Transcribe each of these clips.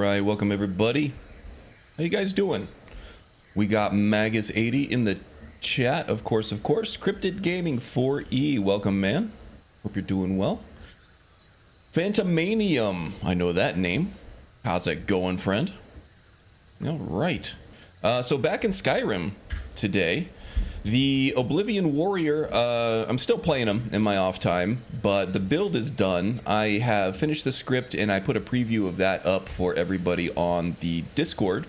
right, welcome everybody. How you guys doing? We got Magus80 in the chat, of course. Cryptid Gaming 4E, welcome, man. Hope you're doing well. Phantomanium, I know that name. How's it going, friend? All right. So back in Skyrim today, the Oblivion Warrior, I'm still playing him in my off time, but the build is done. I have finished the script and I put a preview of that up for everybody on the Discord.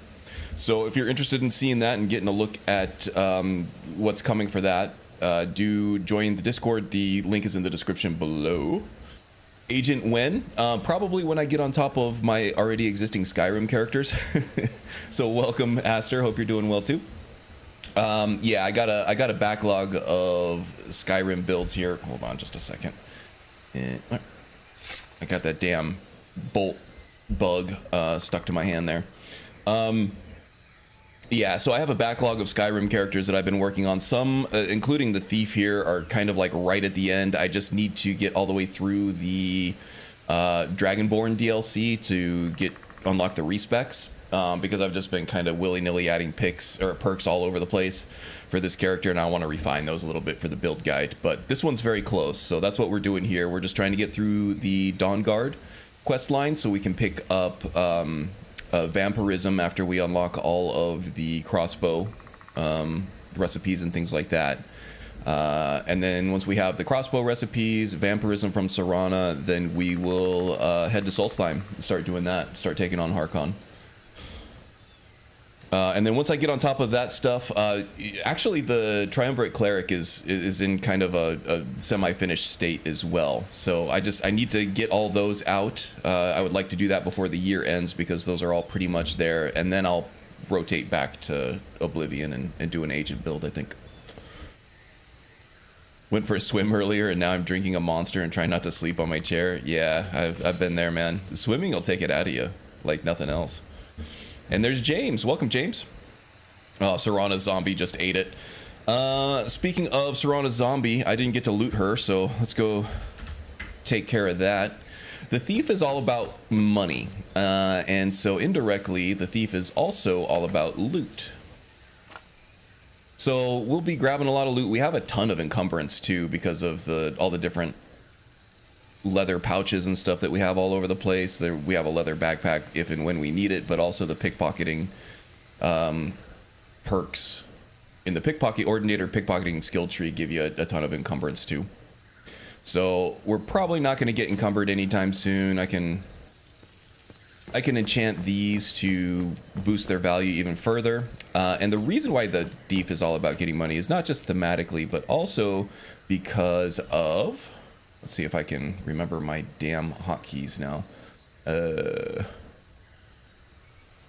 So if you're interested in seeing that and getting a look at what's coming for that, do join the Discord. The link is in the description below. Agent when? Probably when I get on top of my already existing Skyrim characters. So welcome, Aster. Hope you're doing well too. Yeah, I got a backlog of Skyrim builds here. Hold on just a second. I got that damn bolt bug stuck to my hand there. Yeah, so I have a backlog of Skyrim characters that I've been working on. Some, including the Thief here, are kind of like right at the end. I just need to get all the way through the Dragonborn DLC to unlock the respecs. Because I've just been kind of willy-nilly adding perks all over the place for this character, and I want to refine those a little bit for the build guide. But this one's very close, so that's what we're doing here. We're just trying to get through the Dawnguard quest line so we can pick up vampirism after we unlock all of the crossbow recipes and things like that. And then once we have the crossbow recipes, vampirism from Serana, then we will head to Solstheim and start doing that, start taking on Harkon. And then once I get on top of that stuff, actually the Triumvirate Cleric is in kind of a semi-finished state as well. So I need to get all those out. I would like to do that before the year ends because those are all pretty much there. And then I'll rotate back to Oblivion and do an agent build, I think. Went for a swim earlier and now I'm drinking a Monster and trying not to sleep on my chair. Yeah, I've been there, man. Swimming will take it out of you like nothing else. And there's James. Welcome, James. Oh, Serana's zombie just ate it. Speaking of Serana's zombie, I didn't get to loot her, so let's go take care of that. The thief is all about money. And so indirectly, the thief is also all about loot. So we'll be grabbing a lot of loot. We have a ton of encumbrance, too, because of all the different leather pouches and stuff that we have all over the place. We have a leather backpack if and when we need it, but also the pickpocketing perks in the Ordinator pickpocketing skill tree give you a ton of encumbrance too. So we're probably not going to get encumbered anytime soon. I can enchant these to boost their value even further. And the reason why the thief is all about getting money is not just thematically, but also because of... Let's see if I can remember my damn hotkeys now.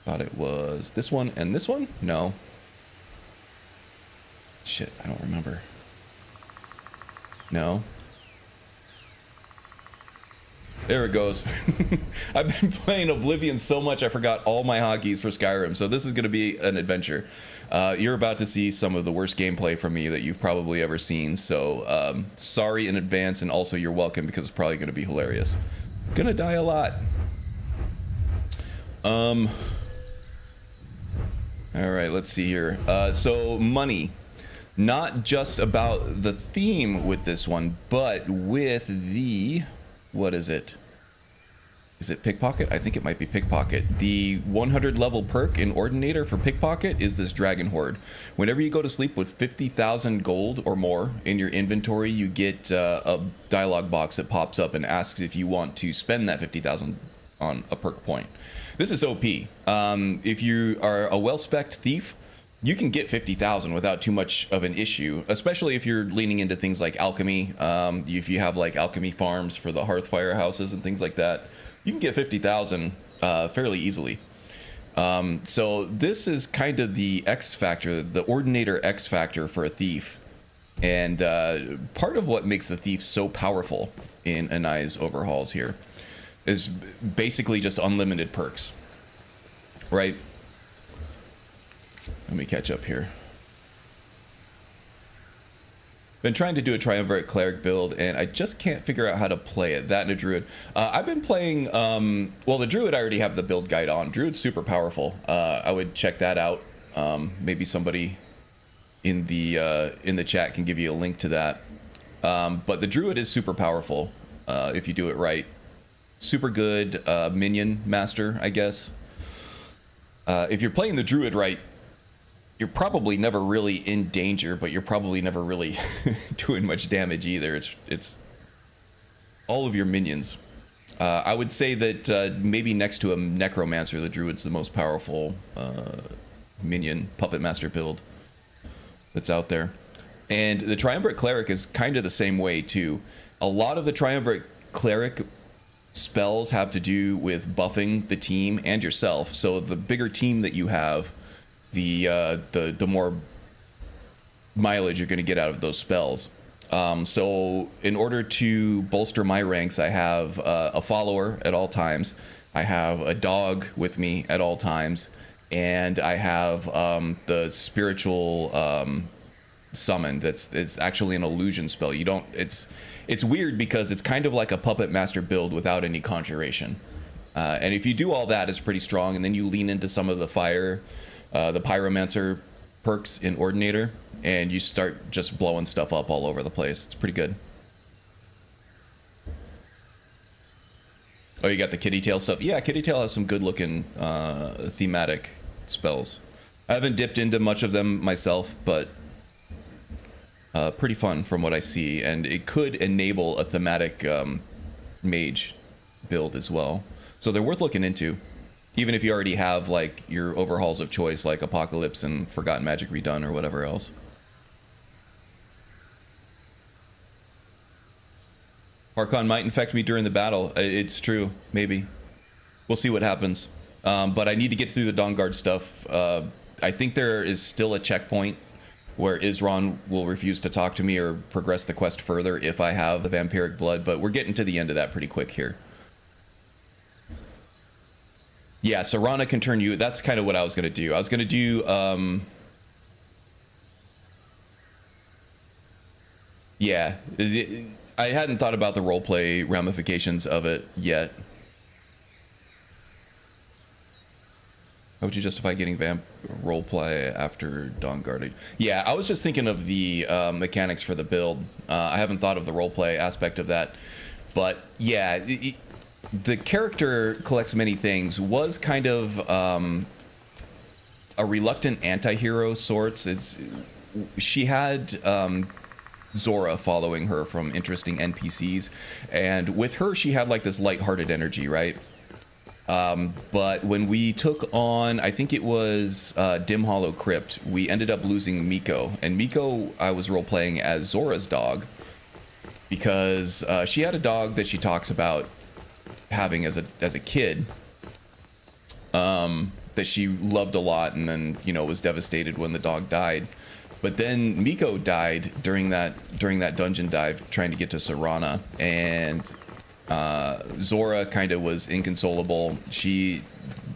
Thought it was this one and this one? No. Shit, I don't remember. No. There it goes. I've been playing Oblivion so much I forgot all my hotkeys for Skyrim, so this is going to be an adventure. You're about to see some of the worst gameplay from me that you've probably ever seen, so sorry in advance, and also you're welcome because it's probably going to be hilarious. Gonna die a lot. Alright, let's see here. So money. Not just about the theme with this one, but with the... What is it? Is it pickpocket? I think it might be pickpocket. The 100 level perk in Ordinator for pickpocket is this dragon horde. Whenever you go to sleep with 50,000 gold or more in your inventory, you get a dialogue box that pops up and asks if you want to spend that 50,000 on a perk point. This is OP. If you are a well-spec'd thief, you can get 50,000 without too much of an issue, especially if you're leaning into things like alchemy. If you have like alchemy farms for the hearthfire houses and things like that, you can get 50,000 fairly easily. So this is kind of the X factor, the Ordinator X factor for a thief. And part of what makes the thief so powerful in Anai's overhauls here is basically just unlimited perks, right? Let me catch up here. Been trying to do a Triumvirate Cleric build, and I just can't figure out how to play it. That and a Druid. I've been playing, well, the Druid I already have the build guide on. Druid's super powerful. I would check that out. Maybe somebody in the chat can give you a link to that. But the Druid is super powerful if you do it right. Super good minion master, I guess. If you're playing the Druid right, you're probably never really in danger, but you're probably never really doing much damage either. It's all of your minions. I would say that maybe next to a Necromancer, the Druid's the most powerful minion puppet master build that's out there. And the Triumvirate Cleric is kind of the same way too. A lot of the Triumvirate Cleric spells have to do with buffing the team and yourself. So the bigger team that you have, the more mileage you're going to get out of those spells. So in order to bolster my ranks, I have a follower at all times. I have a dog with me at all times, and I have the spiritual summon. It's actually an illusion spell. You don't. It's weird because it's kind of like a puppet master build without any conjuration. And if you do all that, it's pretty strong. And then you lean into some of the fire, the pyromancer perks in Ordinator, and you start just blowing stuff up all over the place. It's pretty good. Oh, you got the kitty tail stuff. Yeah, kitty tail has some good looking thematic spells. I haven't dipped into much of them myself, but pretty fun from what I see, and it could enable a thematic mage build as well. So they're worth looking into, even if you already have like your overhauls of choice, like Apocalypse and Forgotten Magic Redone or whatever else. Harkon might infect me during the battle. It's true, maybe. We'll see what happens. But I need to get through the Dawnguard stuff. I think there is still a checkpoint where Isron will refuse to talk to me or progress the quest further if I have the vampiric blood, but we're getting to the end of that pretty quick here. Yeah, Serana can turn you. That's kind of what I was going to do. I was going to do... yeah, I hadn't thought about the roleplay ramifications of it yet. How would you justify getting vamp roleplay after Dawnguard? Yeah, I was just thinking of the mechanics for the build. I haven't thought of the roleplay aspect of that. But yeah, the character collects many things was kind of a reluctant anti-hero sorts. She had Zora following her from interesting NPCs, and with her she had like this lighthearted energy, right? But when we took on, I think it was Dim Hollow Crypt, we ended up losing Miko. And Miko, I was role-playing as Zora's dog, because she had a dog that she talks about having as a kid, that she loved a lot, and then, you know, was devastated when the dog died. But then Miko died during that dungeon dive trying to get to Serana, and Zora kind of was inconsolable. She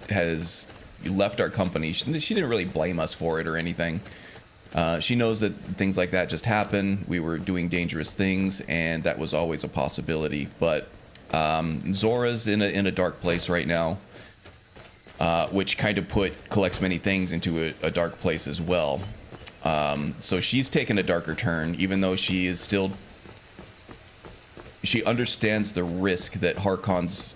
has left our company. She didn't really blame us for it or anything. She knows that things like that just happen. We were doing dangerous things, and that was always a possibility. But Zora's in a dark place right now, which kind of collects many things into a dark place as well. So she's taken a darker turn, even though she is still... She understands the risk that Harkon's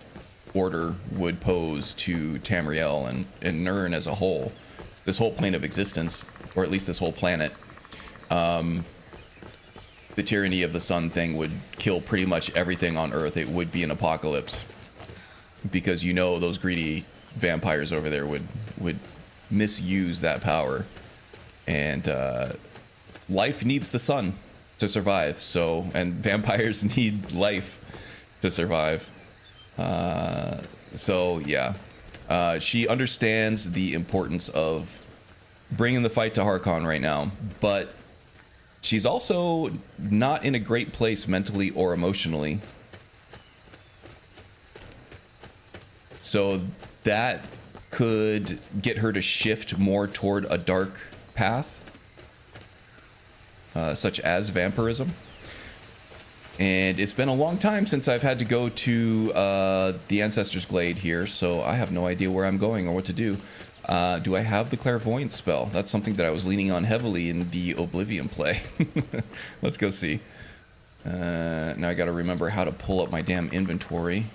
order would pose to Tamriel and Nirn as a whole. This whole plane of existence, or at least this whole planet. The tyranny of the sun thing would kill pretty much everything on Earth. It would be an apocalypse. Because you know those greedy vampires over there would misuse that power. And life needs the sun to survive, and vampires need life to survive. So yeah, she understands the importance of bringing the fight to Harkon right now, but she's also not in a great place mentally or emotionally. So that could get her to shift more toward a dark path. such as vampirism. And it's been a long time since I've had to go to the Ancestor's Glade here, so I have no idea where I'm going or what to do. Do I have the Clairvoyance spell? That's something that I was leaning on heavily in the Oblivion play. Let's go see. Now I gotta remember how to pull up my damn inventory.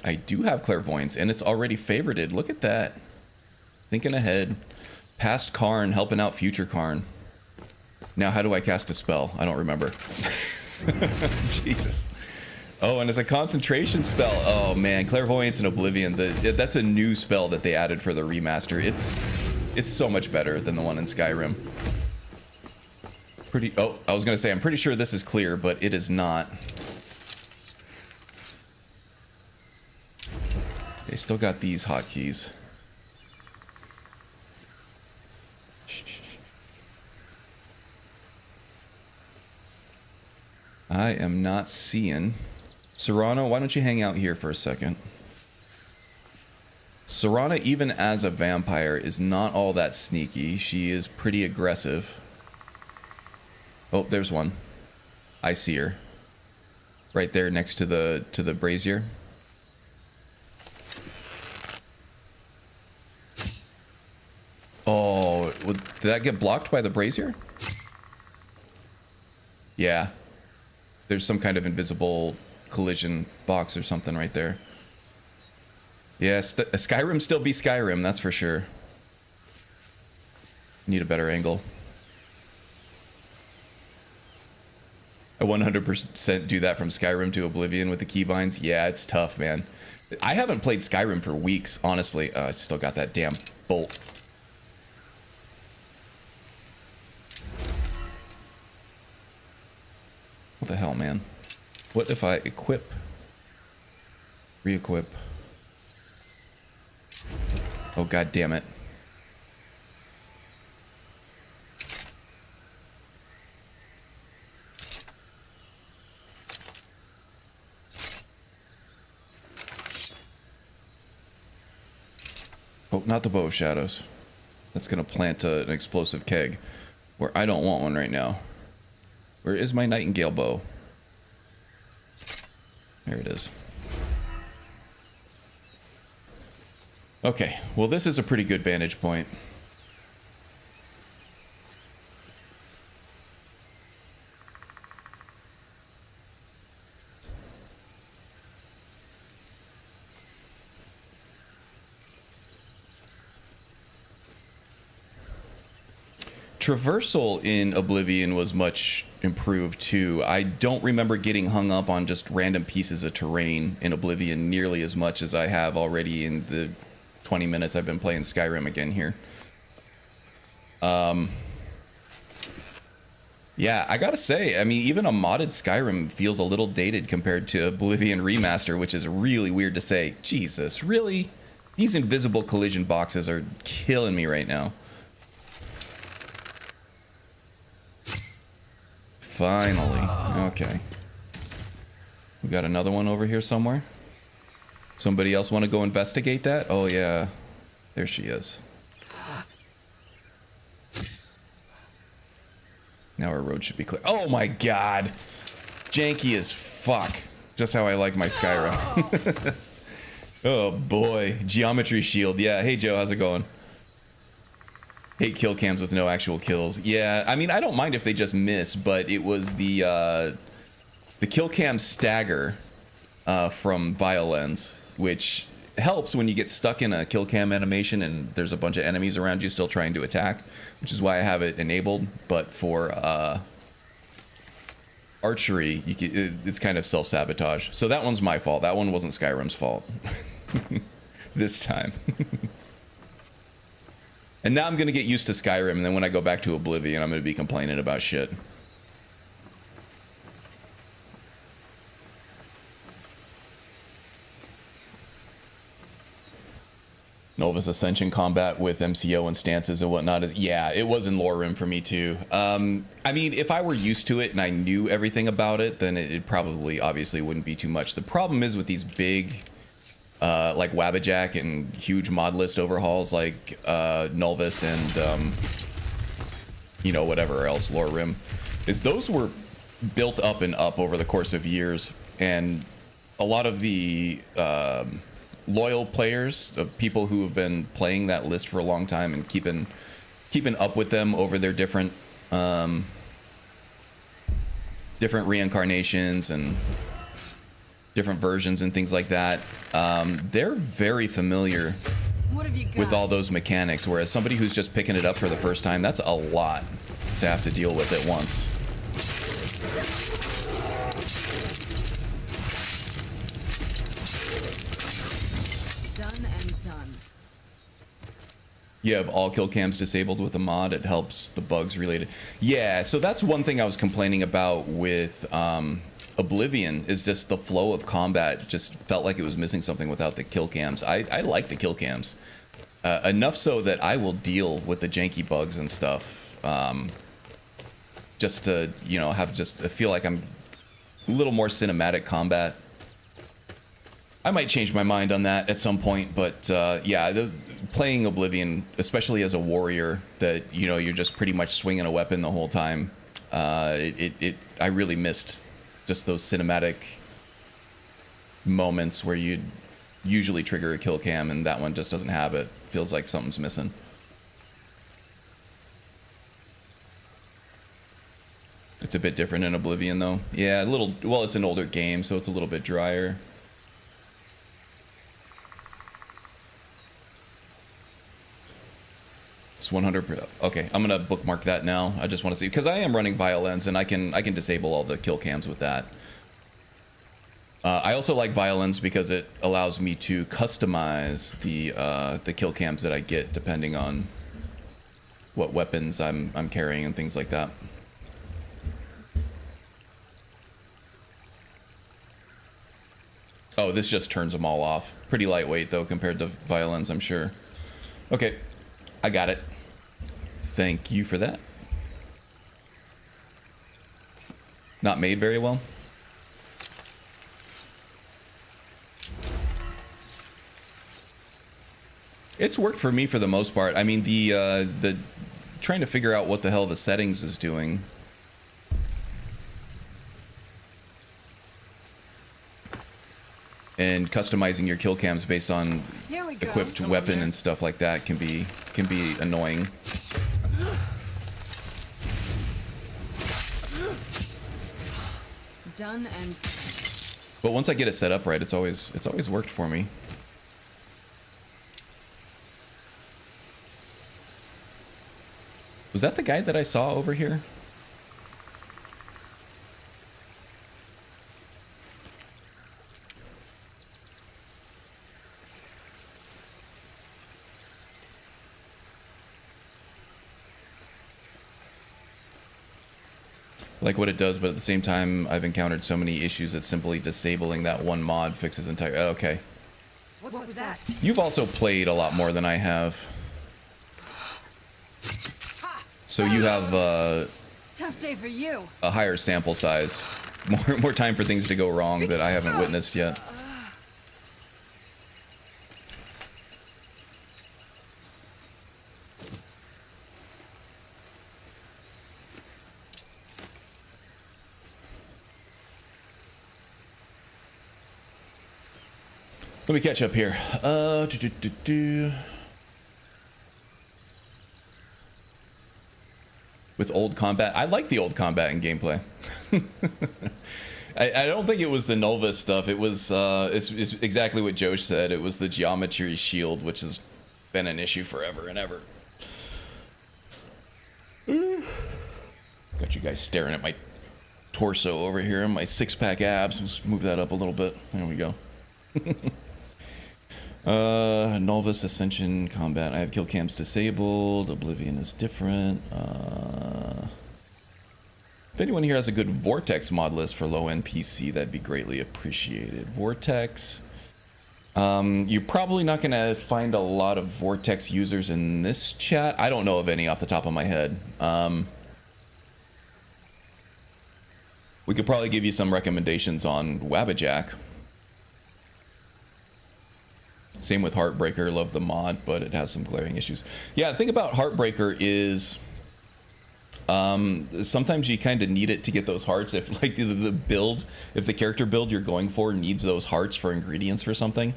I do have Clairvoyance, and it's already favorited. Look at that. Thinking ahead. Past Karn, helping out future Karn. Now, how do I cast a spell? I don't remember. Jesus. Oh, and it's a concentration spell. Oh, man. Clairvoyance and Oblivion. That's a new spell that they added for the remaster. It's so much better than the one in Skyrim. Oh, I was going to say, I'm pretty sure this is clear, but it is not. They still got these hotkeys. I am not seeing. Serrano, why don't you hang out here for a second? Serrano, even as a vampire, is not all that sneaky. She is pretty aggressive. Oh, there's one. I see her. Right there next to the brazier. Oh, did that get blocked by the brazier? Yeah. There's some kind of invisible collision box or something right there. Yeah, Skyrim still be Skyrim, that's for sure. Need a better angle. I 100% do that from Skyrim to Oblivion with the keybinds. Yeah, it's tough, man. I haven't played Skyrim for weeks, honestly. I still got that damn bolt. What the hell, man? What if I equip? Re-equip. Oh, god damn it. Oh, not the bow of shadows. That's gonna plant an explosive keg where I don't want one right now. Where is my nightingale bow? There it is. Okay, well this is a pretty good vantage point. Traversal in Oblivion was much improved too. I don't remember getting hung up on just random pieces of terrain in Oblivion nearly as much as I have already in the 20 minutes I've been playing Skyrim again here. Yeah, I gotta say, I mean, even a modded Skyrim feels a little dated compared to Oblivion Remaster, which is really weird to say. Jesus, really? These invisible collision boxes are killing me right now. Finally. Okay. We got another one over here somewhere. Somebody else want to go investigate that? Oh, yeah. There she is. Now our road should be clear. Oh, my God. Janky as fuck. Just how I like my Skyrim. Oh, boy. Geometry shield. Yeah. Hey, Joe. How's it going? Hate kill cams with no actual kills. Yeah, I mean, I don't mind if they just miss, but it was the kill cam stagger from Violence, which helps when you get stuck in a kill cam animation and there's a bunch of enemies around you still trying to attack, which is why I have it enabled. But for archery, it's kind of self-sabotage. So that one's my fault. That one wasn't Skyrim's fault. This time. And now I'm going to get used to Skyrim, and then when I go back to Oblivion, I'm going to be complaining about shit. Nova's Ascension combat with MCO and stances and whatnot. Yeah, it was in Lorerim for me too. I mean, if I were used to it and I knew everything about it, then it probably obviously wouldn't be too much. The problem is with these big like Wabbajack and huge mod list overhauls like Nulvis and you know, whatever else, Lore Rim, is those were built up and up over the course of years, and a lot of the loyal players, of people who have been playing that list for a long time and keeping up with them over their different reincarnations and different versions and things like that, they're very familiar with all those mechanics, whereas somebody who's just picking it up for the first time, that's a lot to have to deal with at once. Done and done. You have all kill cams disabled with a mod. It helps the bugs related. Yeah, so that's one thing I was complaining about with Oblivion, is just the flow of combat just felt like it was missing something without the kill cams. I like the kill cams. Enough so that I will deal with the janky bugs and stuff. Just to, you know, feel like I'm a little more cinematic combat. I might change my mind on that at some point, but yeah, playing Oblivion, especially as a warrior, that, you know, you're just pretty much swinging a weapon the whole time. I really missed just those cinematic moments where you'd usually trigger a kill cam, and that one just doesn't have it. Feels like something's missing. It's a bit different in Oblivion, though. Yeah, a little. Well, it's an older game, so it's a little bit drier. It's 100%. Okay, I'm gonna bookmark that now. I just want to see, because I am running Violence, and I can disable all the kill cams with that. I also like Violence because it allows me to customize the kill cams that I get depending on what weapons I'm carrying and things like that. Oh, this just turns them all off. Pretty lightweight though compared to Violence, I'm sure. Okay, I got it. Thank you for that. Not made very well. It's worked for me for the most part. I mean, the trying to figure out what the hell the settings is doing. And customizing your kill cams based on equipped weapon and stuff like that can be annoying. Done and. But once I get it set up right, it's always worked for me. Was that the guy that I saw over here? Like what it does, but at the same time, I've encountered so many issues that simply disabling that one mod fixes entire. Okay. What was that? You've also played a lot more than I have. So you have Tough day for you. a higher sample size, more time for things to go wrong that I haven't witnessed yet. Let me catch up here. With old combat, I like the old combat in gameplay. I don't think it was the Nulvis stuff. It was it's exactly what Josh said. It was the geometry shield, which has been an issue forever and ever. Got you guys staring at my torso over here and my six-pack abs. Let's move that up a little bit. There we go. Nulvis Ascension combat. I have kill cams disabled. Oblivion is different. If anyone here has a good Vortex mod list for low-end PC, that'd be greatly appreciated. Vortex. You're probably not going to find a lot of Vortex users in this chat. I don't know of any off the top of my head. We could probably give you some recommendations on Wabbajack. Same with Heartbreaker. Love the mod, but it has some glaring issues. Yeah, the thing about Heartbreaker is sometimes you kind of need it to get those hearts. If like the build, if the character build you're going for needs those hearts for ingredients for something,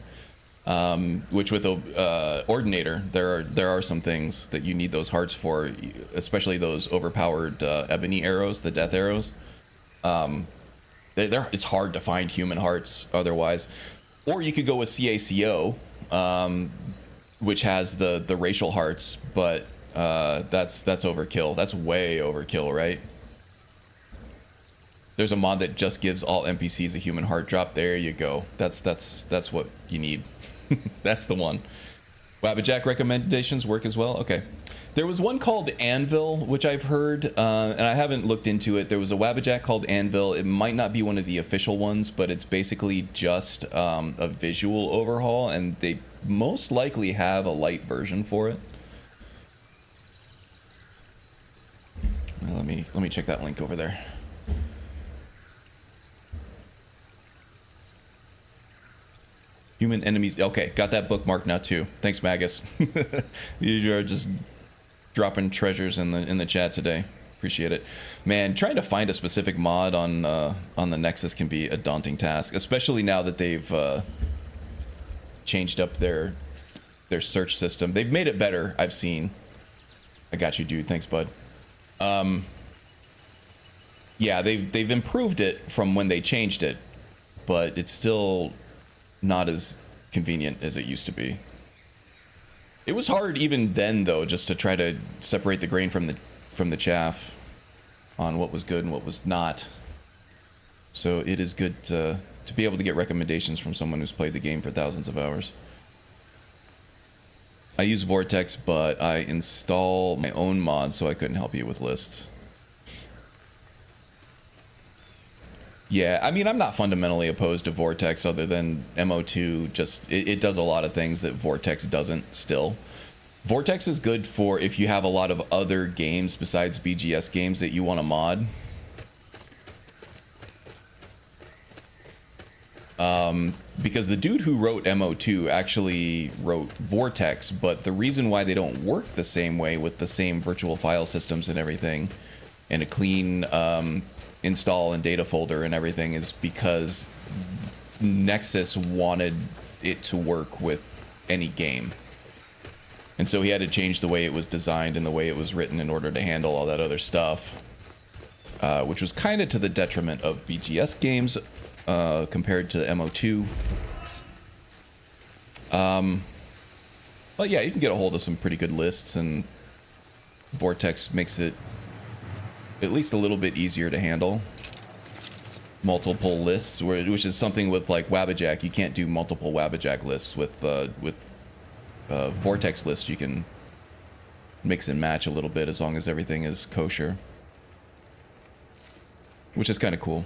which with Ordinator, there are some things that you need those hearts for, especially those overpowered ebony arrows, the death arrows. It's hard to find human hearts otherwise. Or you could go with CACO, which has the racial hearts, but that's overkill. That's way overkill, right? There's a mod that just gives all NPCs a human heart drop. There you go. That's what you need. That's the one. Wabbajack recommendations work as well. Okay. There was one called Anvil, which I've heard, and I haven't looked into it. There was a Wabbajack called Anvil. It might not be one of the official ones, but it's basically just a visual overhaul, and they most likely have a light version for it. Let me check that link over there. Human enemies. Okay, got that bookmark now too. Thanks, Magus. You are just dropping treasures in the chat today. Appreciate it, man. Trying to find a specific mod on the Nexus can be a daunting task, especially now that they've changed up their search system. They've made it better. I've seen. I got you, dude. Thanks, bud. Yeah, they've improved it from when they changed it, but it's still not as convenient as it used to be. It was hard even then, though, just to try to separate the grain from the chaff on what was good and what was not. So it is good to be able to get recommendations from someone who's played the game for thousands of hours. I use Vortex, but I install my own mods, so I couldn't help you with lists. Yeah, I mean, I'm not fundamentally opposed to Vortex other than MO2. Just, it does a lot of things that Vortex doesn't still. Vortex is good for if you have a lot of other games besides BGS games that you want to mod. Because the dude who wrote MO2 actually wrote Vortex, but the reason why they don't work the same way with the same virtual file systems and everything, and a clean install and data folder and everything, is because Nexus wanted it to work with any game. And so he had to change the way it was designed and the way it was written in order to handle all that other stuff, which was kind of to the detriment of BGS games compared to MO2. But yeah, you can get a hold of some pretty good lists, and Vortex makes it at least a little bit easier to handle. Multiple lists, which is something with like Wabbajack. You can't do multiple Wabbajack lists. With Vortex lists, you can mix and match a little bit as long as everything is kosher, which is kind of cool.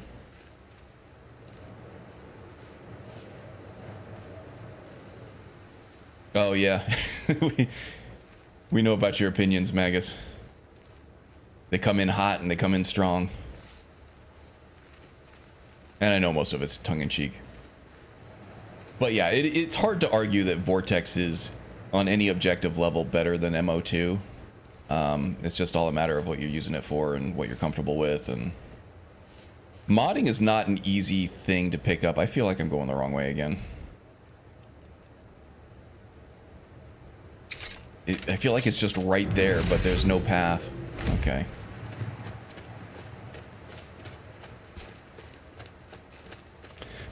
Oh yeah, we know about your opinions, Magus. They come in hot and they come in strong. And I know most of it's tongue-in-cheek. But yeah, it's hard to argue that Vortex is, on any objective level, better than MO2. It's just all a matter of what you're using it for and what you're comfortable with. And modding is not an easy thing to pick up. I feel like I'm going the wrong way again. I feel like it's just right there, but there's no path. Okay.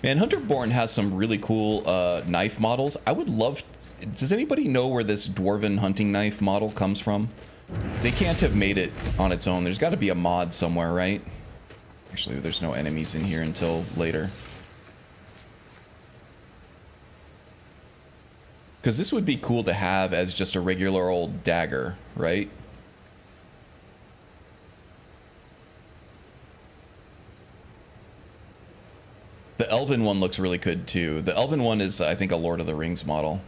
Man, Hunterborn has some really cool knife models. I would love... Does anybody know where this dwarven hunting knife model comes from? They can't have made it on its own. There's got to be a mod somewhere, right? Actually, there's no enemies in here until later. Because this would be cool to have as just a regular old dagger, right? The Elven one looks really good too. The Elven one is, I think, a Lord of the Rings model.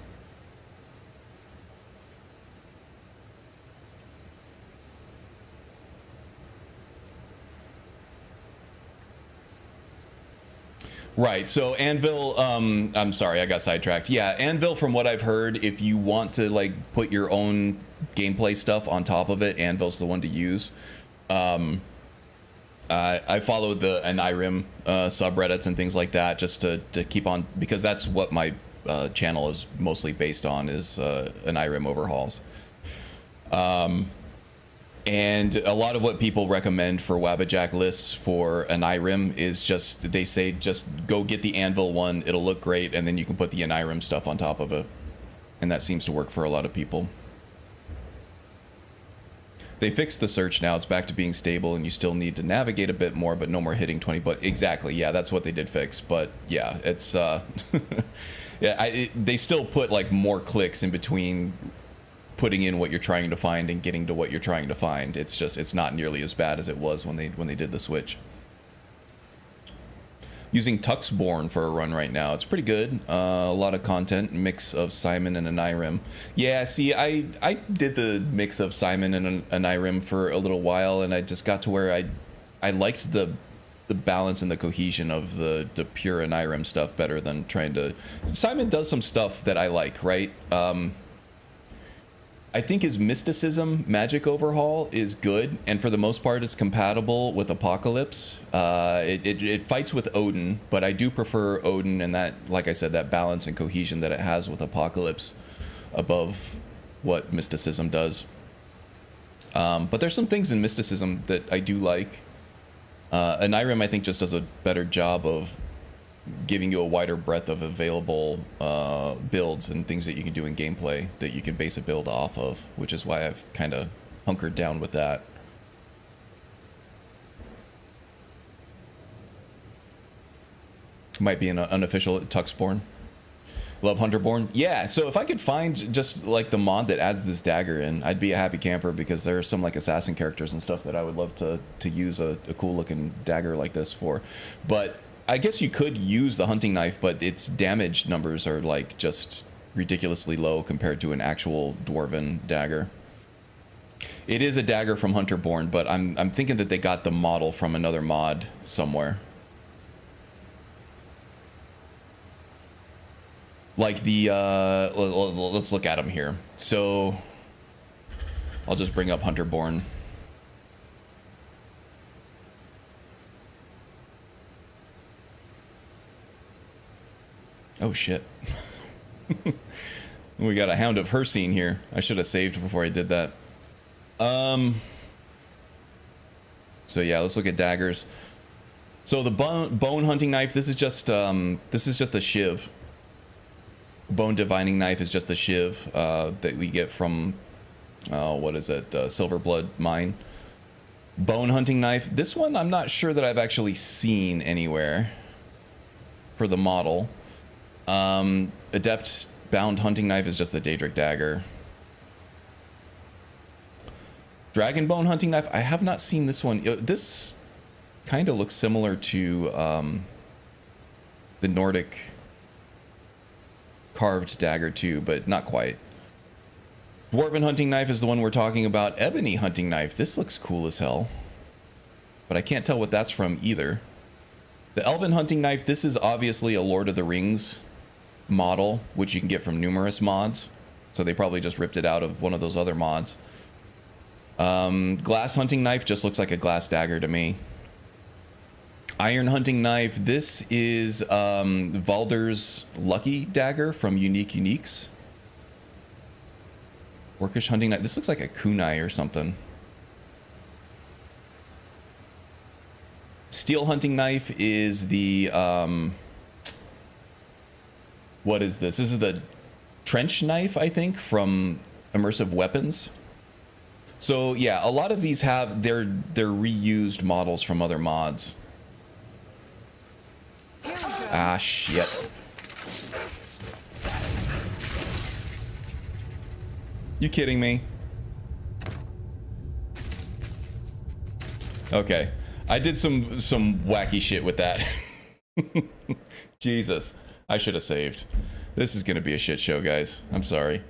Right, so Anvil, I'm sorry, I got sidetracked. Yeah, Anvil, from what I've heard, if you want to, like, put your own gameplay stuff on top of it, Anvil's the one to use. I follow the Skyrim subreddits and things like that just to keep on, because that's what my channel is mostly based on, is Skyrim overhauls. And a lot of what people recommend for Wabbajack lists for an Skyrim is just, they say just go get the Anvil one, it'll look great, and then you can put the Skyrim stuff on top of it. And that seems to work for a lot of people. They fixed the search now, it's back to being stable, and you still need to navigate a bit more, but no more hitting 20, but exactly, yeah, that's what they did fix, but yeah, it's, yeah, they still put, like, more clicks in between putting in what you're trying to find and getting to what you're trying to find. It's just, it's not nearly as bad as it was when they did the switch. Using Tuxborn for a run right now. It's pretty good. A lot of content, mix of Simon and an Skyrim. Yeah, see, I did the mix of Simon and an Skyrim for a little while, and I just got to where I liked the balance and the cohesion of the pure Skyrim stuff better than trying to... Simon does some stuff that I like, right? I think his mysticism magic overhaul is good, and for the most part it's compatible with Apocalypse. It fights with Odin, but I do prefer Odin and that, like I said, that balance and cohesion that it has with Apocalypse above what mysticism does. But there's some things in mysticism that I do like. And Skyrim, I think, just does a better job of giving you a wider breadth of available builds and things that you can do in gameplay that you can base a build off of, which is why I've kind of hunkered down with that. Might be an unofficial Tuxborn. Love Hunterborn. Yeah, so if I could find just like the mod that adds this dagger in, I'd be a happy camper, because there are some like assassin characters and stuff that I would love to use a cool looking dagger like this for. But I guess you could use the hunting knife, but its damage numbers are like just ridiculously low compared to an actual dwarven dagger. It is a dagger from Hunterborn, but I'm thinking that they got the model from another mod somewhere. Like the let's look at them here. So I'll just bring up Hunterborn. Oh shit. We got a Hound of Hersine here. I should have saved before I did that. So yeah, let's look at daggers. So the bone hunting knife, this is just a shiv. Bone divining knife is just a shiv that we get from what is it? Silverblood Mine. Bone hunting knife. This one I'm not sure that I've actually seen anywhere for the model. Adept bound hunting knife is just the Daedric dagger. Dragonbone hunting knife, I have not seen this one. This kind of looks similar to the Nordic carved dagger too, but not quite. Dwarven hunting knife is the one we're talking about. Ebony hunting knife, this looks cool as hell, but I can't tell what that's from either. The Elven hunting knife, this is obviously a Lord of the Rings model, which you can get from numerous mods, so they probably just ripped it out of one of those other mods. Glass hunting knife just looks like a glass dagger to me. Iron hunting knife, this is Valder's Lucky dagger from Unique Uniques. Orcish hunting knife, this looks like a kunai or something. Steel hunting knife is the what is this? This is the trench knife, I think, from Immersive Weapons. So yeah, a lot of these have they're reused models from other mods. Ah shit. You kidding me? Okay. I did some wacky shit with that. Jesus. I should have saved. This is gonna be a shit show, guys. I'm sorry.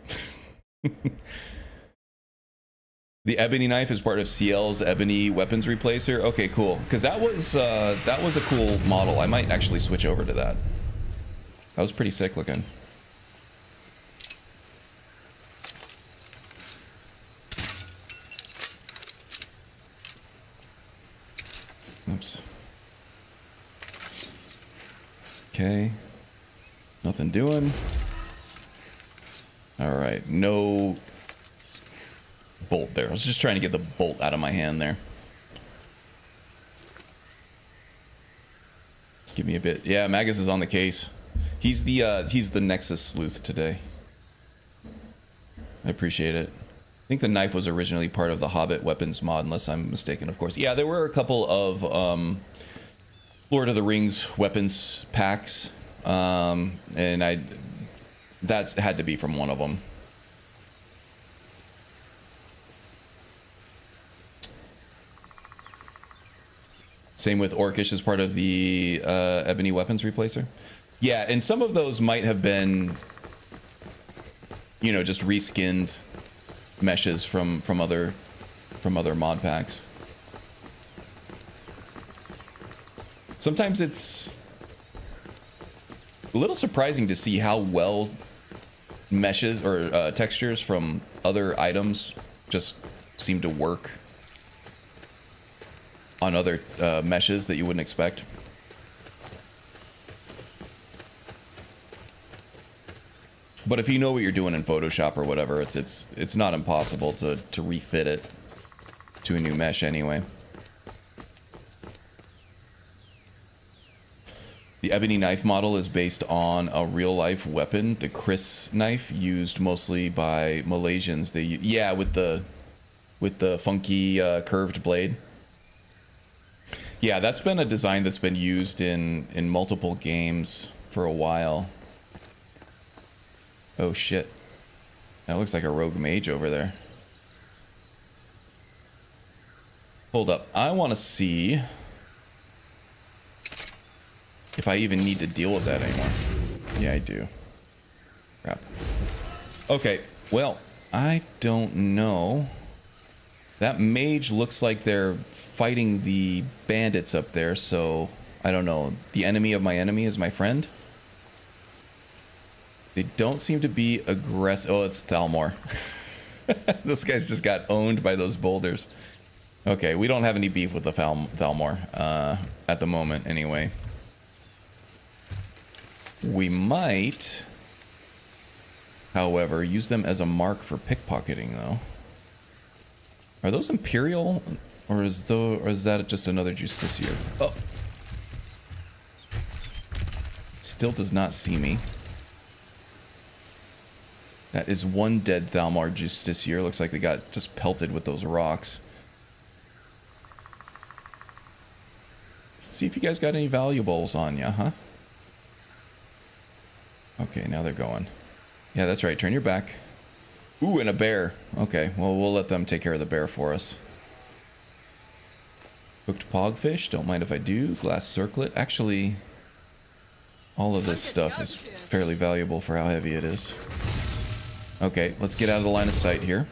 The ebony knife is part of CL's ebony weapons replacer. Okay, cool. Because that was a cool model. I might actually switch over to that. That was pretty sick looking. Oops. Okay. Nothing doing. All right. No bolt there. I was just trying to get the bolt out of my hand there. Give me a bit. Yeah, Magus is on the case. He's the Nexus sleuth today. I appreciate it. I think the knife was originally part of the Hobbit weapons mod, unless I'm mistaken, of course. Yeah, there were a couple of Lord of the Rings weapons packs, and that's had to be from one of them. Same with Orcish as part of the ebony weapons replacer. Yeah, and some of those might have been, you know, just reskinned meshes from other mod packs. Sometimes it's a little surprising to see how well meshes or textures from other items just seem to work on other meshes that you wouldn't expect. But if you know what you're doing in Photoshop or whatever, it's not impossible to refit it to a new mesh anyway. The ebony knife model is based on a real-life weapon, the Chris knife, used mostly by Malaysians. Yeah, with the funky curved blade. Yeah, that's been a design that's been used in multiple games for a while. Oh shit. That looks like a rogue mage over there. Hold up. I want to see if I even need to deal with that anymore. Yeah, I do. Crap. Okay, well, I don't know. That mage looks like they're fighting the bandits up there, so I don't know. The enemy of my enemy is my friend. They don't seem to be aggressive. Oh, it's Thalmor. Those guys just got owned by those boulders. Okay, we don't have any beef with the Thalmor at the moment, anyway. We might, however, use them as a mark for pickpocketing, though. Are those Imperial, or is that just another Justiciar? Oh, still does not see me. That is one dead Thalmor Justiciar. Looks like they got just pelted with those rocks. See if you guys got any valuables on ya, huh? Okay, now they're going. Yeah, that's right. Turn your back. Ooh, and a bear. Okay, well, we'll let them take care of the bear for us. Hooked pogfish. Don't mind if I do. Glass circlet. Actually, all of this stuff is fairly valuable for how heavy it is. Okay, let's get out of the line of sight here.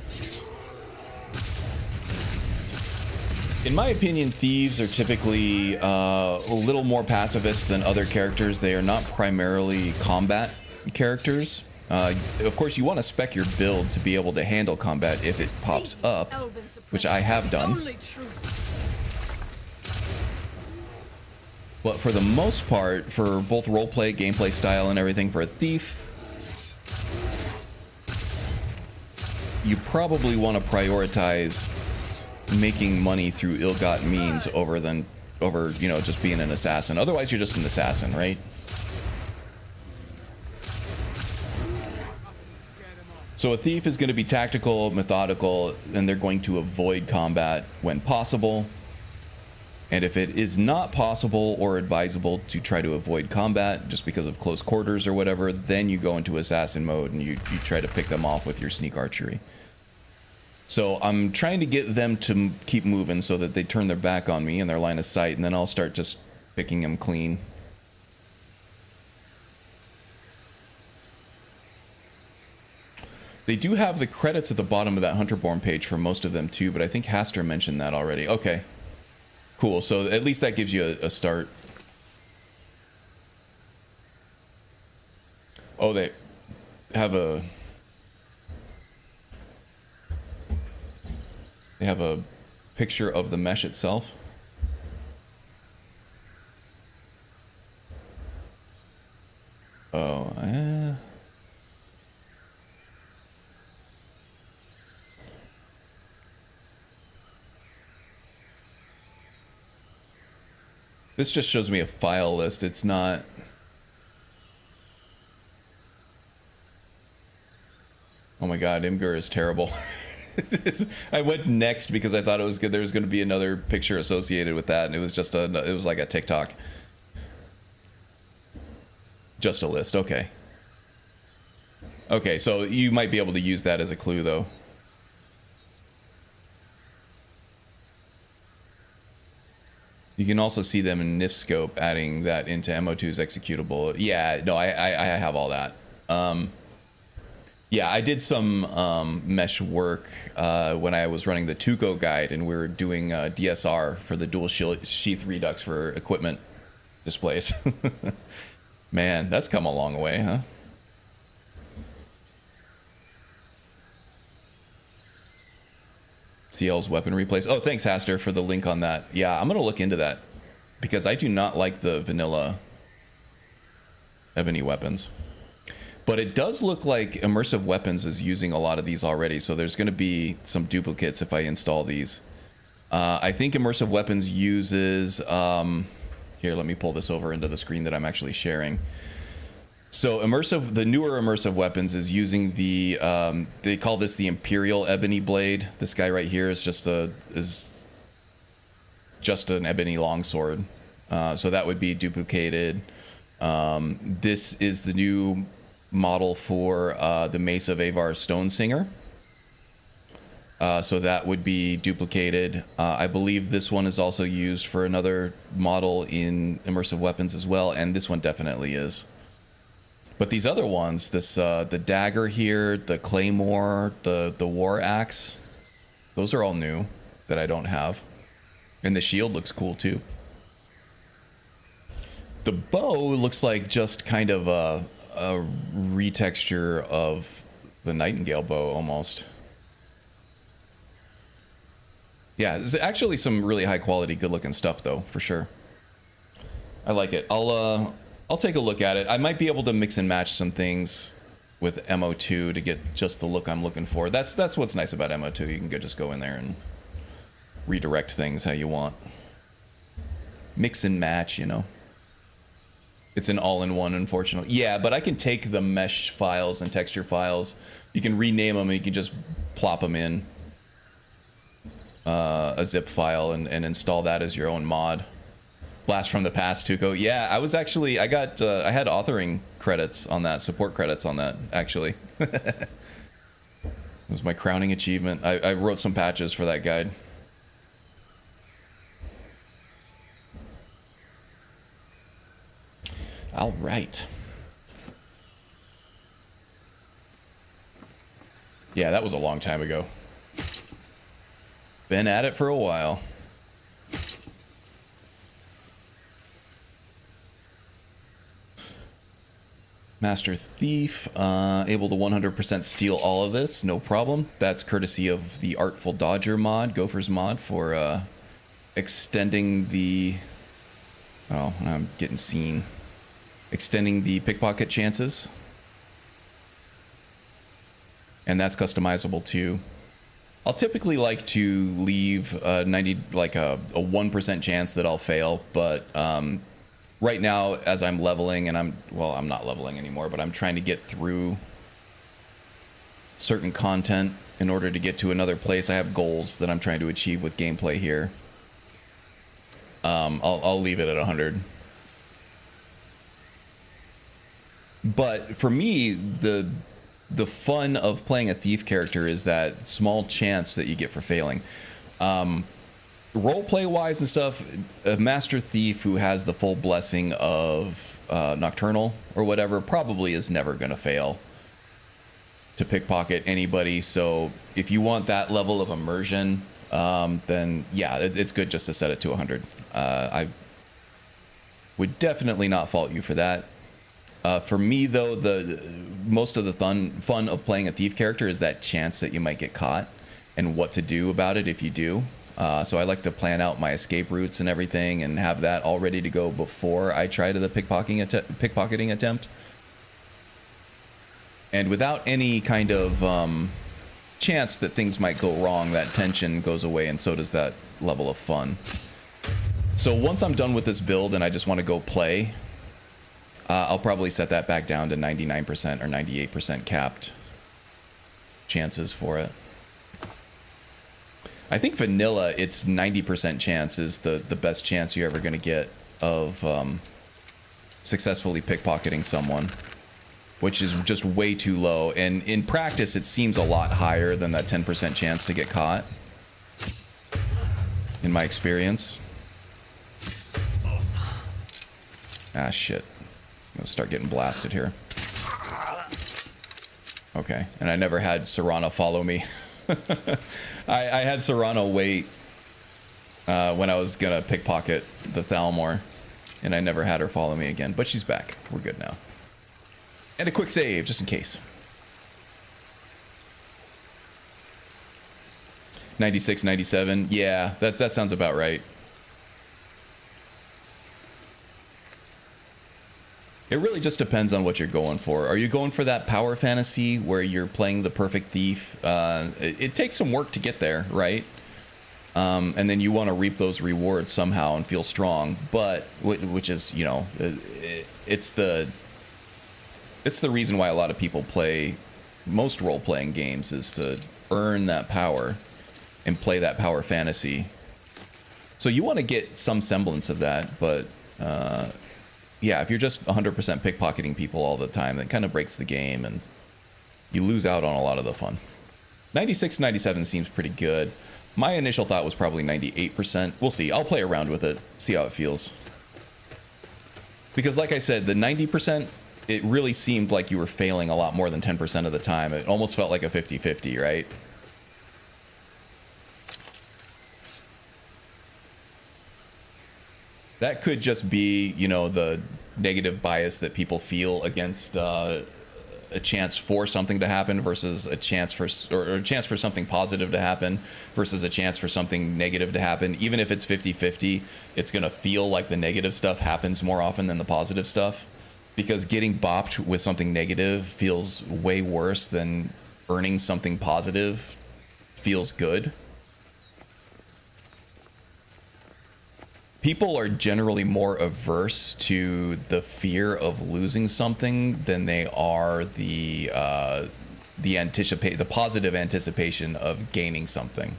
In my opinion, thieves are typically a little more pacifist than other characters. They are not primarily combat characters. Of course, you want to spec your build to be able to handle combat if it pops up, which I have done. But for the most part, for both roleplay, gameplay style, and everything, for a thief, you probably want to prioritize making money through ill-gotten means over, you know, just being an assassin. Otherwise, you're just an assassin, right? So a thief is going to be tactical, methodical, and they're going to avoid combat when possible. And if it is not possible or advisable to try to avoid combat just because of close quarters or whatever, then you go into assassin mode and you try to pick them off with your sneak archery. So I'm trying to get them to keep moving so that they turn their back on me in their line of sight, and then I'll start just picking them clean. They do have the credits at the bottom of that Hunterborn page for most of them too, but I think Haster mentioned that already. Okay. Cool, so at least that gives you a start. Oh, they have a... They have a picture of the mesh itself. Oh, This just shows me a file list. It's not... Oh my god, Imgur is terrible. I went next because I thought it was good. There was going to be another picture associated with that, and it was just a... It was like a TikTok. Just a list, okay. Okay, so you might be able to use that as a clue, though. You can also see them in NifScope, adding that into MO2's executable. Yeah, no, I have all that. Yeah, I did some mesh work when I was running the Tuco guide, and we were doing DSR for the dual sheath redux for equipment displays. Man, that's come a long way, huh? CL's weapon replays. Oh, thanks, Haster, for the link on that. Yeah, I'm going to look into that because I do not like the vanilla ebony weapons. But it does look like Immersive Weapons is using a lot of these already, so there's going to be some duplicates if I install these. I think Immersive Weapons uses... here, let me pull this over into the screen that I'm actually sharing. So the newer Immersive Weapons is using the, they call this the Imperial Ebony Blade. This guy right here is just an ebony longsword. So that would be duplicated. This is the new model for the Mace of Avar Stonesinger. So that would be duplicated. I believe this one is also used for another model in Immersive Weapons as well, and this one definitely is. But these other ones, this the dagger here, the claymore, the war axe, those are all new that I don't have. And the shield looks cool too. The bow looks like just kind of a retexture of the Nightingale bow almost. Yeah, there's actually some really high quality, good looking stuff though, for sure. I like it. I'll take a look at it. I might be able to mix and match some things with MO2 to get just the look I'm looking for. That's what's nice about MO2. You can just go in there and redirect things how you want. Mix and match, you know. It's an all-in-one, unfortunately. Yeah, but I can take the mesh files and texture files. You can rename them and you can just plop them in a zip file and install that as your own mod. Blast from the past, Tuco. Yeah, I was actually, I had authoring credits on that, support credits on that, actually. It was my crowning achievement. I wrote some patches for that guide. All right. Yeah, that was a long time ago. Been at it for a while. Master Thief, able to 100% steal all of this, no problem. That's courtesy of the Artful Dodger mod, Gopher's mod, for extending the... Oh, I'm getting seen. Extending the pickpocket chances. And that's customizable too. I'll typically like to leave a 1% chance that I'll fail, but right now, as I'm leveling, and I'm not leveling anymore, but I'm trying to get through certain content in order to get to another place. I have goals that I'm trying to achieve with gameplay here. I'll leave it at 100. But for me, the fun of playing a thief character is that small chance that you get for failing. Roleplay wise and stuff, a master thief who has the full blessing of Nocturnal or whatever probably is never going to fail. to pickpocket anybody. So if you want that level of immersion, then yeah, it's good just to set it to 100. I would definitely not fault you for that. For me, though, most of the fun of playing a thief character is that chance that you might get caught and what to do about it if you do. So I like to plan out my escape routes and everything and have that all ready to go before I try to the pickpocketing attempt. And without any kind of chance that things might go wrong, that tension goes away, and so does that level of fun. So once I'm done with this build and I just want to go play, I'll probably set that back down to 99% or 98% capped chances for it. I think vanilla, it's 90% chance is the best chance you're ever going to get of successfully pickpocketing someone, which is just way too low. And in practice, it seems a lot higher than that 10% chance to get caught, in my experience. Ah, shit. I'm gonna start getting blasted here. Okay, and I never had Serana follow me. I had Serana wait when I was gonna pickpocket the Thalmor, and I never had her follow me again, but she's back. We're good now. And a quick save, just in case. 96, 97. Yeah, that sounds about right. It really just depends on what you're going for. Are you going for that power fantasy where you're playing the perfect thief? It takes some work to get there, right? And then you want to reap those rewards somehow and feel strong. But which is, you know, it's the reason why a lot of people play most role-playing games, is to earn that power and play that power fantasy. So you want to get some semblance of that, but yeah, if you're just 100% pickpocketing people all the time, that kind of breaks the game and you lose out on a lot of the fun. 96, 97 seems pretty good. My initial thought was probably 98%. We'll see. I'll play around with it, see how it feels. Because like I said, the 90%, it really seemed like you were failing a lot more than 10% of the time. It almost felt like a 50-50, right? That could just be, you know, the negative bias that people feel against a chance for something to happen versus a chance for, or a chance for something positive to happen versus a chance for something negative to happen. Even if it's 50-50, it's going to feel like the negative stuff happens more often than the positive stuff, because getting bopped with something negative feels way worse than earning something positive feels good. People are generally more averse to the fear of losing something than they are the positive anticipation of gaining something.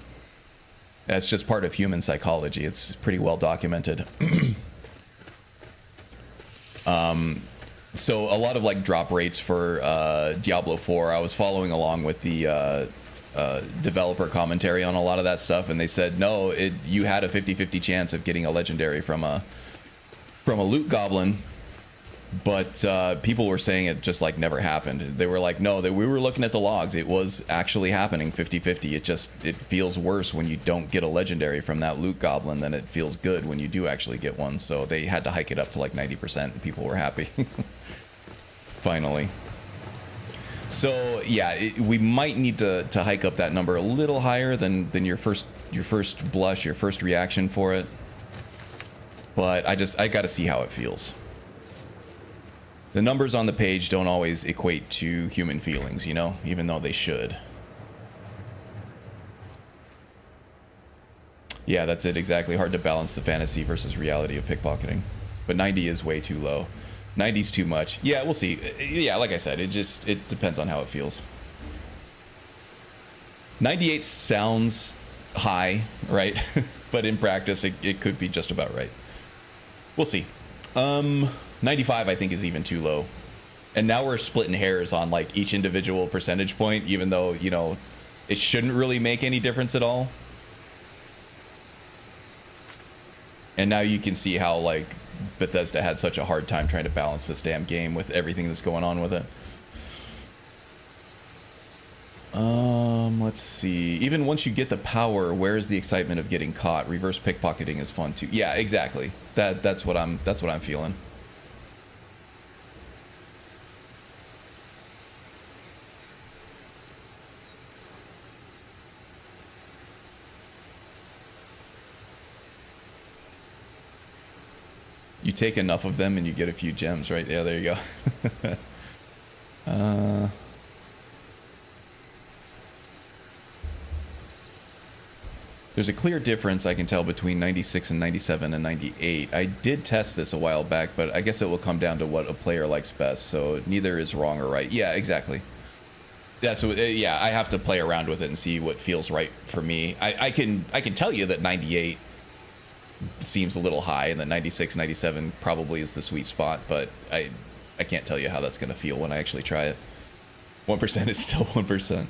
That's just part of human psychology. It's pretty well documented. So a lot of like drop rates for Diablo 4, I was following along with the developer commentary on a lot of that stuff, and they said no, you had a 50-50 chance of getting a legendary from a loot goblin, but people were saying it just like never happened. They were like, no, that we were looking at the logs, it was actually happening 50-50. It feels worse when you don't get a legendary from that loot goblin than it feels good when you do actually get one. So they had to hike it up to like 90%, and people were happy. Finally. So yeah, we might need to hike up that number a little higher than your first blush, your first reaction for it. But I got to see how it feels. The numbers on the page don't always equate to human feelings, you know, even though they should. Yeah, that's it exactly. Hard to balance the fantasy versus reality of pickpocketing. But 90 is way too low. 90's too much. Yeah, we'll see. Yeah, like I said, it depends on how it feels. 98 sounds high, right? But in practice, it could be just about right. We'll see. 95, I think, is even too low. And now we're splitting hairs on like each individual percentage point, even though, you know, it shouldn't really make any difference at all. And now you can see how like Bethesda had such a hard time trying to balance this damn game with everything that's going on with it. Let's see. Even once you get the power, where is the excitement of getting caught? Reverse pickpocketing is fun too. Yeah, exactly. That's what I'm feeling. You take enough of them and you get a few gems, right? Yeah, there you go. There's a clear difference I can tell between 96 and 97 and 98. I did test this a while back, but I guess it will come down to what a player likes best, so neither is wrong or right. Yeah, exactly. Yeah, so yeah, I have to play around with it and see what feels right for me. I can tell you that 98 seems a little high, and that 96, 97 probably is the sweet spot, but I can't tell you how that's going to feel when I actually try it. 1% is still 1%.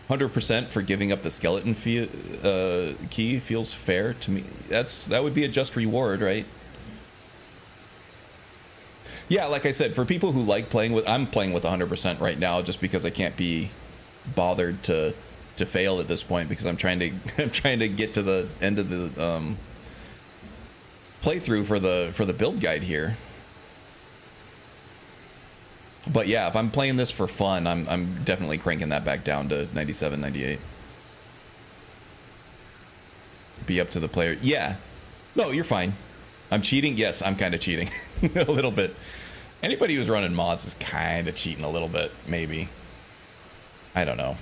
100% for giving up the skeleton key feels fair to me. That would be a just reward, right? Yeah, like I said, for people who like playing with, I'm playing with 100% right now just because I can't be bothered to fail at this point, because I'm trying to get to the end of the playthrough for the build guide here. But yeah, if I'm playing this for fun, I'm definitely cranking that back down to 97, 98. Be up to the player. Yeah. No, you're fine. I'm cheating? Yes, I'm kind of cheating. A little bit. Anybody who's running mods is kind of cheating a little bit, maybe. I don't know.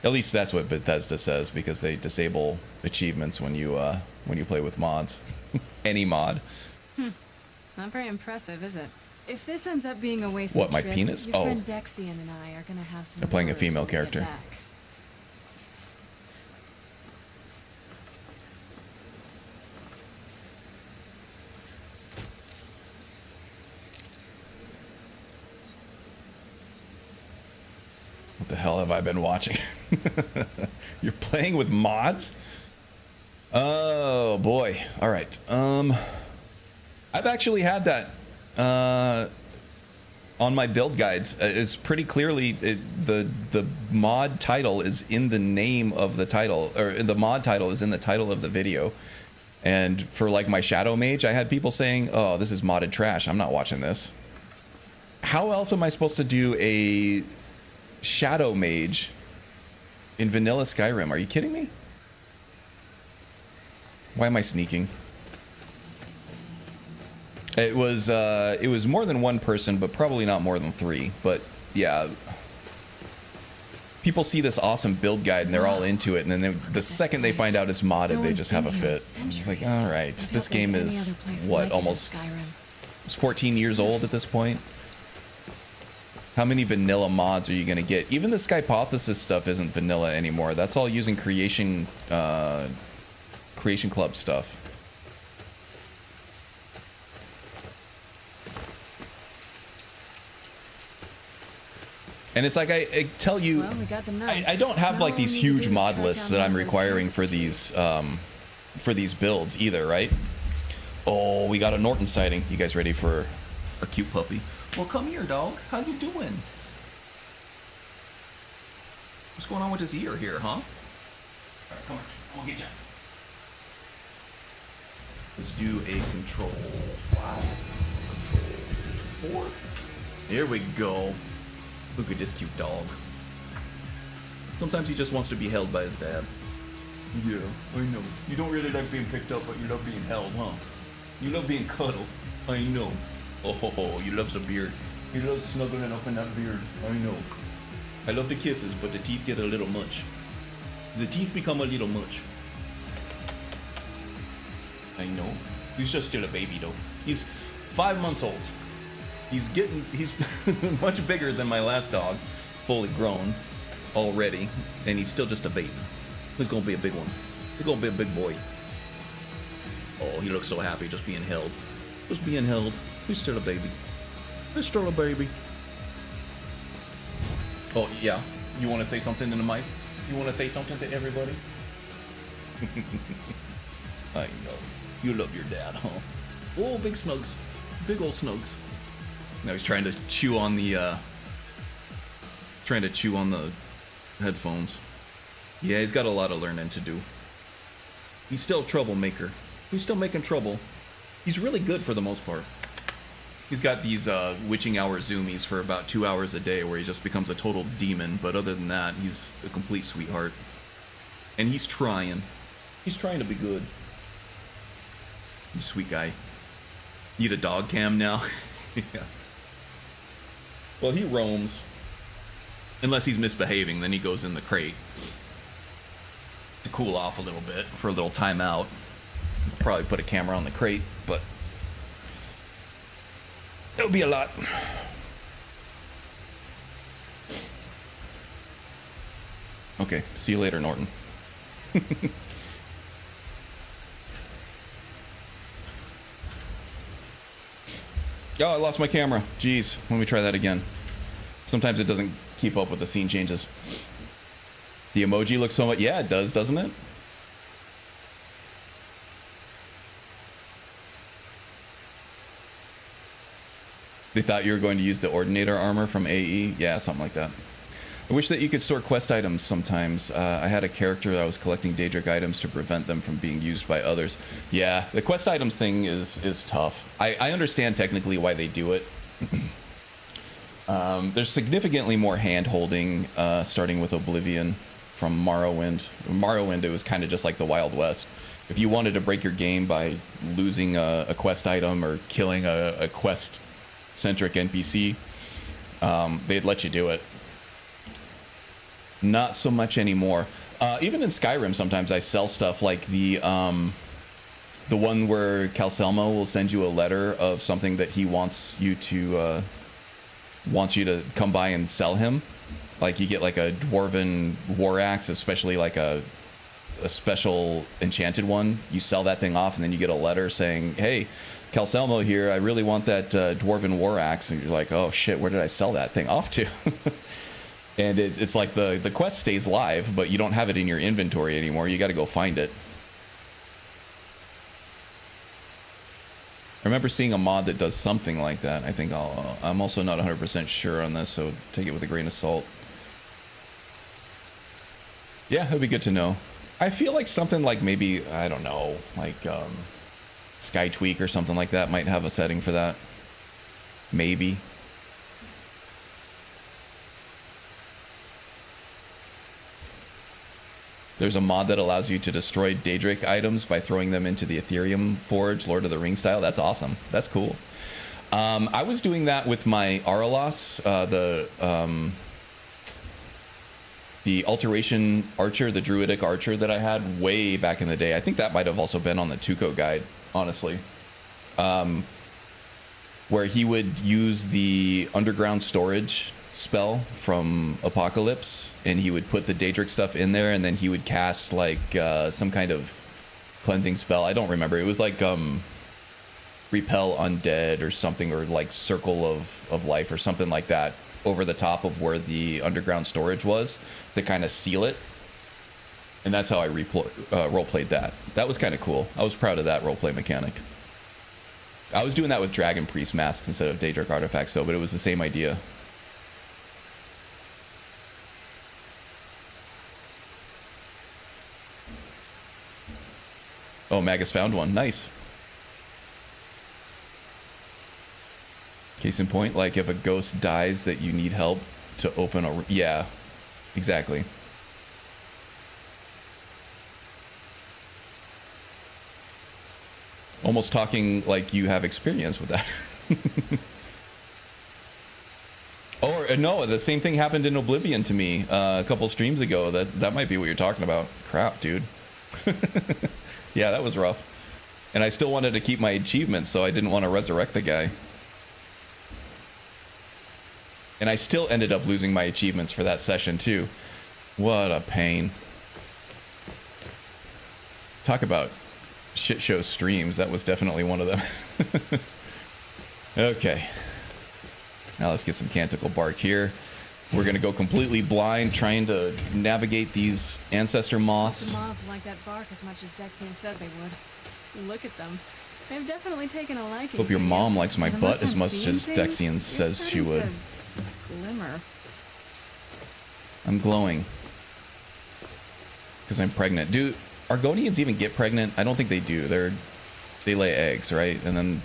At least that's what Bethesda says, because they disable achievements when you play with mods. Any mod. Not very impressive, is it? If this ends up being a wasted What, my trip, penis? your Oh. friend Dexian and I are gonna have some. They're playing a words female when we get character. back. What the hell have I been watching? You're playing with mods? Oh boy. All right. I've actually had that on my build guides. It's pretty clearly the mod title is in the name of the title, or the mod title is in the title of the video. And for like my Shadow Mage, I had people saying, "Oh, this is modded trash. I'm not watching this." How else am I supposed to do a Shadow Mage in vanilla Skyrim? Are you kidding me? Why am I sneaking? It was more than one person, but probably not more than 3. But yeah, people see this awesome build guide and they're all into it, and then the second they find out it's modded, they just have a fit. It's like, all right, this game is what, almost it's 14 years old at this point. How many vanilla mods are you gonna get? Even the Skypothesis stuff isn't vanilla anymore. That's all using Creation Club stuff. And it's like I tell you, Well, we got the knife. I don't have Now like all these we need to huge do is mod track lists down that I'm one of those requiring for these builds either, right? Oh, we got a Norton sighting. You guys ready for a cute puppy? Well, come here, dog. How you doing? What's going on with his ear here, huh? All right, come on. We'll get you. Let's do a control 5. Control 4. Here we go. Look at this cute dog. Sometimes he just wants to be held by his dad. Yeah, I know. You don't really like being picked up, but you love being held, huh? You love being cuddled. I know. Oh, you love the beard. You love snuggling up in that beard. I know. I love the kisses, but the teeth get a little much. The teeth become a little much. I know. He's just still a baby, though. He's 5 months old. He's much bigger than my last dog, fully grown already, and he's still just a baby. He's gonna be a big one. He's gonna be a big boy. Oh, he looks so happy just being held. Just being held. He's still a baby. He's still a baby. Oh, yeah. You want to say something in the mic? You want to say something to everybody? I know. You love your dad, huh? Oh, big snugs. Big old snugs. Now he's trying to chew on the headphones. Yeah, he's got a lot of learning to do. He's still a troublemaker. He's still making trouble. He's really good for the most part. He's got these witching hour zoomies for about 2 hours a day where he just becomes a total demon, but other than that, he's a complete sweetheart. And he's trying. He's trying to be good. You sweet guy. Need a dog cam now? Yeah. Well, he roams. Unless he's misbehaving, then he goes in the crate. To cool off a little bit for a little timeout. Probably put a camera on the crate, but it'll be a lot. Okay, see you later, Norton. Oh, I lost my camera. Jeez, let me try that again. Sometimes it doesn't keep up with the scene changes. The emoji looks so much... Yeah, it does, doesn't it? They thought you were going to use the Ordinator armor from AE? Yeah, something like that. I wish that you could store quest items sometimes. I had a character that was collecting Daedric items to prevent them from being used by others. Yeah, the quest items thing is tough. I understand technically why they do it. There's significantly more hand-holding, starting with Oblivion from Morrowind. Morrowind, it was kind of just like the Wild West. If you wanted to break your game by losing a quest item or killing a quest-centric NPC, they'd let you do it. Not so much anymore. Even in Skyrim, sometimes I sell stuff like the one where Calcelmo will send you a letter of something that he wants you to come by and sell him. Like you get like a dwarven war axe, especially like a special enchanted one. You sell that thing off, and then you get a letter saying, "Hey, Calcelmo here. I really want that dwarven war axe." And you're like, "Oh shit, where did I sell that thing off to?" And it's like the quest stays live, but you don't have it in your inventory anymore. You got to go find it. I remember seeing a mod that does something like that. I think I'm also not 100% sure on this, so take it with a grain of salt. Yeah, it'd be good to know. I feel like something like maybe, I don't know, like Skytweak or something like that might have a setting for that. Maybe. There's a mod that allows you to destroy Daedric items by throwing them into the Ethereum Forge, Lord of the Rings style. That's awesome. That's cool. I was doing that with my Aralos, the Alteration Archer, the Druidic Archer that I had way back in the day. I think that might have also been on the Tuco guide, honestly. Where he would use the underground storage spell from Apocalypse, and he would put the Daedric stuff in there, and then he would cast like some kind of cleansing spell. I don't remember. It was like repel undead or something, or like circle of life or something like that over the top of where the underground storage was to kind of seal it. And that's how I roleplayed that. That was kind of cool. I was proud of that roleplay mechanic. I was doing that with Dragon Priest masks instead of Daedric artifacts though, but it was the same idea. Oh, Magus found one. Nice. Case in point, like if a ghost dies that you need help to open a... Yeah, exactly. Almost talking like you have experience with that. Or, no, the same thing happened in Oblivion to me a couple streams ago. That might be what you're talking about. Crap, dude. Yeah, that was rough. And I still wanted to keep my achievements, so I didn't want to resurrect the guy. And I still ended up losing my achievements for that session, too. What a pain. Talk about shit show streams. That was definitely one of them. Okay. Now let's get some Canticle Bark here. We're going to go completely blind, trying to navigate these ancestor moths. The moths like that bark as much as Dexian said they would. Look at them. They've definitely taken a liking. Hope your to mom you. likes my And butt unless as I'm much seeing as things, Dexian you're says she starting would. to glimmer. I'm glowing. Because I'm pregnant. Do Argonians even get pregnant? I don't think they do. They lay eggs, right? And then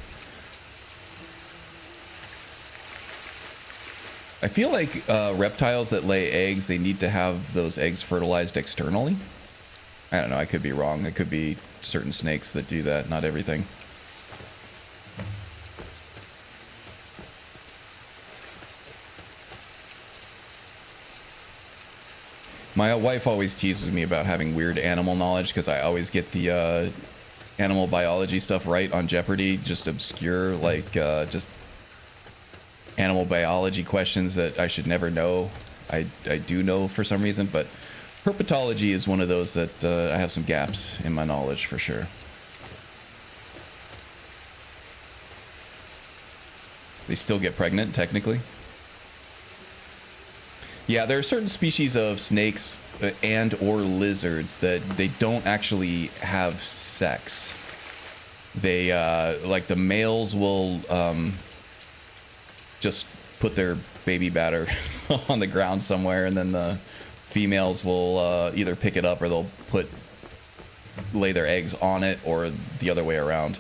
I feel like reptiles that lay eggs, they need to have those eggs fertilized externally. I don't know. I could be wrong. It could be certain snakes that do that. Not everything. My wife always teases me about having weird animal knowledge because I always get the animal biology stuff right on Jeopardy. Just obscure, like, just animal biology questions that I should never know. I do know for some reason, but herpetology is one of those that I have some gaps in my knowledge for sure. They still get pregnant, technically. Yeah, there are certain species of snakes and or lizards that they don't actually have sex. They, like the males will just put their baby batter on the ground somewhere, and then the females will either pick it up or they'll lay their eggs on it, or the other way around.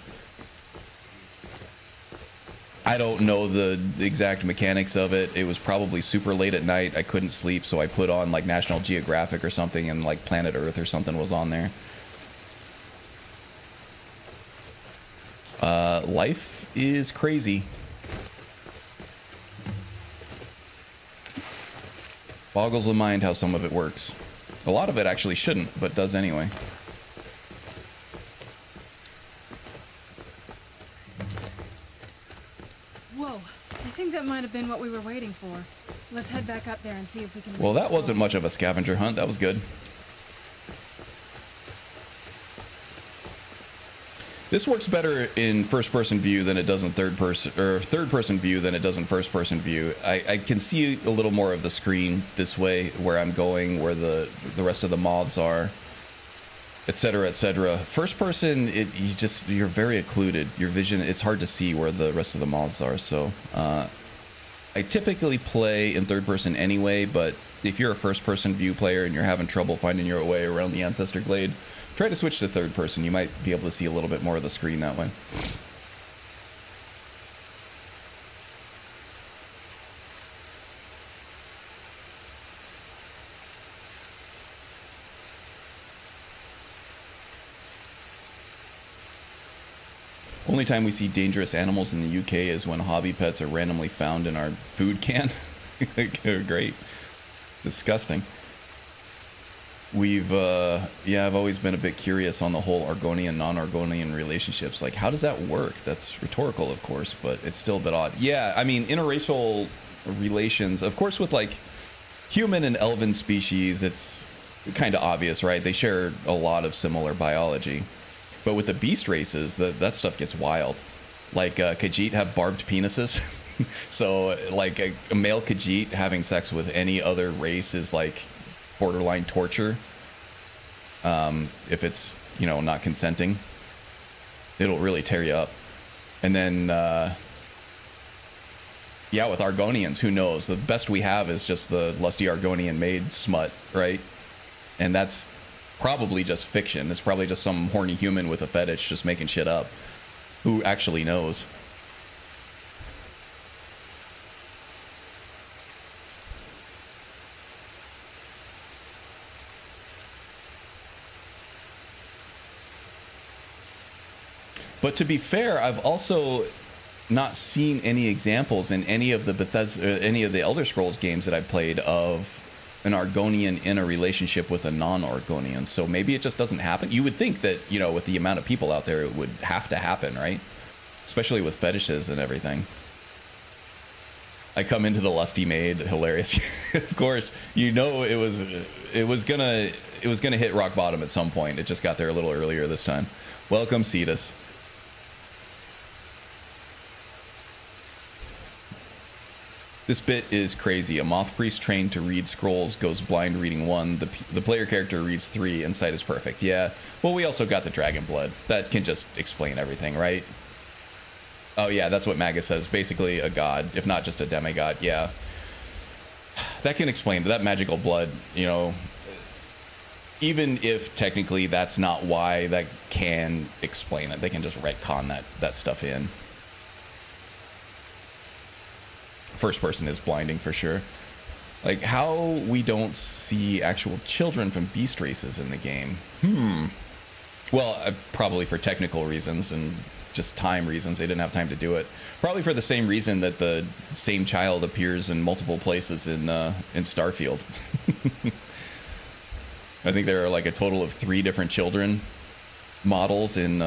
I don't know the exact mechanics of it. It was probably super late at night. I couldn't sleep, so I put on like National Geographic or something, and like Planet Earth or something was on there. Life is crazy. Boggles the mind how some of it works. A lot of it actually shouldn't, but does anyway. Whoa, I think that might have been what we were waiting for. Let's head back up there and see if we can... Well, read that the wasn't much scrolls. of a scavenger hunt. That was good. This works better in first-person view than it does in third-person view than it does in first-person view. I can see a little more of the screen this way, where I'm going, where the rest of the moths are, etc., etc. First-person, you're very occluded. Your vision, it's hard to see where the rest of the moths are. So I typically play in third-person anyway, but if you're a first-person view player and you're having trouble finding your way around the Ancestor Glade, try to switch to third person. You might be able to see a little bit more of the screen that way. Only time we see dangerous animals in the UK is when hobby pets are randomly found in our food can. Great. Disgusting. I've always been a bit curious on the whole Argonian, non-Argonian relationships. Like, how does that work? That's rhetorical, of course, but it's still a bit odd. Yeah, I mean, interracial relations, of course, with, like, human and elven species, it's kind of obvious, right? They share a lot of similar biology. But with the beast races, that stuff gets wild. Like, Khajiit have barbed penises. So, like, a male Khajiit having sex with any other race is, like, borderline torture. If it's, not consenting, it'll really tear you up. And then, with Argonians, who knows? The best we have is just the lusty Argonian maid smut, right? And that's probably just fiction. It's probably just some horny human with a fetish just making shit up. Who actually knows? But to be fair, I've also not seen any examples in any of the Elder Scrolls games that I've played of an Argonian in a relationship with a non-Argonian. So maybe it just doesn't happen. You would think that, with the amount of people out there, it would have to happen, right? Especially with fetishes and everything. I come into the lusty maid, hilarious. Of course, it was gonna hit rock bottom at some point. It just got there a little earlier this time. Welcome, Cetus. This bit is crazy. A moth priest trained to read scrolls goes blind reading 1. The player character reads 3, and sight is perfect. Yeah. Well, we also got the dragon blood. That can just explain everything, right? Oh, yeah, that's what Magus says. Basically a god, if not just a demigod. Yeah. That can explain that magical blood, you know. Even if technically that's not why, that can explain it. They can just retcon that stuff in. First person is blinding for sure. Like, how we don't see actual children from beast races in the game. Well, probably for technical reasons and just time reasons. They didn't have time to do it. Probably for the same reason that the same child appears in multiple places in Starfield. I think there are like a total of 3 different children models in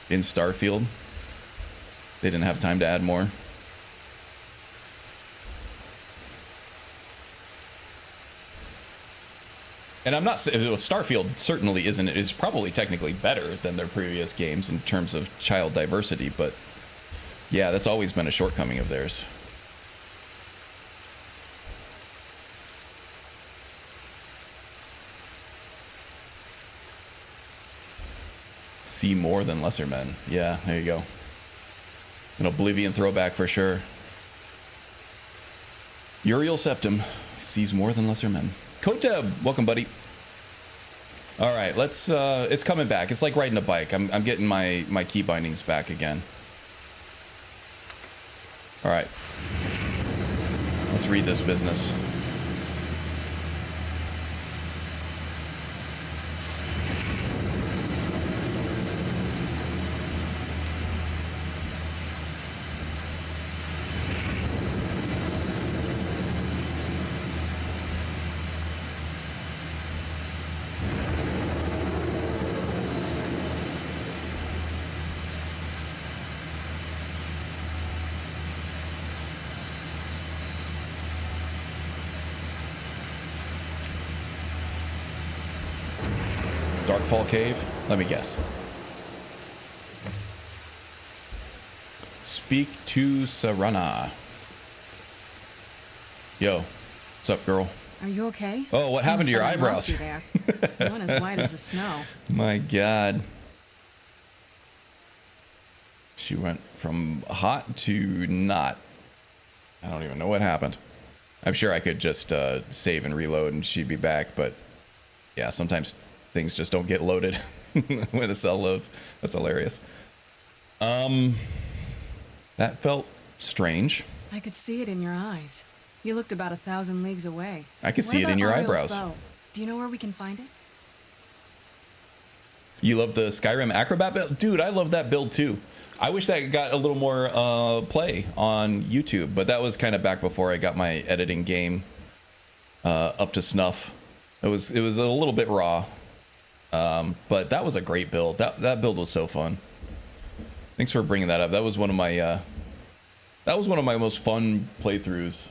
Starfield. They didn't have time to add more. And I'm not saying Starfield certainly isn't. It's probably technically better than their previous games in terms of child diversity, but yeah, that's always been a shortcoming of theirs. See more than lesser men. Yeah, there you go. An Oblivion throwback for sure. Uriel Septim sees more than lesser men. Koteb, welcome, buddy. All right, let's. It's coming back. It's like riding a bike. I'm getting my key bindings back again. All right, let's read this business. Darkfall Cave? Let me guess. Speak to Sarana. Yo, what's up, girl? Are you okay? Oh, what happened to your eyebrows? You there. You went as white as the snow. My God. She went from hot to not. I don't even know what happened. I'm sure I could just save and reload and she'd be back, but yeah, sometimes things just don't get loaded when the cell loads. That's hilarious. That felt strange. I could see it in your eyes. You looked about 1,000 leagues away. I could see it in your eyebrows. Bow? Do you know where we can find it? You love the Skyrim Acrobat build? Dude, I love that build too. I wish that got a little more play on YouTube, but that was kind of back before I got my editing game up to snuff. It was a little bit raw. But that was a great build. That build was so fun. Thanks for bringing that up. That was one of my most fun playthroughs.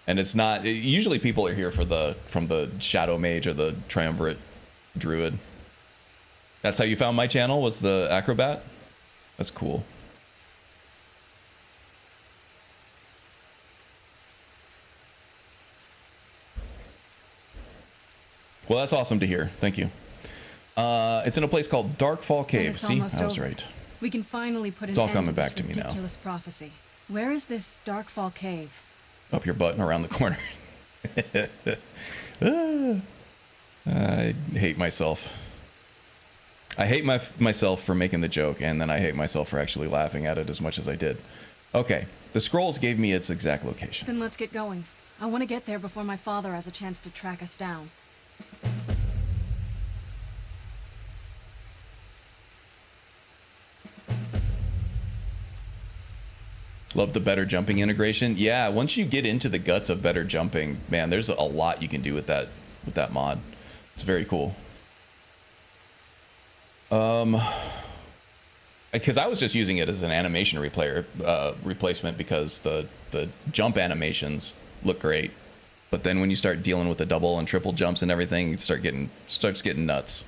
And it's not usually people are here from the Shadow Mage or the Triumvirate Druid. That's how you found my channel, was the Acrobat? That's cool. Well, that's awesome to hear. Thank you. It's in a place called Darkfall Cave. See, I was right. We can finally put an end to this ridiculous prophecy. Where is this Darkfall Cave? Up your butt and around the corner. I hate myself. I hate myself for making the joke, and then I hate myself for actually laughing at it as much as I did. Okay, the scrolls gave me its exact location. Then let's get going. I want to get there before my father has a chance to track us down. Love the better jumping integration. Yeah, once you get into the guts of better jumping, man, there's a lot you can do with that mod. It's very cool. Because I was just using it as an animation replacement because the jump animations look great, but then when you start dealing with the double and triple jumps and everything, it starts getting nuts.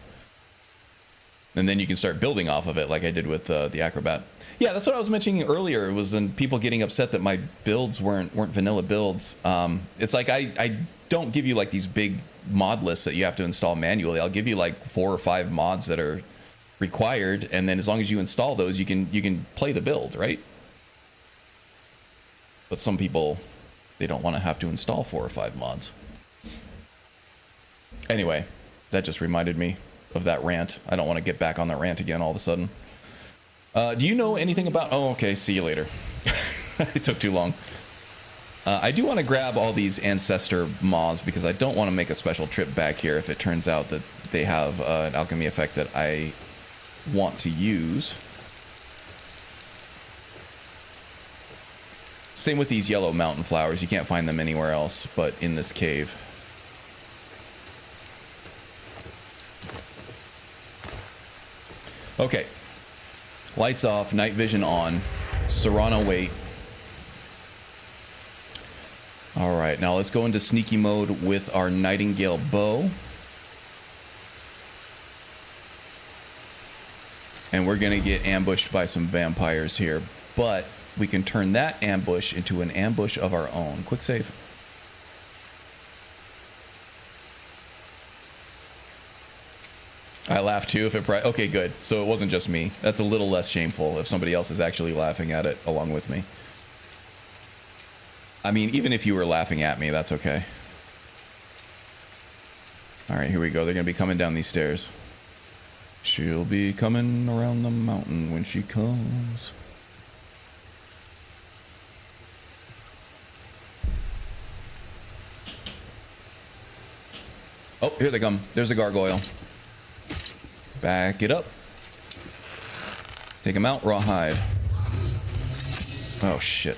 And then you can start building off of it like I did with the acrobat. Yeah, that's what I was mentioning earlier. It was in people getting upset that my builds weren't vanilla builds. It's like I don't give you like these big mod lists that you have to install manually. I'll give you like 4 or 5 mods that are required, and then as long as you install those, you can play the build, right? But some people, they don't want to have to install 4 or 5 mods. Anyway, that just reminded me of that rant. I don't want to get back on that rant again all of a sudden. Do you know anything about... Oh, okay, see you later. It took too long. I do want to grab all these ancestor moths because I don't want to make a special trip back here if it turns out that they have an alchemy effect that I want to use. Same with these yellow mountain flowers. You can't find them anywhere else but in this cave. Okay. Lights off, night vision on. Serrano wait. Alright, now let's go into sneaky mode with our Nightingale bow. And we're gonna get ambushed by some vampires here, but we can turn that ambush into an ambush of our own. Quick save. I laughed too if it... Okay, good. So it wasn't just me. That's a little less shameful if somebody else is actually laughing at it along with me. I mean, even if you were laughing at me, that's okay. Alright, here we go. They're going to be coming down these stairs. She'll be coming around the mountain when she comes. Oh, here they come. There's a gargoyle. Back it up. Take him out, rawhide. Oh, shit.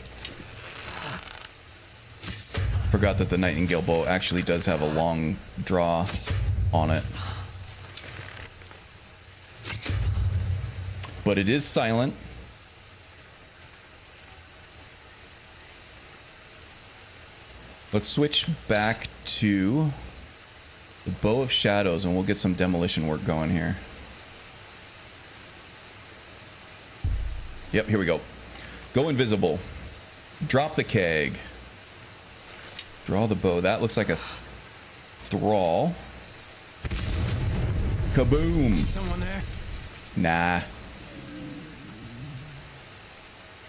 Forgot that the Nightingale bow actually does have a long draw on it. But it is silent. Let's switch back to the Bow of Shadows and we'll get some demolition work going here. Yep, here we go. Go invisible. Drop the keg. Draw the bow. That looks like a thrall. Kaboom! Someone there? Nah.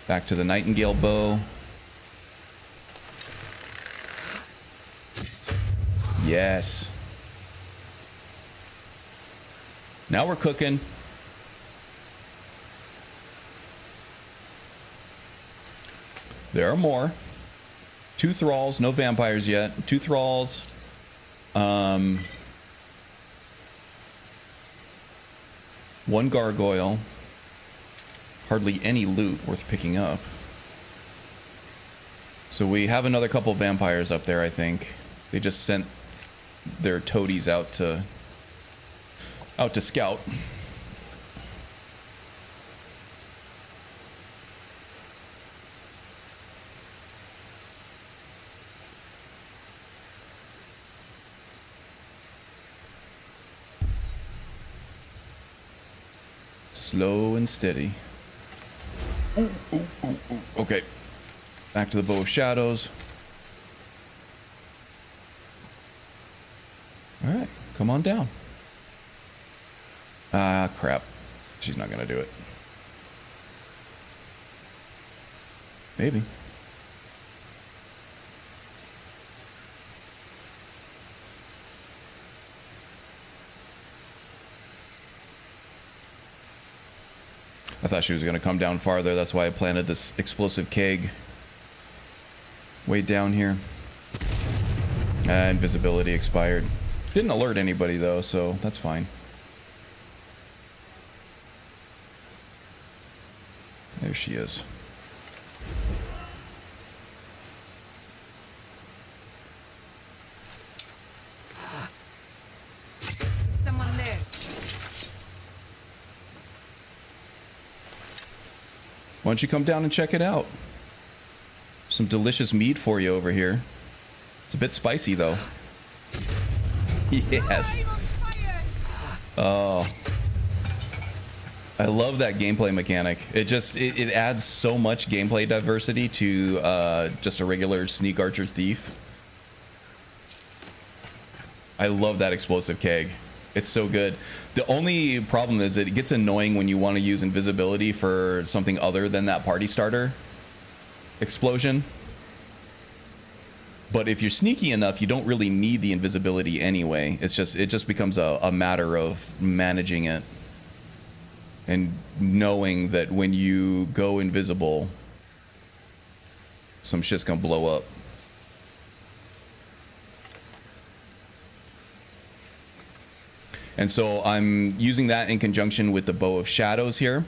Back to the Nightingale bow. Yes. Now we're cooking. There are more. 2 thralls, no vampires yet. 2 thralls. 1 gargoyle. Hardly any loot worth picking up. So we have another couple vampires up there, I think. They just sent their toadies out to scout. Slow and steady. Ooh, ooh, ooh, ooh. Okay. Back to the Bow of Shadows. Alright, come on down. Ah, crap. She's not gonna do it. Maybe. I thought she was going to come down farther. That's why I planted this explosive keg way down here. Invisibility expired. Didn't alert anybody though, so that's fine. There she is. Someone there. Why don't you come down and check it out? Some delicious meat for you over here. It's a bit spicy though. Yes. Oh. I love that gameplay mechanic. It adds so much gameplay diversity to just a regular sneak archer thief. I love that explosive keg. It's so good. The only problem is that it gets annoying when you want to use invisibility for something other than that party starter explosion. But if you're sneaky enough, you don't really need the invisibility anyway. It just becomes a matter of managing it and knowing that when you go invisible, some shit's gonna blow up. And so I'm using that in conjunction with the Bow of Shadows here.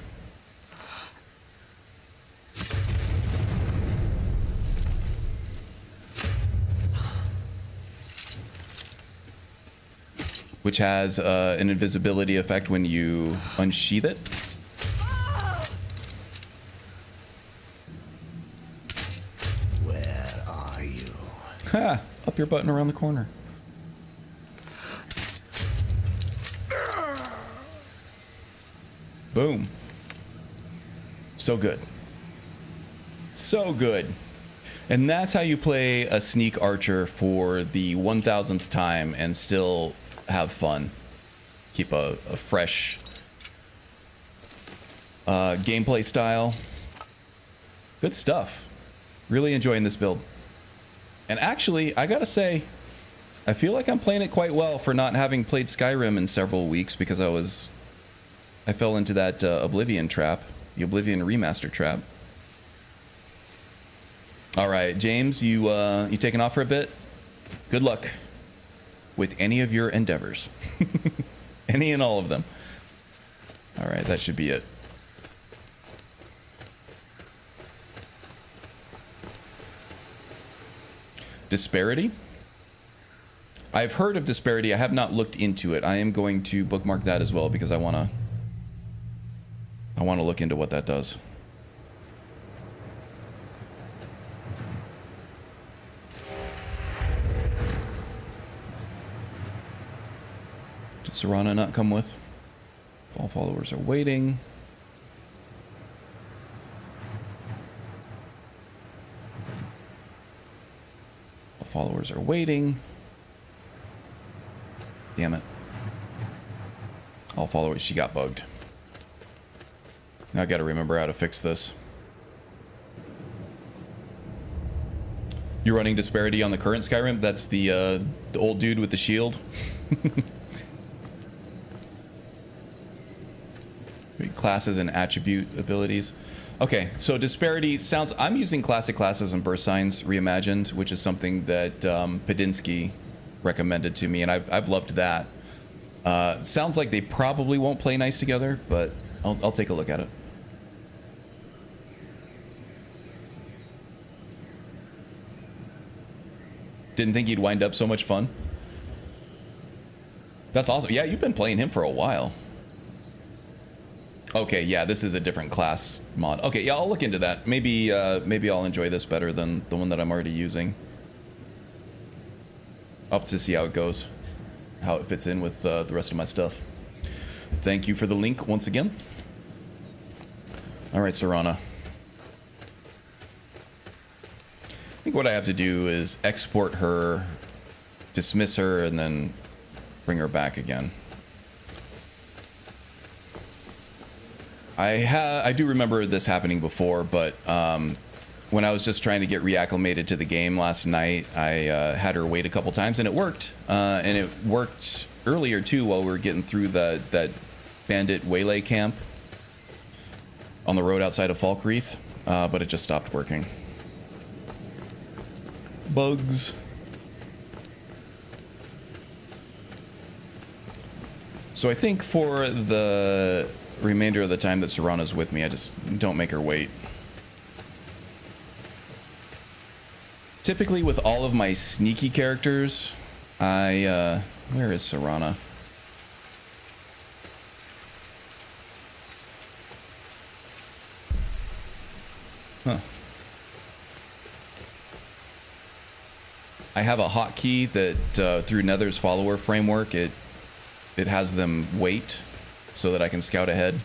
Which has an invisibility effect when you unsheath it. Where are you? Ha! Up your butt and around the corner. Boom. So good. So good. And that's how you play a sneak archer for the 1000th time and still have fun. Keep a fresh gameplay style. Good stuff. Really enjoying this build. And actually, I gotta say, I feel like I'm playing it quite well for not having played Skyrim in several weeks because I fell into that Oblivion trap, the Oblivion remaster trap. All right, James, you taking off for a bit? Good luck with any of your endeavors. Any and all of them. All right, that should be it. Disparity? I've heard of disparity. I have not looked into it. I am going to bookmark that as well because I want to look into what that does. Did Serana not come with? All followers are waiting. All followers are waiting. Damn it. All followers, she got bugged. Now I gotta remember how to fix this. You're running disparity on the current Skyrim? That's the old dude with the shield. Classes and attribute abilities. Okay, so disparity sounds... I'm using classic classes and burst signs reimagined, which is something that Padinsky recommended to me, and I've loved that. Sounds like they probably won't play nice together, but I'll take a look at it. Didn't think he'd wind up so much fun. That's awesome. Yeah, you've been playing him for a while. Okay, yeah, this is a different class mod. Okay, yeah, I'll look into that. Maybe I'll enjoy this better than the one that I'm already using. I'll have to see how it goes, how it fits in with the rest of my stuff. Thank you for the link once again. All right, Serana. I think what I have to do is export her, dismiss her, and then bring her back again. I do remember this happening before, but when I was just trying to get reacclimated to the game last night, I had her wait a couple times, and it worked. And it worked earlier too while we were getting through that bandit waylay camp on the road outside of Falkreath, but it just stopped working. Bugs. So I think for the remainder of the time that Serana's with me, I just don't make her wait. Typically with all of my sneaky characters, where is Serana? Huh. I have a hotkey that through Nether's follower framework, it has them wait so that I can scout ahead.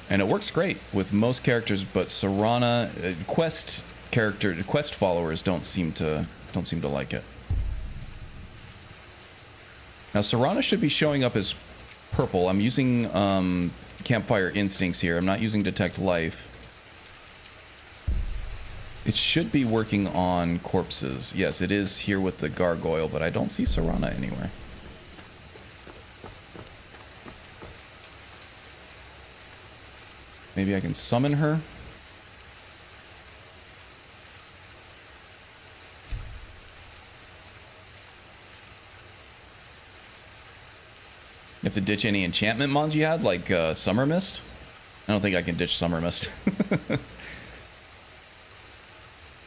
And it works great with most characters, but Serana quest followers don't seem to like it. Now Serana should be showing up as purple. I'm using Campfire Instincts here. I'm not using Detect Life. It should be working on corpses. Yes, it is here with the gargoyle, but I don't see Serana anywhere. Maybe I can summon her. You have to ditch any enchantment mods you had, like Summer Mist. I don't think I can ditch Summer Mist.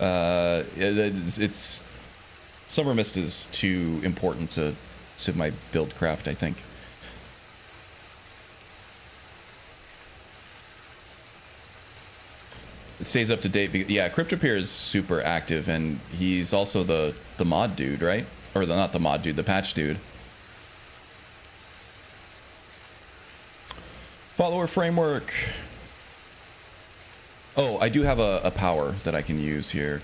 It's Summer Mist is too important to my buildcraft, I think. It stays up to date. Yeah, Cryptopeer is super active, and he's also the mod dude, right? Or not the mod dude, the patch dude. Follower framework. Oh, I do have a power that I can use here.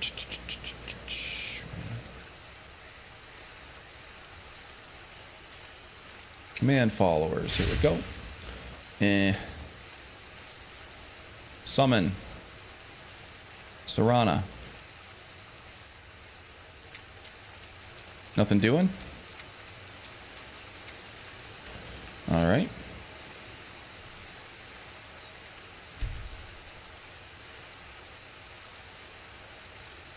Command followers. Here we go. Summon. Serana. Nothing doing? All right.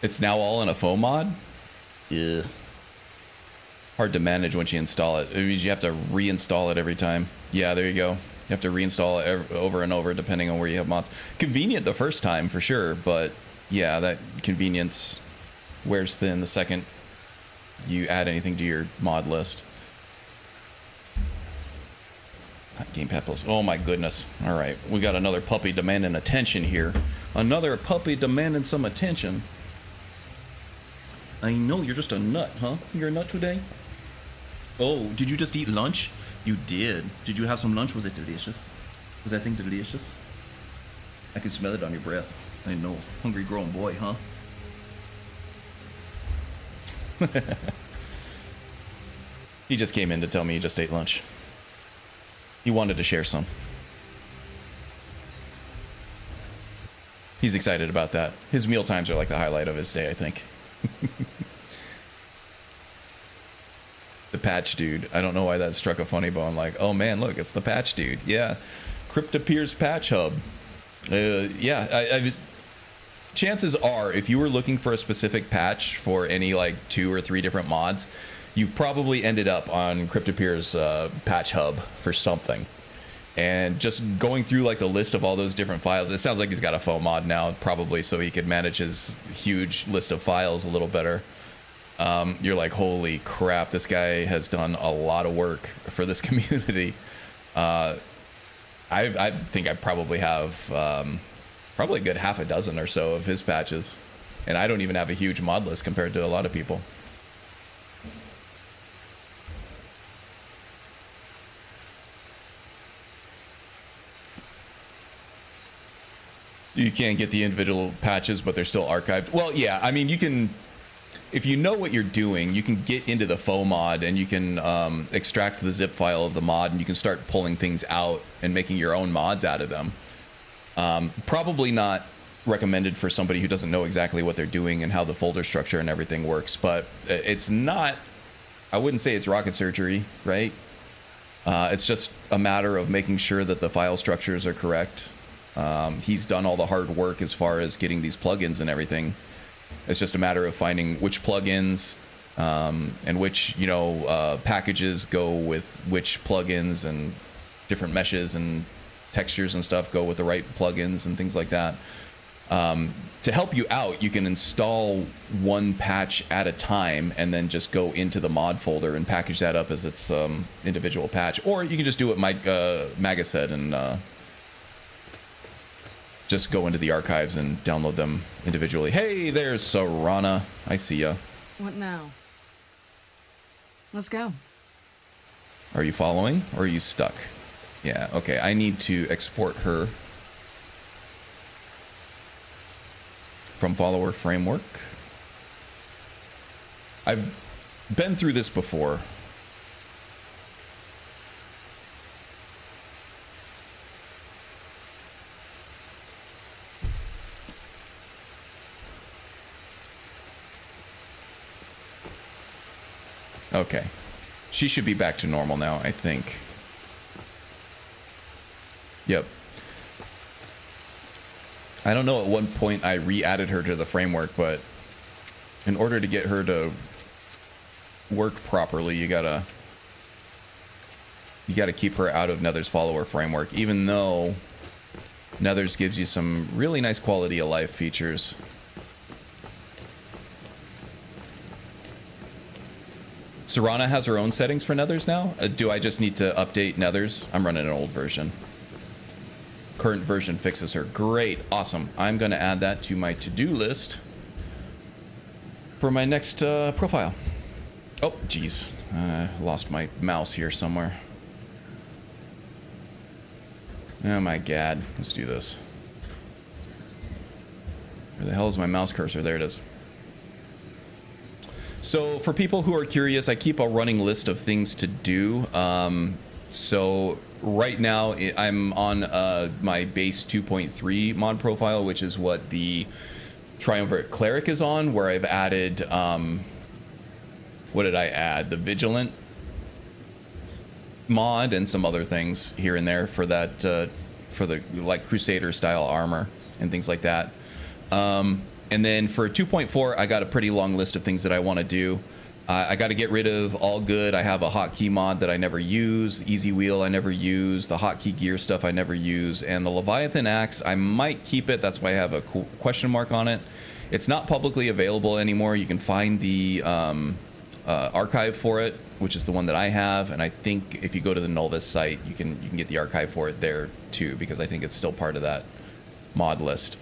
It's now all in a foam mod? Yeah. Hard to manage once you install it. It means you have to reinstall it every time. Yeah, there you go. You have to reinstall it over and over depending on where you have mods. Convenient the first time for sure, but yeah, that convenience wears thin the second you add anything to your mod list. Gamepad plus. Oh my goodness. All right, we got another puppy demanding attention here. Another puppy demanding some attention. I know, you're just a nut, huh? You're a nut today? Oh, did you just eat lunch? You did. Did you have some lunch? Was it delicious? Was that thing delicious? I can smell it on your breath. I know. Hungry grown boy, huh? He just came in to tell me he just ate lunch. He wanted to share some. He's excited about that. His meal times are like the highlight of his day, I think. The patch dude. I don't know why that struck a funny bone. Like, oh man, look, it's the patch dude. Yeah. Cryptopeer's patch hub. Yeah, chances are, if you were looking for a specific patch for any like 2 or 3 different mods, you've probably ended up on Cryptopeer's patch hub for something. And just going through like the list of all those different files, it sounds like he's got a faux mod now, probably so he could manage his huge list of files a little better. You're like, holy crap, this guy has done a lot of work for this community. I think I probably have probably a good half a dozen or so of his patches, and I don't even have a huge mod list compared to a lot of people. You can't get the individual patches, but they're still archived. Well, yeah, I mean, you can, if you know what you're doing, you can get into the faux mod and you can extract the zip file of the mod, and you can start pulling things out and making your own mods out of them. Probably not recommended for somebody who doesn't know exactly what they're doing and how the folder structure and everything works, but it's not, I wouldn't say it's rocket surgery, right? It's just a matter of making sure that the file structures are correct. He's done all the hard work as far as getting these plugins and everything. It's just a matter of finding which plugins and which, packages go with which plugins, and different meshes and textures and stuff go with the right plugins and things like that. To help you out, you can install one patch at a time and then just go into the mod folder and package that up as its individual patch. Or you can just do what Maga said and just go into the archives and download them individually. Hey, there's Serana. I see ya. What now? Let's go. Are you following or are you stuck? Yeah, okay. I need to export her from follower framework. I've been through this before. Okay. She should be back to normal now, I think. Yep. I don't know at what point I re-added her to the framework, but in order to get her to work properly, you gotta keep her out of Nether's follower framework, even though Nether's gives you some really nice quality of life features. Serana has her own settings for Nethers now. Do I just need to update Nethers? I'm running an old version. Current version fixes her. Great. Awesome. I'm going to add that to my to-do list for my next profile. Oh, geez. I lost my mouse here somewhere. Oh my god. Let's do this. Where the hell is my mouse cursor? There it is. So for people who are curious, I keep a running list of things to do. So right now I'm on my base 2.3 mod profile, which is what the Triumvirate Cleric is on, where I've added, what did I add? The Vigilant mod and some other things here and there for that, for the like Crusader style armor and things like that. And then for 2.4, I got a pretty long list of things that I want to do. I got to get rid of All Good. I have a hotkey mod that I never use. Easy Wheel I never use. The hotkey gear stuff I never use. And the Leviathan Axe, I might keep it. That's why I have a question mark on it. It's not publicly available anymore. You can find the archive for it, which is the one that I have. And I think if you go to the Nulvis site, you can get the archive for it there too, because I think it's still part of that mod list.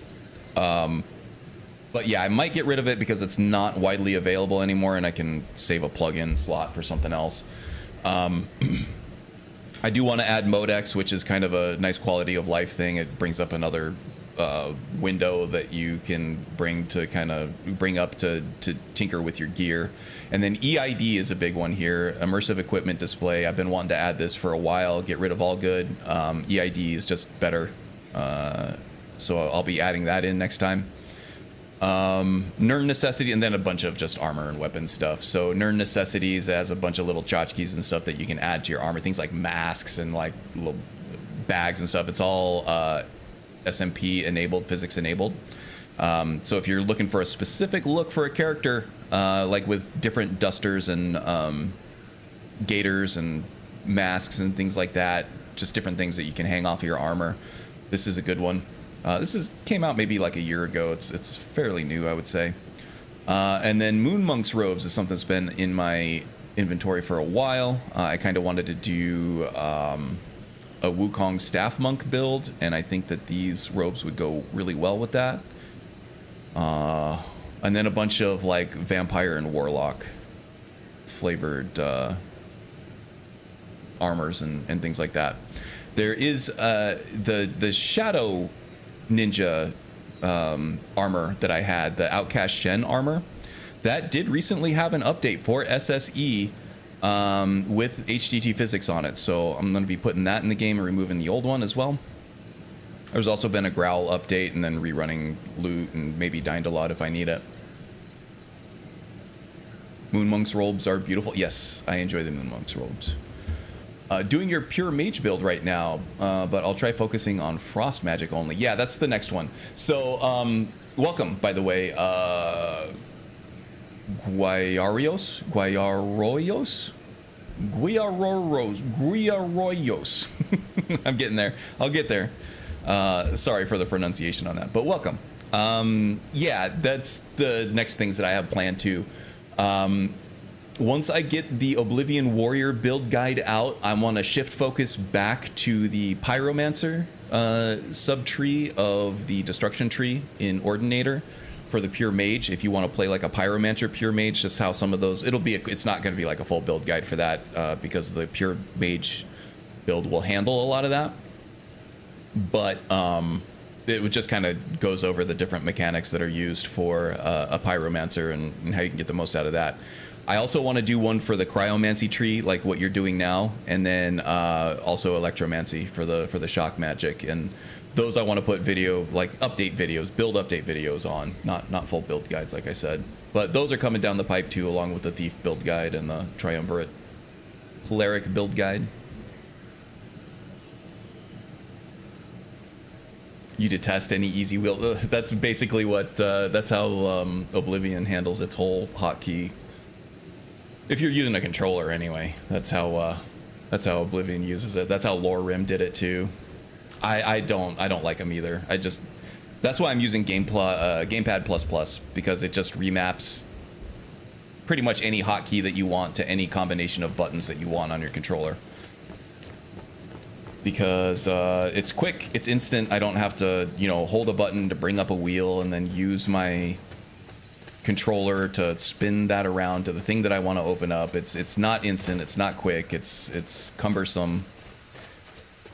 But yeah, I might get rid of it because it's not widely available anymore, and I can save a plugin slot for something else. I do want to add Modex, which is kind of a nice quality of life thing. It brings up another window that you can bring up to tinker with your gear. And then EID is a big one here, immersive equipment display. I've been wanting to add this for a while. Get rid of All Good. EID is just better, so I'll be adding that in next time. Nern Necessity, and then a bunch of just armor and weapon stuff. So Nern Necessities has a bunch of little tchotchkes and stuff that you can add to your armor, things like masks and like little bags and stuff. It's all SMP enabled, physics enabled. So if you're looking for a specific look for a character, like with different dusters and gaiters and masks and things like that, just different things that you can hang off of your armor, this is a good one. This came out maybe like a year ago. It's fairly new, I would say. And then Moon Monk's robes is something that's been in my inventory for a while. I kind of wanted to do a Wukong Staff Monk build, and I think that these robes would go really well with that. And then a bunch of like Vampire and Warlock flavored armors and things like that. There is the Shadow Ninja armor that I had, the Outcast Shen armor, that did recently have an update for SSE with HDT physics on it, so I'm going to be putting that in the game and removing the old one as well. There's also been a Growl update and then rerunning loot and maybe Dying a lot if I need it. Moon Monk's robes are beautiful. Yes, I enjoy the Moon Monk's robes. Doing your pure mage build right now, but I'll try focusing on frost magic only. Yeah, that's the next one. So, welcome, by the way, Guiaroyos. I'm getting there. I'll get there. Sorry for the pronunciation on that, but welcome. Yeah, that's the next things that I have planned too. Once I get the Oblivion Warrior build guide out, I want to shift focus back to the Pyromancer sub-tree of the Destruction Tree in Ordinator for the Pure Mage. If you want to play like a Pyromancer Pure Mage, just how some of those... it's not going to be like a full build guide for that because the Pure Mage build will handle a lot of that. But it just kind of goes over the different mechanics that are used for a pyromancer and how you can get the most out of that. I also want to do one for the cryomancy tree, like what you're doing now, and then also electromancy for the shock magic. And those I want to put video, like update videos, build update videos on, not full build guides, like I said. But those are coming down the pipe too, along with the thief build guide and the Triumvirate Cleric build guide. You detest any easy wheel. That's basically what. That's how Oblivion handles its whole hotkey. If you're using a controller, anyway, that's how Oblivion uses it. That's how Rim did it too. I don't like them either. That's why I'm using Gamepad++, because it just remaps pretty much any hotkey that you want to any combination of buttons that you want on your controller. Because it's quick, it's instant. I don't have to, hold a button to bring up a wheel and then use my controller to spin that around to the thing that I want to open up. It's not instant, it's not quick, it's cumbersome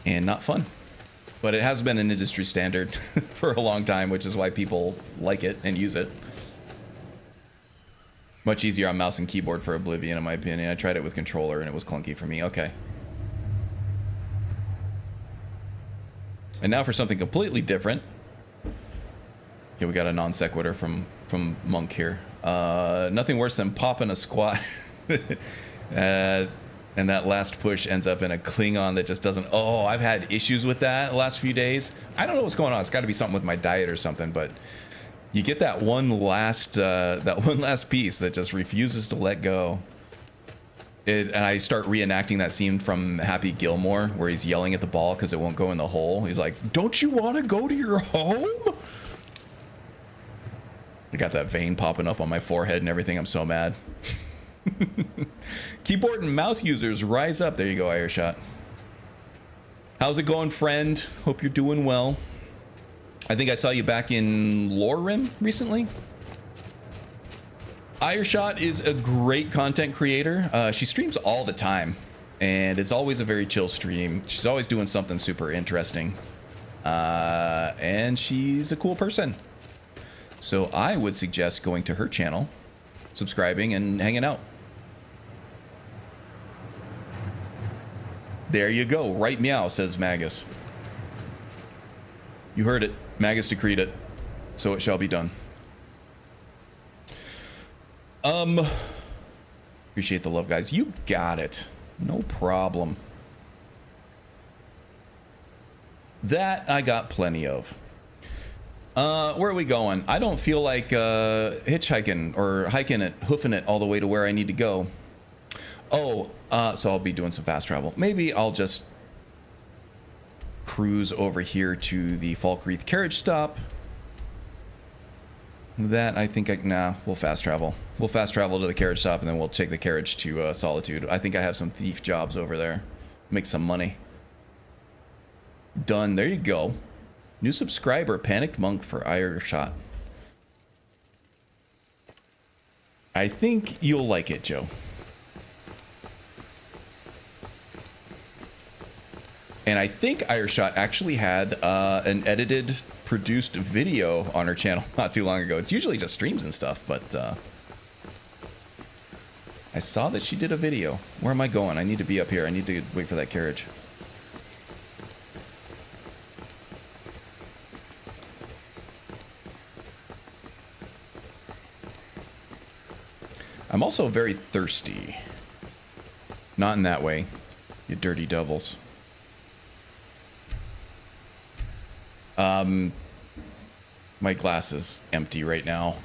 and not fun. But it has been an industry standard for a long time, which is why people like it and use it. Much easier on mouse and keyboard for Oblivion, in my opinion. I tried it with controller and it was clunky for me. Okay. And now for something completely different. Okay, we got a non sequitur from Monk here. Nothing worse than popping a squat. And that last push ends up in a Klingon that just doesn't... Oh, I've had issues with that the last few days. I don't know what's going on. It's got to be something with my diet or something, but you get that one last piece that just refuses to let go. And I start reenacting that scene from Happy Gilmore where he's yelling at the ball because it won't go in the hole. He's like, "Don't you want to go to your home?" I got that vein popping up on my forehead and everything. I'm so mad. Keyboard and mouse users, rise up. There you go, Ireshot. How's it going, friend? Hope you're doing well. I think I saw you back in Rim recently. Ireshot is a great content creator. She streams all the time, and it's always a very chill stream. She's always doing something super interesting, and she's a cool person. So I would suggest going to her channel, subscribing, and hanging out. There you go. Right meow, says Magus. You heard it. Magus decreed it. So it shall be done. Appreciate the love, guys. You got it. No problem. That I got plenty of. Where are we going? I don't feel like hitchhiking or hiking it, hoofing it all the way to where I need to go. Oh, so I'll be doing some fast travel. Maybe I'll just cruise over here to the Falkreath carriage stop. That I think we'll fast travel. We'll fast travel to the carriage stop and then we'll take the carriage to Solitude. I think I have some thief jobs over there. Make some money. Done. There you go. New subscriber, Panicked Monk for Ireshot. I think you'll like it, Joe. And I think Ireshot actually had an edited, produced video on her channel not too long ago. It's usually just streams and stuff, but I saw that she did a video. Where am I going? I need to be up here. I need to wait for that carriage. I'm also very thirsty. Not in that way, you dirty devils. My glass is empty right now.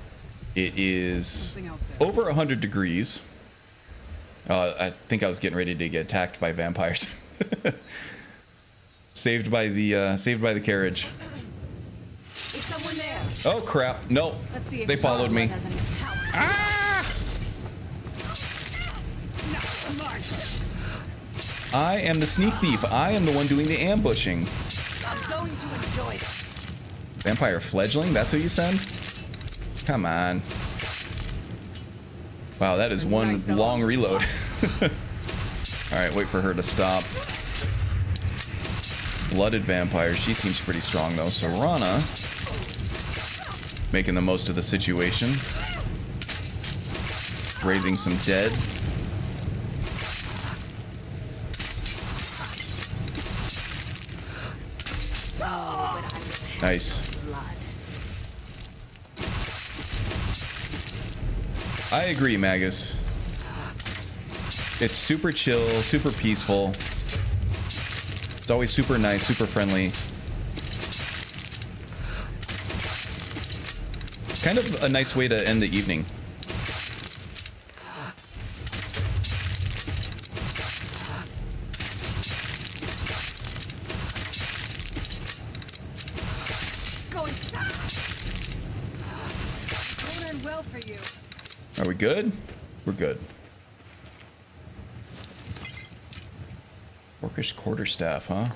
It is over 100 degrees. I think I was getting ready to get attacked by vampires. Saved by the carriage. Is someone there? Oh crap! No, Let's see if they followed me. Ah! I am the sneak thief. I am the one doing the ambushing. I'm going to enjoy it. Vampire fledgling? That's who you send? Come on. Wow, that is one long reload. Alright, wait for her to stop. Blooded vampire. She seems pretty strong though. So Rana making the most of the situation. Raising some dead. Nice. I agree, Magus. It's super chill, super peaceful. It's always super nice, super friendly. It's kind of a nice way to end the evening. Are we good? We're good. Orcish quarterstaff, huh?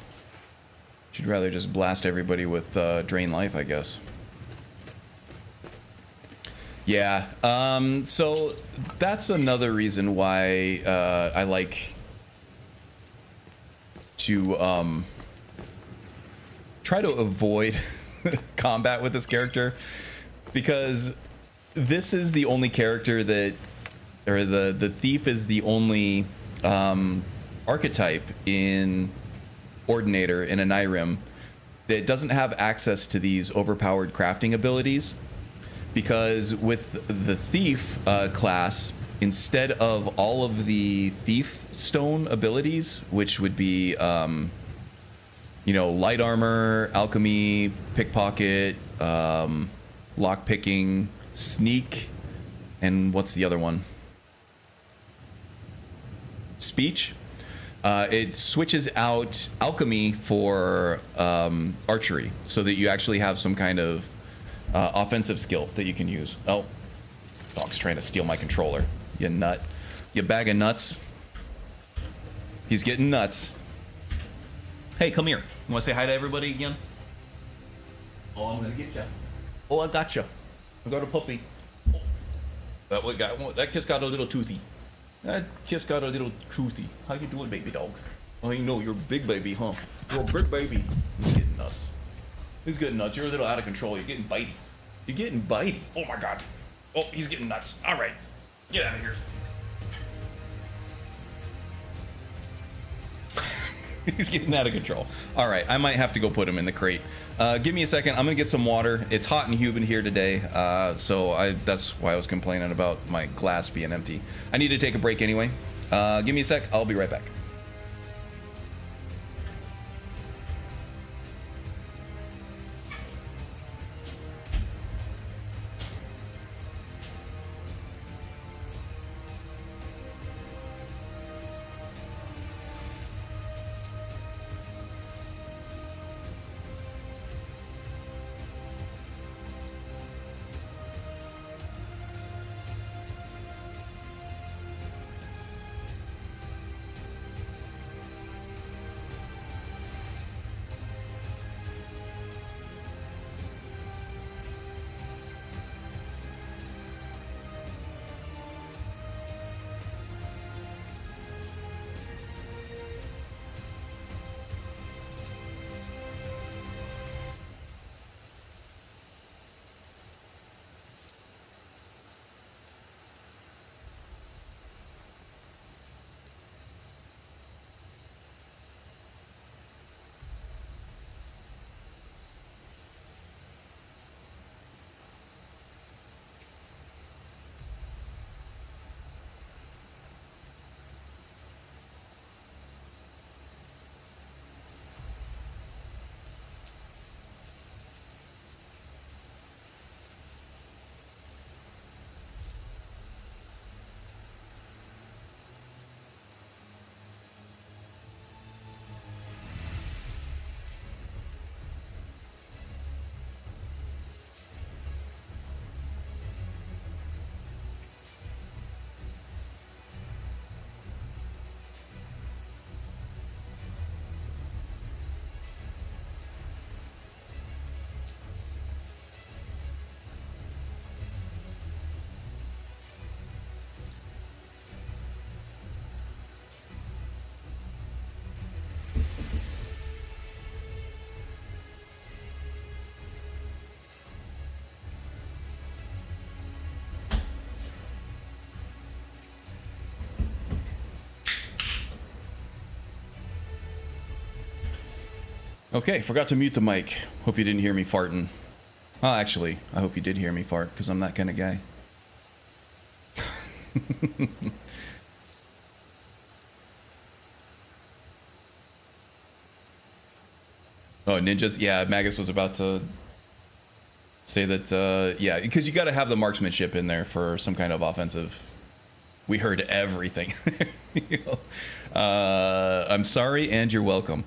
She'd rather just blast everybody with drain life, I guess. Yeah. So that's another reason why I like to try to avoid combat with this character, because this is the only character that, or the thief is the only archetype in Ordinator, in a Skyrim, that doesn't have access to these overpowered crafting abilities. Because with the thief class, instead of all of the thief stone abilities, which would be, you know, light armor, alchemy, pickpocket, lock picking, sneak, and what's the other one? Speech. It switches out alchemy for archery, so that you actually have some kind of offensive skill that you can use. Oh, dog's trying to steal my controller. You nut. You bag of nuts. He's getting nuts. Hey, come here. You want to say hi to everybody again? Oh, I'm gonna get you. Oh, I got you. I got a puppy. Oh, that kid's got a little toothy. That kid's got a little toothy. How you doing, baby dog? Oh, you know, you're a big baby, huh? You're a big baby. He's getting nuts. He's getting nuts. You're a little out of control. You're getting bitey. You're getting bitey. Oh my god. Oh, he's getting nuts. All right. Get out of here. He's getting out of control. All right, I might have to go put him in the crate. Give me a second. I'm gonna get some water. It's hot and humid here today, so that's why I was complaining about my glass being empty. I need to take a break anyway. Give me a sec. I'll be right back. Okay, forgot to mute the mic. Hope you didn't hear me farting. Oh, actually, I hope you did hear me fart, because I'm that kind of guy. Oh, ninjas? Yeah, Magus was about to say that, yeah, because you got to have the marksmanship in there for some kind of offensive. We heard everything. You know? I'm sorry, and you're welcome.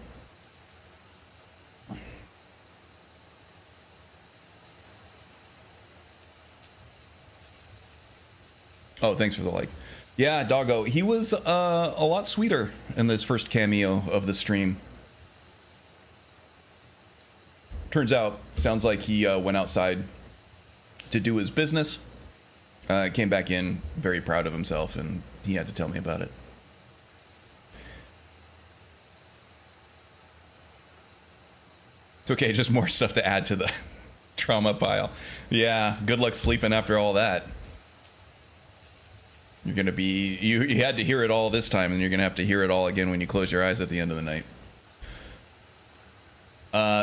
Oh, thanks for the like. Yeah, Doggo. He was a lot sweeter in this first cameo of the stream. Turns out, sounds like he went outside to do his business. Came back in very proud of himself, and he had to tell me about it. It's okay, just more stuff to add to the trauma pile. Yeah, good luck sleeping after all that. You're gonna be, you had to hear it all this time, and you're gonna have to hear it all again when you close your eyes at the end of the night.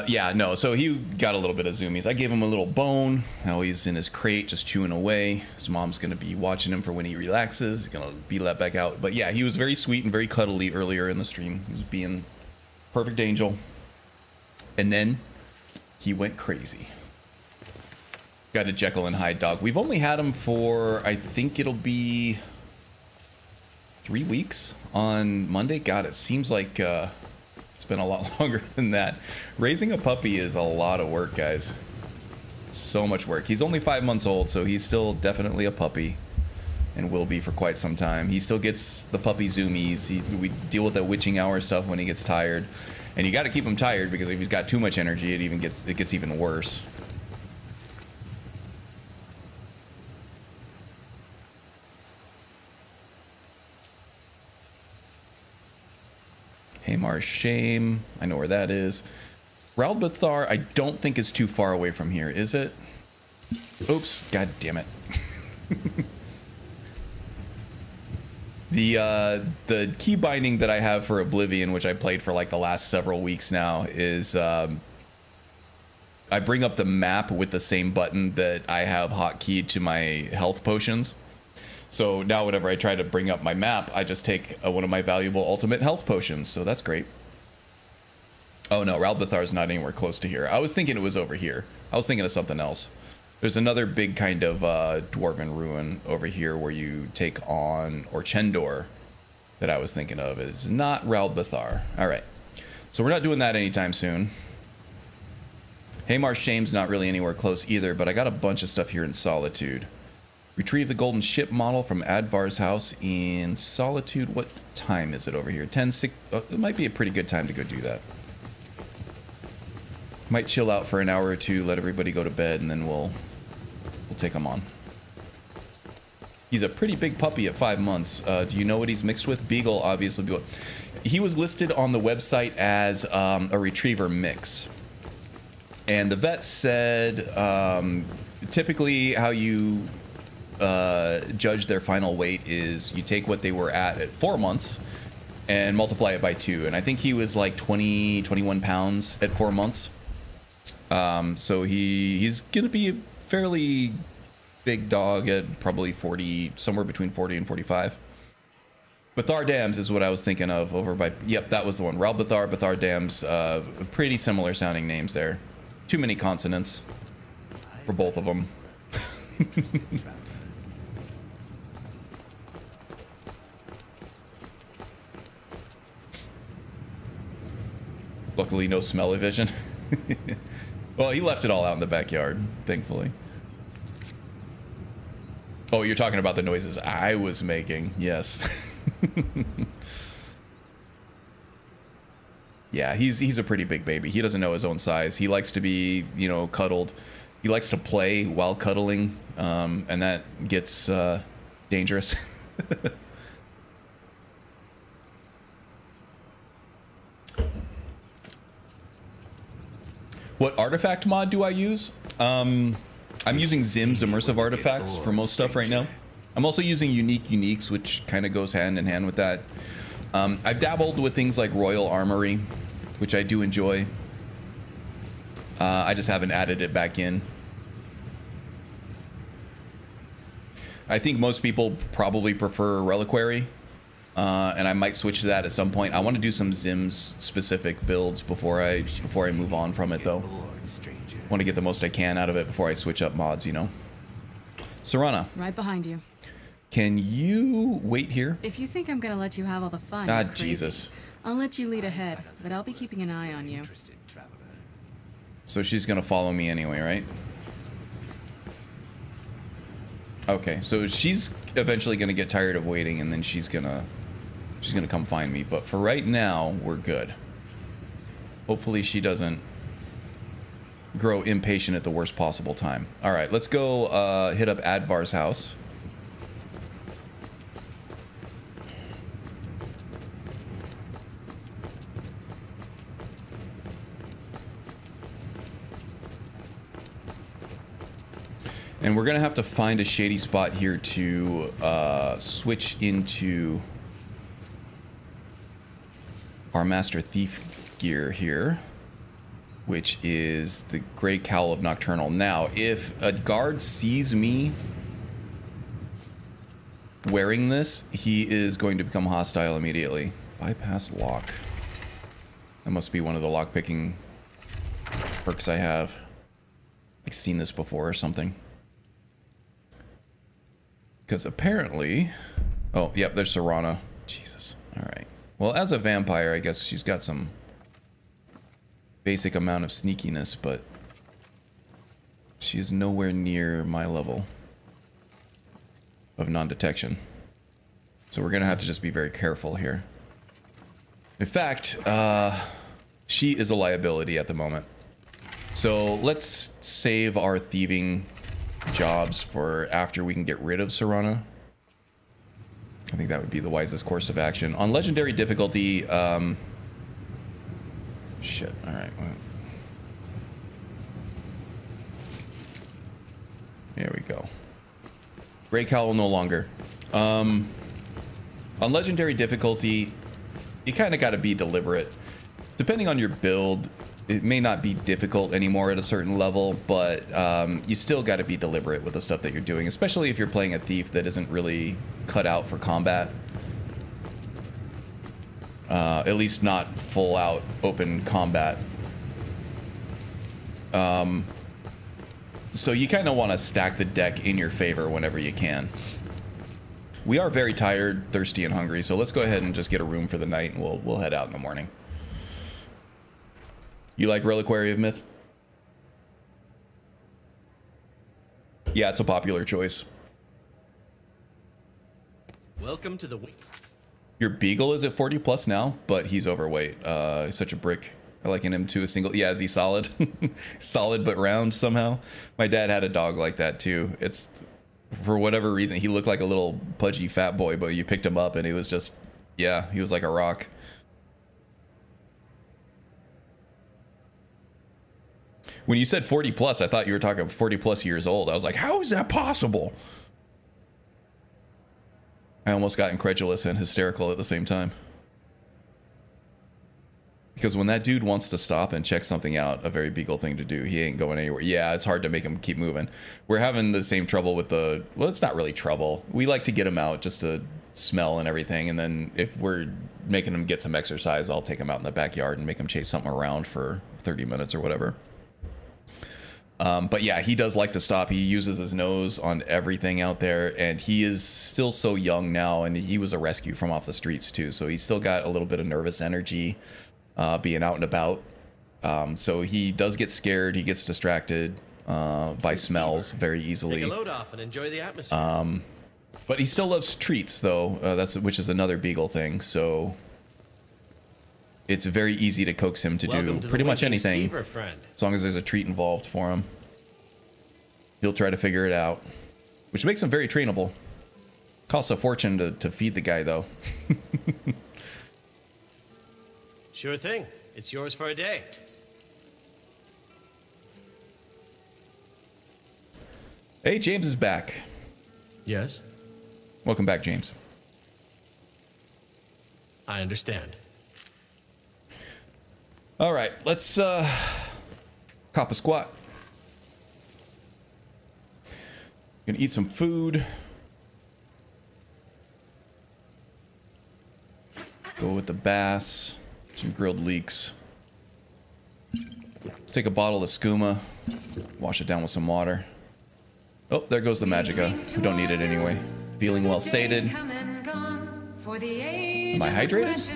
Yeah, no, so he got a little bit of zoomies. I gave him a little bone. Now he's in his crate just chewing away. His mom's gonna be watching him for when he relaxes. He's gonna be let back out. But yeah, he was very sweet and very cuddly earlier in the stream. He was being perfect angel. And then he went crazy. Got a Jekyll and Hyde dog. We've only had him for, I think it'll be 3 weeks on Monday. God, it seems like it's been a lot longer than that. Raising a puppy is a lot of work, guys. So much work. He's only 5 months old, so he's still definitely a puppy and will be for quite some time. He still gets the puppy zoomies. We deal with that witching hour stuff when he gets tired. And you got to keep him tired, because if he's got too much energy, it gets even worse. Hamar's Shame. I know where that is. Ralbathar, I don't think is too far away from here, is it? Oops, god damn it. The key binding that I have for Oblivion, which I played for like the last several weeks now, is I bring up the map with the same button that I have hotkeyed to my health potions. So now whenever I try to bring up my map, I just take one of my valuable ultimate health potions. So that's great. Oh no, Ralbathar's not anywhere close to here. I was thinking it was over here. I was thinking of something else. There's another big kind of dwarven ruin over here where you take on Orchendor that I was thinking of. It's not Ralbathar. All right. So we're not doing that anytime soon. Hamar's Shame's not really anywhere close either, but I got a bunch of stuff here in Solitude. Retrieve the golden ship model from Advar's house in Solitude. What time is it over here? 10:06. Oh, it might be a pretty good time to go do that. Might chill out for an hour or two, let everybody go to bed, and then we'll take him on. He's a pretty big puppy at 5 months. Do you know what he's mixed with? Beagle, obviously. Beagle. He was listed on the website as a retriever mix. And the vet said typically how you judge their final weight is you take what they were at 4 months and multiply it by 2. And I think he was like 21 pounds at 4 months. So he's going to be a fairly big dog at probably 40, somewhere between 40 and 45. Bathar Dams is what I was thinking of over by, yep, that was the one. Ralbathar, Bathar Dams, pretty similar sounding names there. Too many consonants for both of them. Luckily, no smell-o-vision. Well, he left it all out in the backyard, thankfully. Oh, you're talking about the noises I was making. Yes. Yeah, he's a pretty big baby. He doesn't know his own size. He likes to be, you know, cuddled. He likes to play while cuddling, and that gets dangerous. What artifact mod do I use? I'm using Zim's immersive artifacts for most stuff right now. I'm also using unique uniques, which kind of goes hand in hand with that. I've dabbled with things like Royal Armory, which I do enjoy. I just haven't added it back in. I think most people probably prefer Reliquary, and I might switch to that at some point. I want to do some Zims specific builds before I move on from it, though. Want to get the most I can out of it before I switch up mods, you know. Serana. Right behind you. Can you wait here? If you think I'm gonna let you have all the fun, Ah, you're crazy. Jesus. I'll let you lead ahead, but I'll be keeping an eye on you. So she's gonna follow me anyway, right? Okay, so she's eventually gonna get tired of waiting, and then she's gonna come find me. But for right now, we're good. Hopefully she doesn't grow impatient at the worst possible time. All right, let's go hit up Advar's house. And we're gonna have to find a shady spot here to switch into our Master Thief gear here, which is the Gray Cowl of Nocturnal. Now, if a guard sees me wearing this, he is going to become hostile immediately. Bypass lock. That must be one of the lockpicking perks I have. I've seen this before or something. Because apparently... Oh, yep, there's Serana. Jesus. Alright. Well, as a vampire, I guess she's got some basic amount of sneakiness, but she is nowhere near my level of non-detection. So we're going to have to just be very careful here. In fact, she is a liability at the moment. So let's save our thieving jobs for after we can get rid of Serana. I think that would be the wisest course of action. On legendary difficulty, shit, alright. There we go. Gray Cowl no longer. On legendary difficulty, you kind of got to be deliberate. Depending on your build, it may not be difficult anymore at a certain level, but you still got to be deliberate with the stuff that you're doing, especially if you're playing a thief that isn't really cut out for combat. At least not full out open combat. So you kind of want to stack the deck in your favor whenever you can. We are very tired, thirsty, and hungry, so let's go ahead and just get a room for the night, and we'll head out in the morning. You like Reliquary of Myth? Yeah, it's a popular choice. Welcome to the... Your Beagle is at 40 plus now, but he's overweight. He's such a brick. I liken him to a single... Yeah, is he solid? Solid but round somehow. My dad had a dog like that too. It's... For whatever reason, he looked like a little pudgy fat boy, but you picked him up and he was just... Yeah, he was like a rock. When you said 40 plus, I thought you were talking 40 plus years old. I was like, how is that possible? I almost got incredulous and hysterical at the same time. Because when that dude wants to stop and check something out, a very Beagle thing to do, he ain't going anywhere. Yeah, it's hard to make him keep moving. We're having the same trouble with the... Well, it's not really trouble. We like to get him out just to smell and everything. And then if we're making him get some exercise, I'll take him out in the backyard and make him chase something around for 30 minutes or whatever. But yeah, he does like to stop. He uses his nose on everything out there, and he is still so young now, and he was a rescue from off the streets too, so he's still got a little bit of nervous energy being out and about. So he does get scared, he gets distracted by smells very easily. Take a load off and enjoy the atmosphere. But he still loves treats though, which is another Beagle thing, so it's very easy to coax him to do pretty much anything, as long as there's a treat involved for him. He'll try to figure it out, which makes him very trainable. Costs a fortune to feed the guy, though. Sure thing. It's yours for a day. Hey, James is back. Yes? Welcome back, James. I understand. All right, let's Cop a squat. Gonna eat some food. Go with the bass. Some grilled leeks. Take a bottle of skooma. Wash it down with some water. Oh, there goes the magicka. We don't need it anyway. Feeling well sated. Am I hydrated?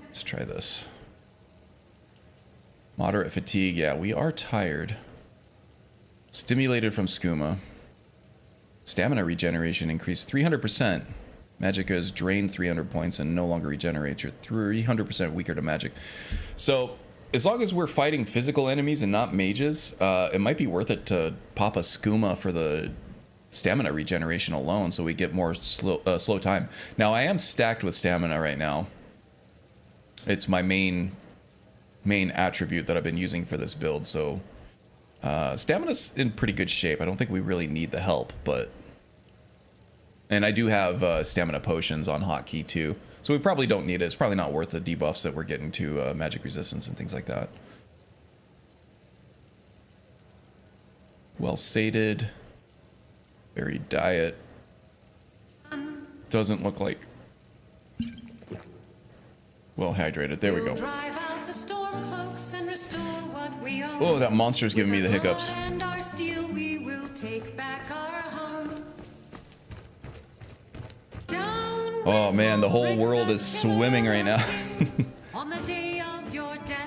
Let's try this. Moderate fatigue. Yeah, we are tired. Stimulated from skooma. Stamina regeneration increased 300%. Magicka is drained 300 points and no longer regenerates. You're 300% weaker to magic. So, as long as we're fighting physical enemies and not mages, it might be worth it to pop a skooma for the stamina regeneration alone, so we get more slow time. Now, I am stacked with stamina right now. It's my main attribute that I've been using for this build, so stamina's in pretty good shape. I don't think we really need the help, but... And I do have stamina potions on hotkey too, so we probably don't need it. It's probably not worth the debuffs that we're getting to magic resistance and things like that. Well sated. Varied diet. Doesn't look like well hydrated. There we go. Oh, that monster's giving me the hiccups. Oh man, the whole world is swimming right now.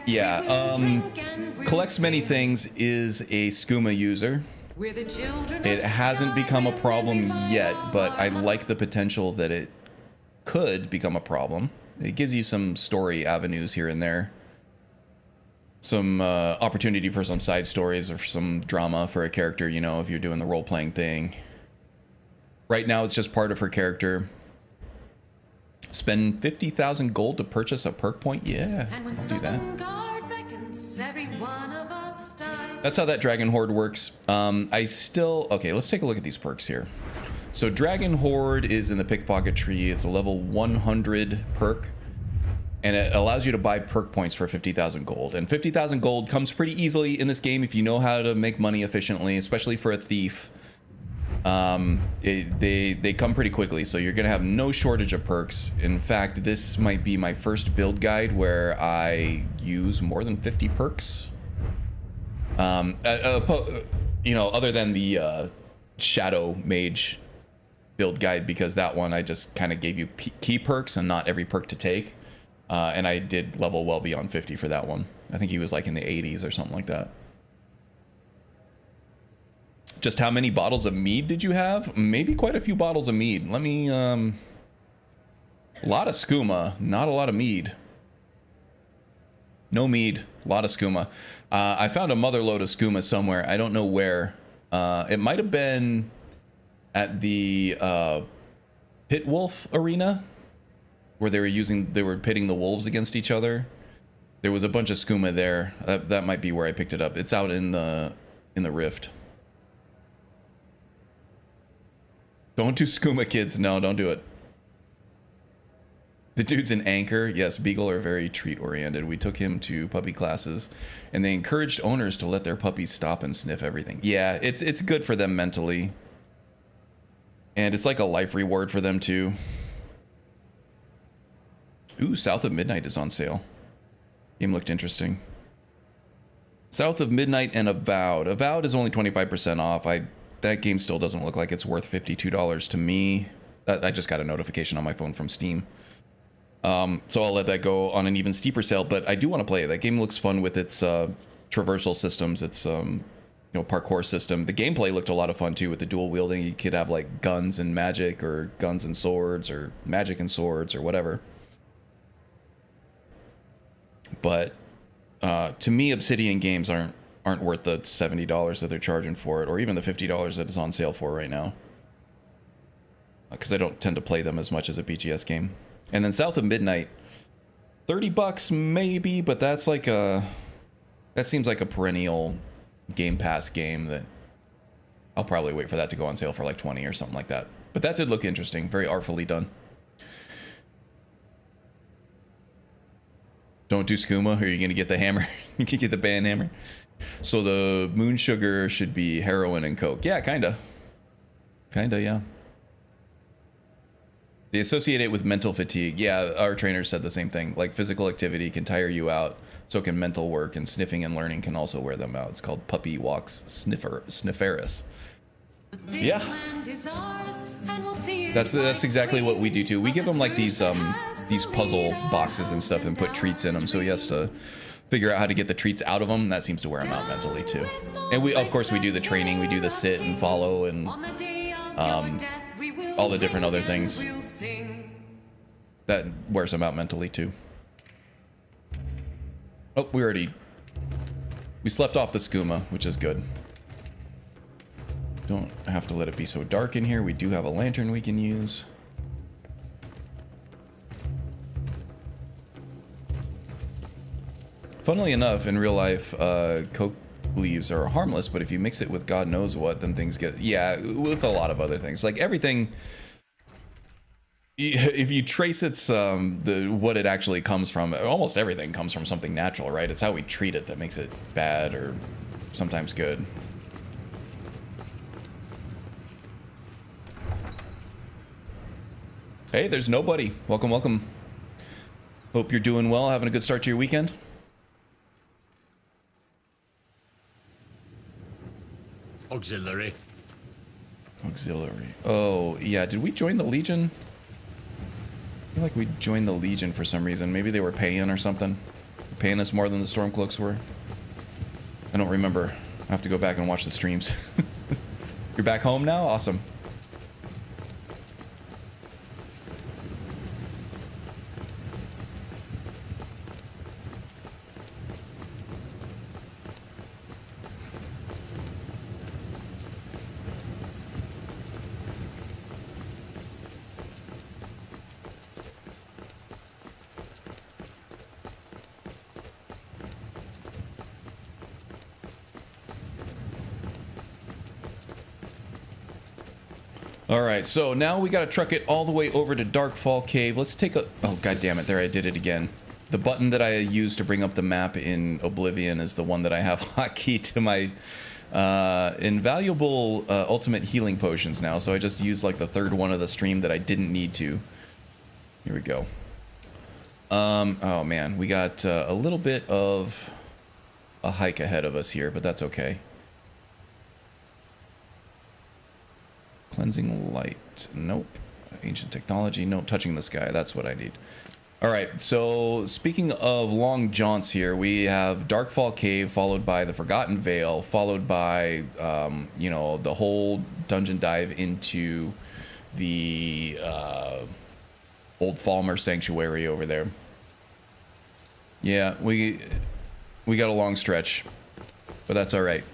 Yeah, collects many things, is a skooma user. It hasn't become a problem yet, but I like the potential that it could become a problem. It gives you some story avenues here and there. Some opportunity for some side stories or some drama for a character, you know, if you're doing the role-playing thing. Right now, it's just part of her character. Spend 50,000 gold to purchase a perk point? Yeah, I'll do that. That's how that Dragon Horde works. Okay, let's take a look at these perks here. So Dragon Horde is in the pickpocket tree. It's a level 100 perk. And it allows you to buy perk points for 50,000 gold. And 50,000 gold comes pretty easily in this game if you know how to make money efficiently, especially for a thief. They come pretty quickly, so you're gonna have no shortage of perks. In fact, this might be my first build guide where I use more than 50 perks. You know, other than the Shadow Mage build guide, because that one I just kind of gave you key perks and not every perk to take. And I did level well beyond 50 for that one. I think he was like in the 80s or something like that. Just how many bottles of mead did you have? Maybe quite a few bottles of mead. Let me, a lot of skooma, not a lot of mead. No mead, a lot of skooma. I found a mother load of skooma somewhere. I don't know where. It might have been at the Pit Wolf arena, where they were pitting the wolves against each other. There was a bunch of skooma there. That might be where I picked it up. It's out in the rift. Don't do skooma, kids. No, don't do it. The dude's an anchor. Yes, Beagle are very treat-oriented. We took him to puppy classes, and they encouraged owners to let their puppies stop and sniff everything. Yeah, it's good for them mentally. And it's like a life reward for them, too. Ooh, South of Midnight is on sale. Game looked interesting. South of Midnight and Avowed. Avowed is only 25% off. That game still doesn't look like it's worth $52 to me. I just got a notification on my phone from Steam. So I'll let that go on an even steeper sale, but I do want to play it. That game looks fun with its traversal systems, its parkour system. The gameplay looked a lot of fun too with the dual wielding. You could have like guns and magic, or guns and swords, or magic and swords, or whatever. But to me, Obsidian games aren't worth the $70 that they're charging for it, or even the $50 that is on sale for right now. Because I don't tend to play them as much as a BGS game. And then South of Midnight, $30 maybe, but that's like that seems like a perennial Game Pass game that I'll probably wait for that to go on sale for like 20 or something like that. But that did look interesting, very artfully done. Don't do skooma, or you're gonna get the hammer. You can get the band hammer. So the moon sugar should be heroin and coke. Yeah, kinda. Kinda, yeah. They associate it with mental fatigue. Yeah, our trainer said the same thing. Like, physical activity can tire you out, so can mental work, and sniffing and learning can also wear them out. It's called puppy walks snifferus. Yeah. That's exactly what we do too. We give him like these puzzle boxes and stuff and put treats in them, so he has to figure out how to get the treats out of them. That seems to wear him out mentally too. And we, of course, we do the training. We do the sit and follow and all the different other things. That wears him out mentally too. Oh, we slept off the skooma, which is good. Don't have to let it be so dark in here. We do have a lantern we can use. Funnily enough, in real life, coke leaves are harmless, but if you mix it with God knows what, then things get... Yeah, with a lot of other things. Like, everything... If you trace its what it actually comes from, almost everything comes from something natural, right? It's how we treat it that makes it bad or sometimes good. Hey, there's nobody. Welcome, welcome. Hope you're doing well, having a good start to your weekend. Auxiliary. Auxiliary. Oh, yeah. Did we join the Legion? I feel like we joined the Legion for some reason. Maybe they were paying or something. Paying us more than the Stormcloaks were. I don't remember. I have to go back and watch the streams. You're back home now? Awesome. Alright, so now we gotta truck it all the way over to Darkfall Cave. Let's take a... Oh, god damn it. There, I did it again. The button that I used to bring up the map in Oblivion is the one that I have hotkey to my invaluable ultimate healing potions now, so I just used like the third one of the stream that I didn't need to. Here we go. Oh man, we got a little bit of a hike ahead of us here, but that's okay. Cleansing light. Nope. Ancient technology. No, touching the sky. That's what I need. Alright, so speaking of long jaunts here, we have Darkfall Cave, followed by the Forgotten Vale, followed by, you know, the whole dungeon dive into the Old Falmer Sanctuary over there. Yeah, we got a long stretch, but that's alright.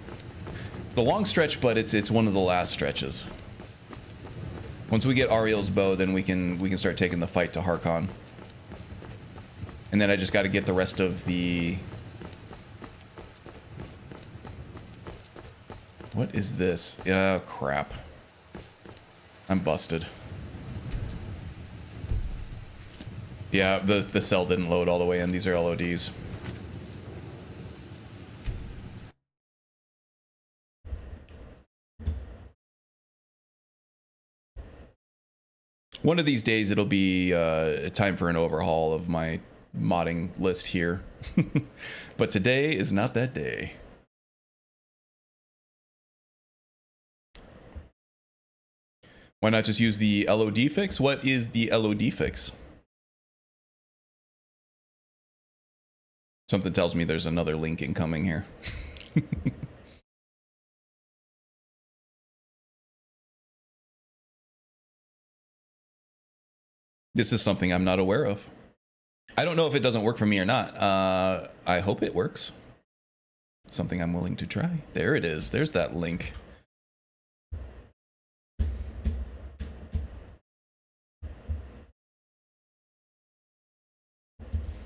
The long stretch, but it's one of the last stretches. Once we get Ariel's bow, then we can start taking the fight to Harkon. And then I just got to get the rest of the... What is this? Oh, crap. I'm busted. Yeah, the cell didn't load all the way in. These are LODs. One of these days it'll be time for an overhaul of my modding list here. But today is not that day. Why not just use the LOD fix? What is the LOD fix? Something tells me there's another link incoming here. This is something I'm not aware of. I don't know if it doesn't work for me or not. I hope it works. It's something I'm willing to try. There it is. There's that link.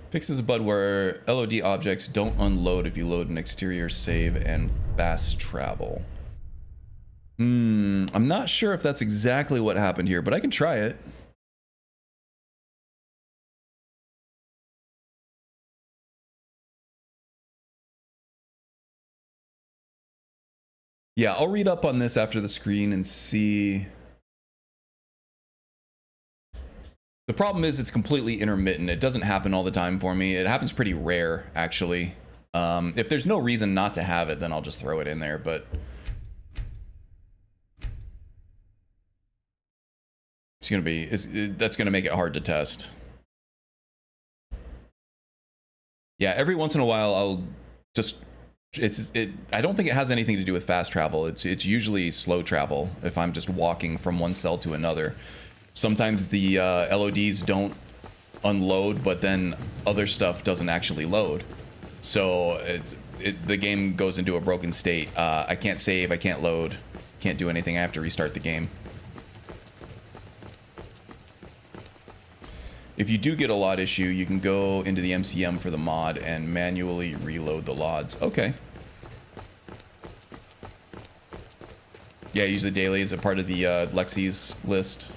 Fixes a bug where LOD objects don't unload if you load an exterior save and fast travel. I'm not sure if that's exactly what happened here, but I can try it. Yeah, I'll read up on this after the screen and see. The problem is it's completely intermittent. It doesn't happen all the time for me. It happens pretty rare, actually. If there's no reason not to have it, then I'll just throw it in there, but that's gonna make it hard to test. Yeah, every once in a while I'll just I don't think it has anything to do with fast travel. It's usually slow travel if I'm just walking from one cell to another. Sometimes the LODs don't unload, but then other stuff doesn't actually load. So the game goes into a broken state. I can't save, I can't load, can't do anything. I have to restart the game. If you do get a LOD issue, you can go into the MCM for the mod and manually reload the LODs. Okay. Yeah, usually daily is a part of the Lexi's list.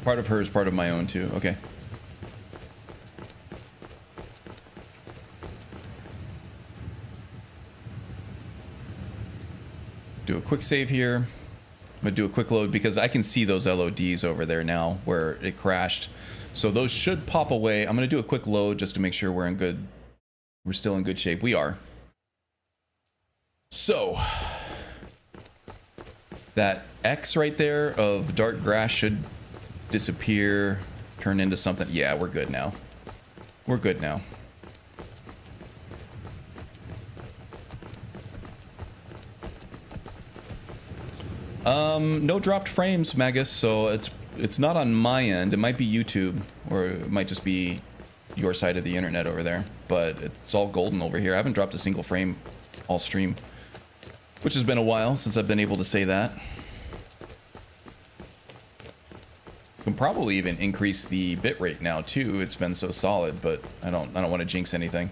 Part of hers, part of my own too. Okay. Do a quick save here. I'm gonna do a quick load because I can see those LODs over there now where it crashed. So those should pop away. I'm gonna do a quick load just to make sure we're still in good shape. We are. So that X right there of dark grass should disappear, turn into something. Yeah, we're good now. We're good now. No dropped frames, Magus, so it's not on my end. It might be YouTube, or it might just be your side of the internet over there, but it's all golden over here. I haven't dropped a single frame all stream, which has been a while since I've been able to say that. Can probably even increase the bitrate now too. It's been so solid, but I don't want to jinx anything.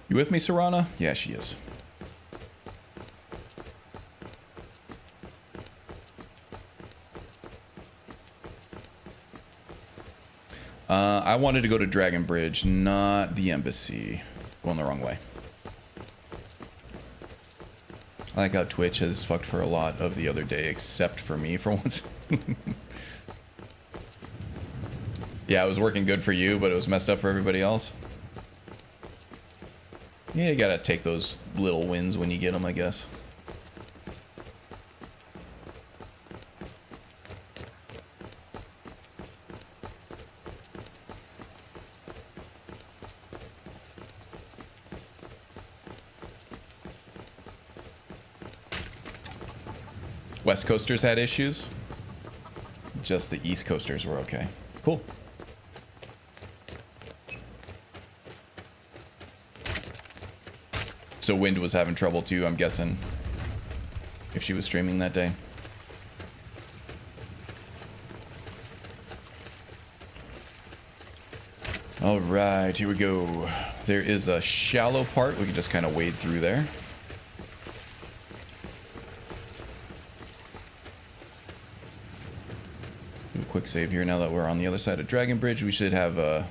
You with me, Serana? Yeah, she is. I wanted to go to Dragon Bridge, not the embassy. Going the wrong way. I like how Twitch has fucked for a lot of the other day, except for me for once. Yeah, it was working good for you, but it was messed up for everybody else. Yeah, you gotta take those little wins when you get them, I guess. West Coasters had issues. Just the East Coasters were okay. Cool. So Wind was having trouble too, I'm guessing, if she was streaming that day. All right, here we go. There is a shallow part. We can just kind of wade through there. Do a quick save here now that we're on the other side of Dragon Bridge. We should have a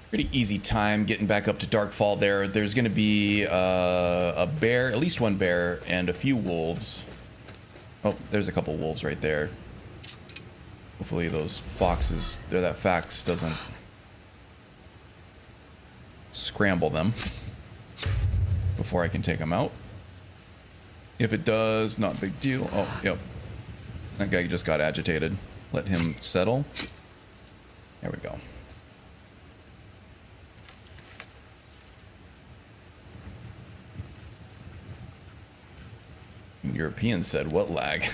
pretty easy time getting back up to Darkfall there. There's going to be a bear, at least one bear, and a few wolves. Oh, there's a couple wolves right there. Hopefully those foxes, that fax doesn't scramble them before I can take them out. If it does, not a big deal. Oh, yep. That guy just got agitated. Let him settle. There we go. European said, what lag?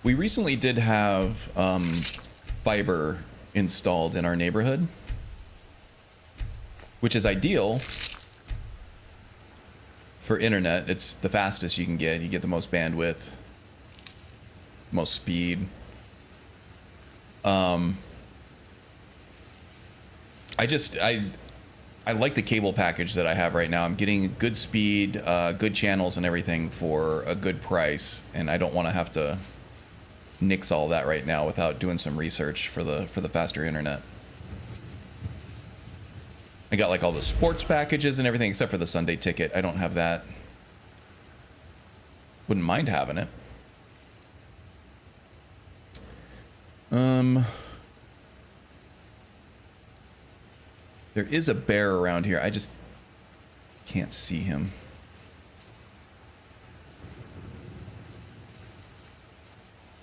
We recently did have fiber installed in our neighborhood, which is ideal for internet, it's the fastest you can get. You get the most bandwidth, most speed. I like the cable package that I have right now. I'm getting good speed, good channels and everything for a good price, and I don't want to have to nix all that right now without doing some research for the faster internet. I got like all the sports packages and everything except for the Sunday ticket. I don't have that. Wouldn't mind having it. There is a bear around here. I just can't see him.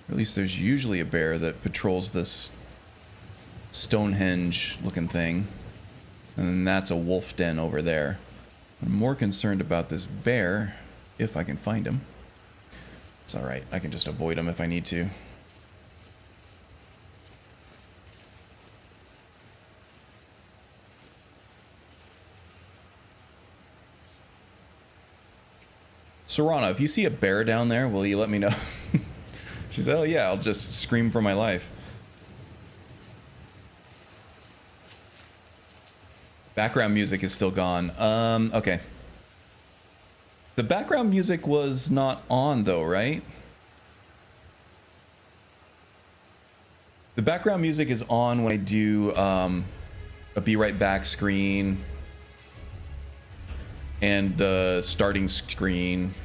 Or at least there's usually a bear that patrols this Stonehenge looking thing. And that's a wolf den over there. I'm more concerned about this bear, if I can find him. It's alright, I can just avoid him if I need to. Serana, if you see a bear down there, will you let me know? She said, oh yeah, I'll just scream for my life. Background music is still gone. Okay. The background music was not on though, right? The background music is on when I do a be right back screen and the starting screen.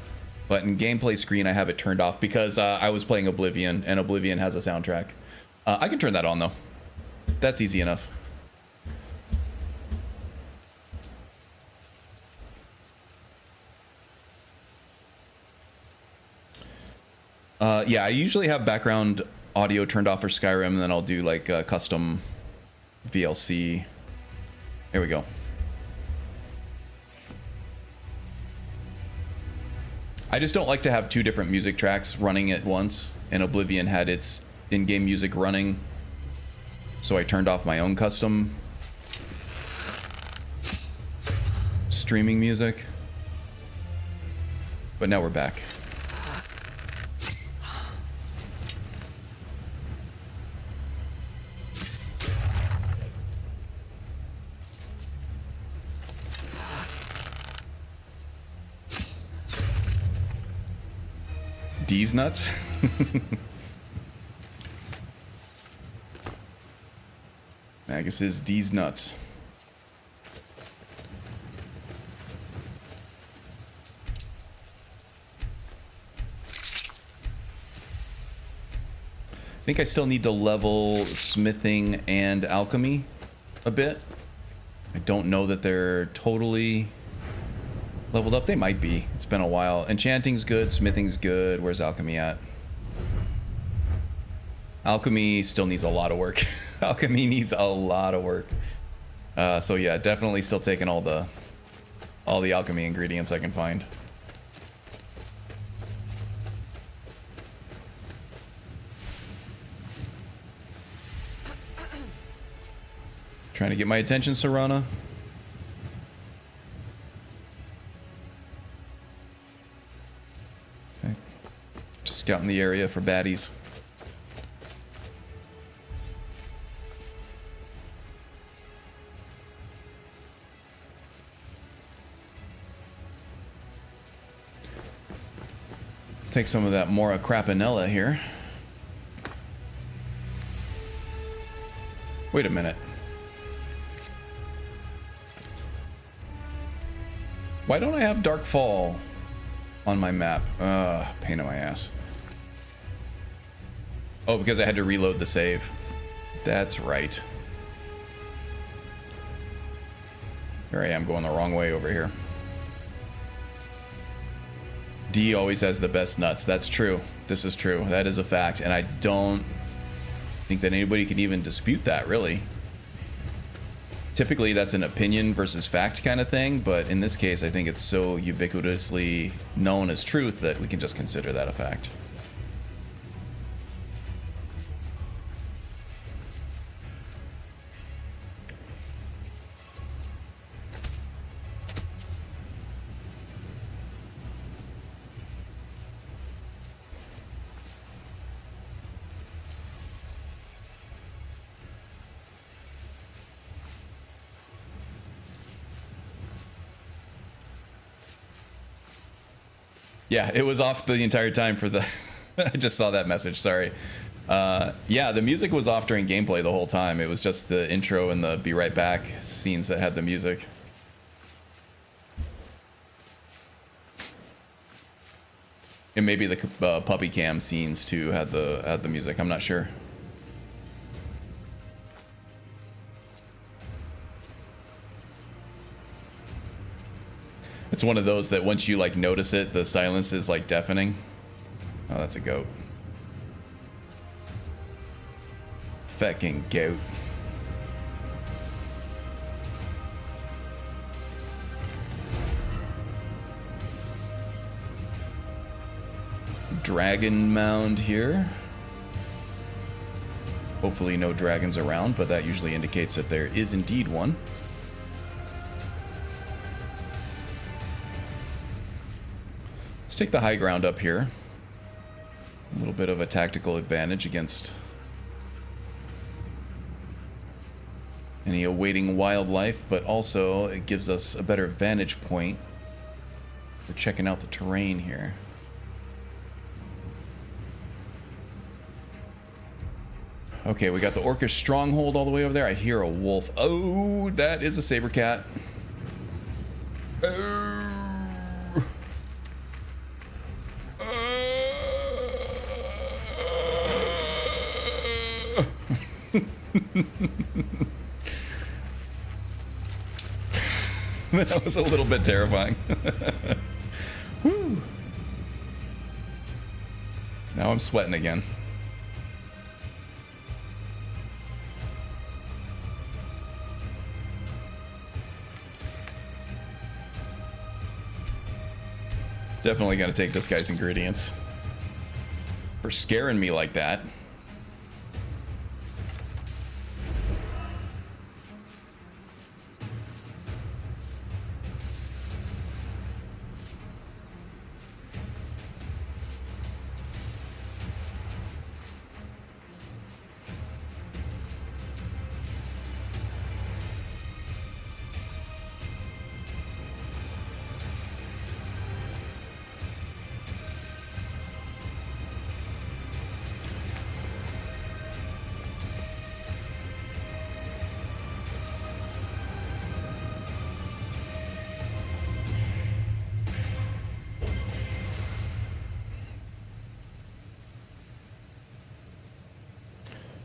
But in gameplay screen, I have it turned off because I was playing Oblivion, and Oblivion has a soundtrack. I can turn that on though. That's easy enough. Yeah, I usually have background audio turned off for Skyrim, and then I'll do like custom VLC. There we go. I just don't like to have two different music tracks running at once, and Oblivion had its in-game music running, so I turned off my own custom streaming music. But now we're back. D's nuts? Magus is D's nuts. I think I still need to level smithing and alchemy a bit. I don't know that they're totally leveled up. They might be. It's been a while. Enchanting's good. Smithing's good. Where's alchemy at? Alchemy still needs a lot of work. Alchemy needs a lot of work. So yeah, definitely still taking all the alchemy ingredients I can find. Trying to get my attention, Serana. Okay. Just scouting the area for baddies. Take some of that Mora Crapinella here. Wait a minute. Why don't I have Darkfall on my map? Pain in my ass. Oh, because I had to reload the save. That's right. Here I am going the wrong way over here. D always has the best nuts. That's true. This is true. That is a fact. And I don't think that anybody can even dispute that, really. Typically, that's an opinion versus fact kind of thing. But in this case, I think it's so ubiquitously known as truth that we can just consider that a fact. Yeah, it was off the entire time for the... I just saw that message, sorry. Yeah, the music was off during gameplay the whole time. It was just the intro and the be right back scenes that had the music. And maybe the puppy cam scenes too had the music. I'm not sure. It's one of those that once you like notice it, the silence is like deafening. Oh, that's a goat. Fucking goat. Dragon mound here. Hopefully no dragons around, but that usually indicates that there is indeed one. Let's take the high ground up here. A little bit of a tactical advantage against any awaiting wildlife, but also it gives us a better vantage point for checking out the terrain here. Okay, we got the orcish stronghold all the way over there. I hear a wolf. Oh, that is a saber cat. That was a little bit terrifying. Whew. Now I'm sweating again. Definitely gotta take this guy's ingredients for scaring me like that.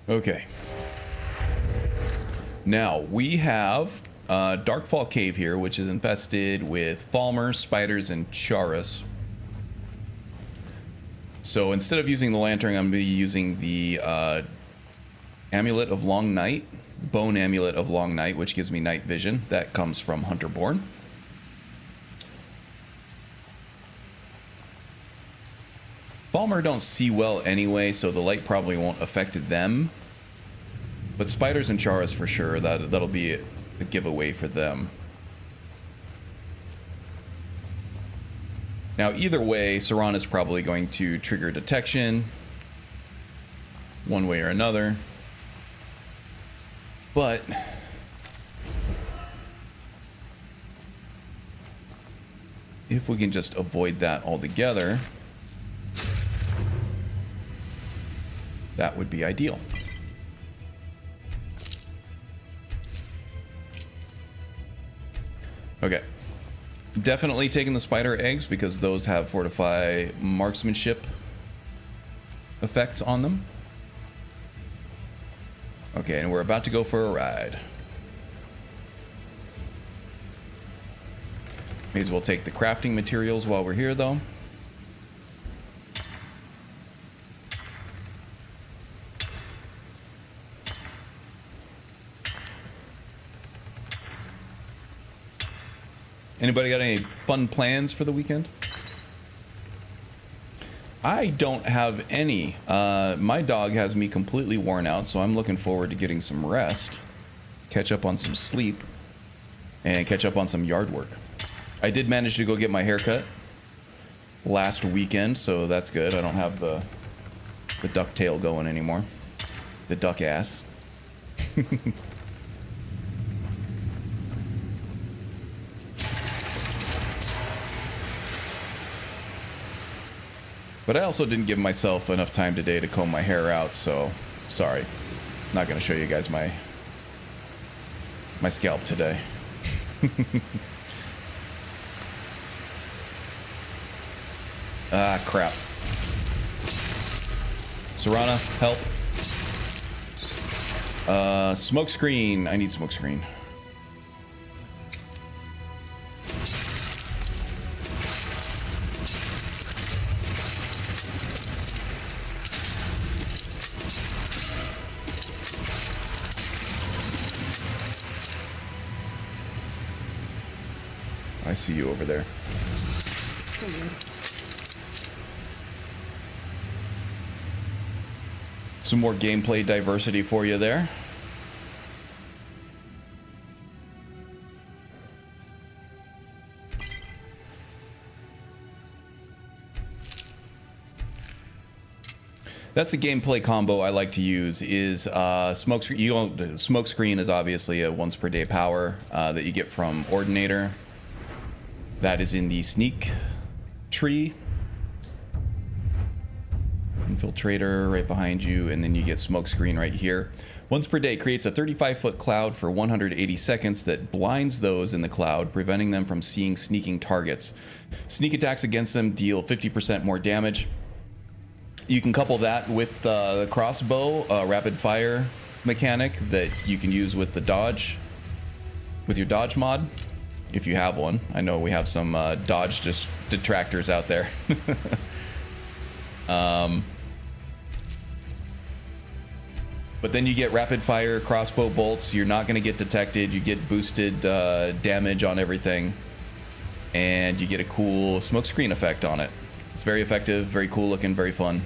Okay. Now, we have Darkfall Cave here, which is infested with Falmer, spiders, and Chaurus. So instead of using the lantern, I'm going to be using the Amulet of Long Night, Bone Amulet of Long Night, which gives me night vision. That comes from Hunterborn. Falmer don't see well anyway, so the light probably won't affect them. But spiders and Chaurus for sure, that'll be a giveaway for them. Now either way, Saran is probably going to trigger detection one way or another. But if we can just avoid that altogether, that would be ideal. Okay. Definitely taking the spider eggs because those have fortify marksmanship effects on them. Okay, and we're about to go for a ride. May as well take the crafting materials while we're here though. Anybody got any fun plans for the weekend? I don't have any. My dog has me completely worn out, so I'm looking forward to getting some rest, catch up on some sleep, and catch up on some yard work. I did manage to go get my hair cut last weekend, so that's good. I don't have the duck tail going anymore. The duck ass. But I also didn't give myself enough time today to comb my hair out, so sorry. Not going to show you guys my scalp today. Ah, crap. Serana, help. Smoke screen. I need smoke screen. I see you over there. Some more gameplay diversity for you there. That's a gameplay combo I like to use. Is smoke screen. Smoke screen is obviously a once per day power that you get from Ordinator. That is in the sneak tree. Infiltrator right behind you, and then you get smoke screen right here. Once per day creates a 35-foot cloud for 180 seconds that blinds those in the cloud, preventing them from seeing sneaking targets. Sneak attacks against them deal 50% more damage. You can couple that with the crossbow rapid fire mechanic that you can use with the dodge, with your dodge mod, if you have one. I know we have some dodge detractors out there. But then you get rapid fire crossbow bolts. You're not going to get detected. You get boosted damage on everything, and you get a cool smoke screen effect on it. It's very effective, very cool looking, very fun.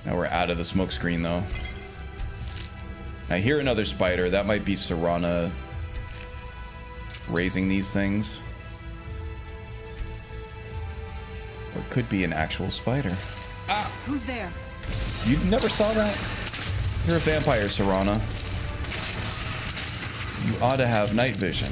Now we're out of the smoke screen though. I hear another spider. That might be Serana raising these things. Or it could be an actual spider. Ah! Who's there? You never saw that? You're a vampire, Serana. You ought to have night vision.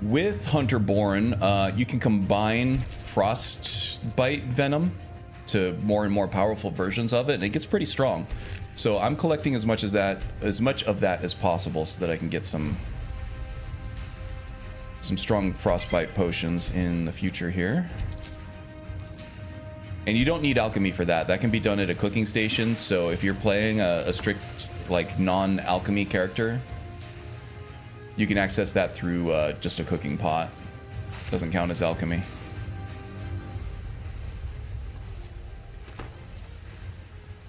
With Hunterborn, you can combine frostbite venom to more and more powerful versions of it, and it gets pretty strong. So I'm collecting as much of that as possible, so that I can get some strong frostbite potions in the future here. And you don't need alchemy for that. That can be done at a cooking station. So if you're playing a strict like non-alchemy character, you can access that through just a cooking pot. Doesn't count as alchemy.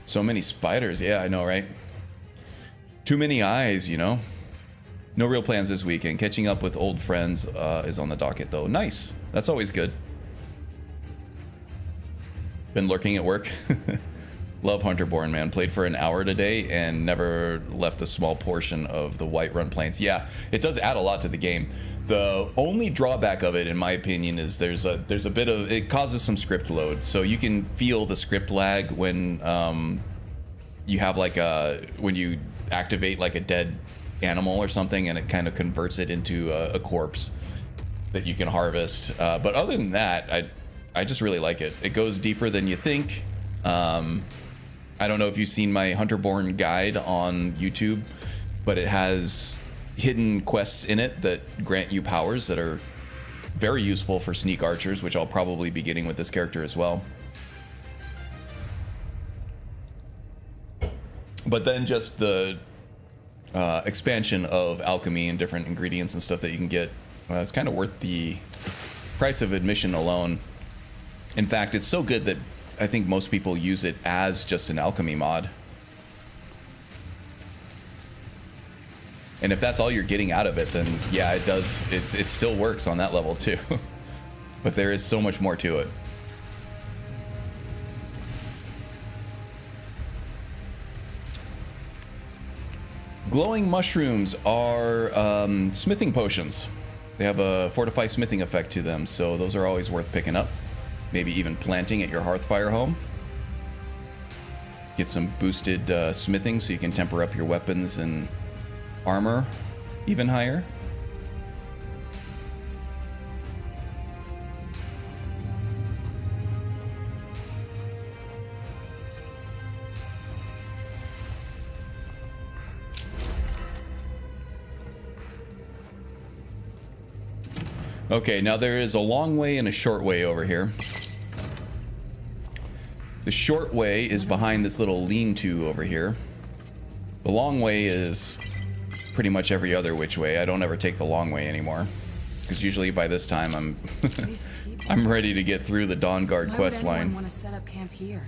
So many spiders. Yeah, I know, right? Too many eyes, you know? No real plans this weekend. Catching up with old friends is on the docket, though. Nice. That's always good. Been lurking at work. Love Hunterborn, man. Played for an hour today and never left a small portion of the Whiterun Plains. Yeah, it does add a lot to the game. The only drawback of it, in my opinion, is there's a bit of, it causes some script load. So you can feel the script lag when you have like when you activate like a dead animal or something, and it kind of converts it into a corpse that you can harvest. But other than that, I just really like it. It goes deeper than you think. I don't know if you've seen my Hunterborn guide on YouTube, but it has hidden quests in it that grant you powers that are very useful for sneak archers, which I'll probably be getting with this character as well. But then just the expansion of alchemy and different ingredients and stuff that you can get, it's kind of worth the price of admission alone. In fact, it's so good that I think most people use it as just an alchemy mod. And if that's all you're getting out of it, then yeah, it does. It still works on that level too. But there is so much more to it. Glowing mushrooms are smithing potions. They have a fortify smithing effect to them, so those are always worth picking up. Maybe even planting at your hearthfire home. Get some boosted smithing so you can temper up your weapons and armor even higher. Okay, now there is a long way and a short way over here. The short way is behind this little lean-to over here. The long way is pretty much every other which way. I don't ever take the long way anymore, because usually by this time I'm These people. I'm ready to get through the Dawnguard quest line. Want to set up camp here?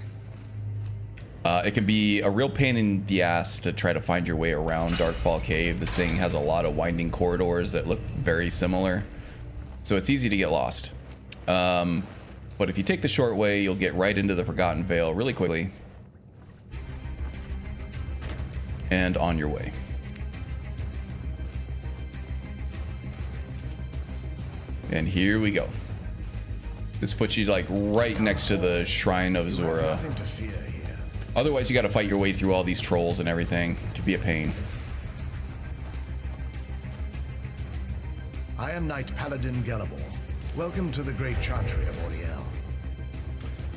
It can be a real pain in the ass to try to find your way around Darkfall Cave. This thing has a lot of winding corridors that look very similar, so it's easy to get lost. But if you take the short way, you'll get right into the Forgotten Vale really quickly. And on your way. And here we go. This puts you like right next to the Shrine of Zora. Nothing to fear here. Otherwise, you got to fight your way through all these trolls and everything. It can be a pain. I am Knight Paladin Gelabor. Welcome to the great chantry of Oriel.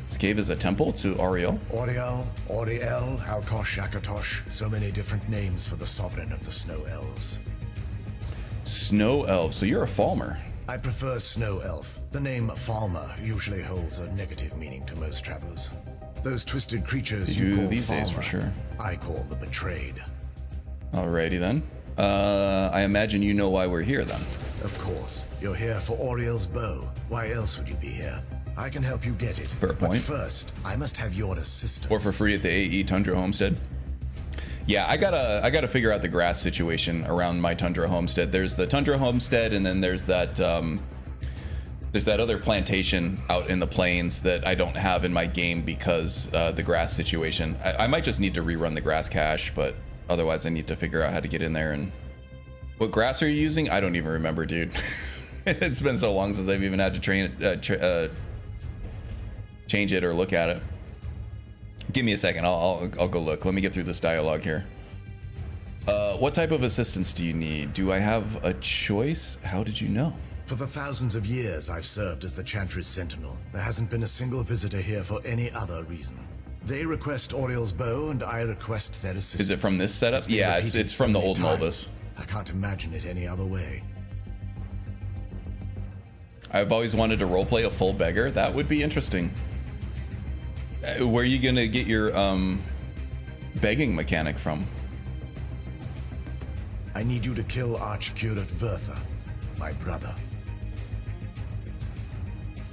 This cave is a temple to Ariel. Oriel, Oriel, Alkosh, Akatosh, so many different names for the sovereign of the Snow Elves. Snow Elf, so you're a Falmer. I prefer Snow Elf. The name Falmer usually holds a negative meaning to most travelers. Those twisted creatures you call these days Falmer, for sure. I call the Betrayed. Alrighty then. I imagine you know why we're here then. Of course, you're here for Oriel's bow. Why else would you be here? I can help you get it. Fair point. But first, I must have your assistance. Or for free at the AE Tundra Homestead. Yeah, I gotta figure out the grass situation around my Tundra Homestead. There's the Tundra Homestead, and then there's that other plantation out in the plains that I don't have in my game because the grass situation. I might just need to rerun the grass cache, but otherwise I need to figure out how to get in there. And what grass are you using? I don't even remember, dude. It's been so long since I've even had to change it or look at it. Give me a second. I'll go look. Let me get through this dialogue here. What type of assistance do you need? Do I have a choice? How did you know? For the thousands of years I've served as the Chantry's Sentinel, there hasn't been a single visitor here for any other reason. They request Oriel's bow, and I request their assistance. Is it from this setup? It's been Yeah, repeated it's so from the many old times. Novus. I can't imagine it any other way. I've always wanted to roleplay a full beggar. That would be interesting. Where are you gonna get your begging mechanic from? I need you to kill Archcurate Vertha, my brother.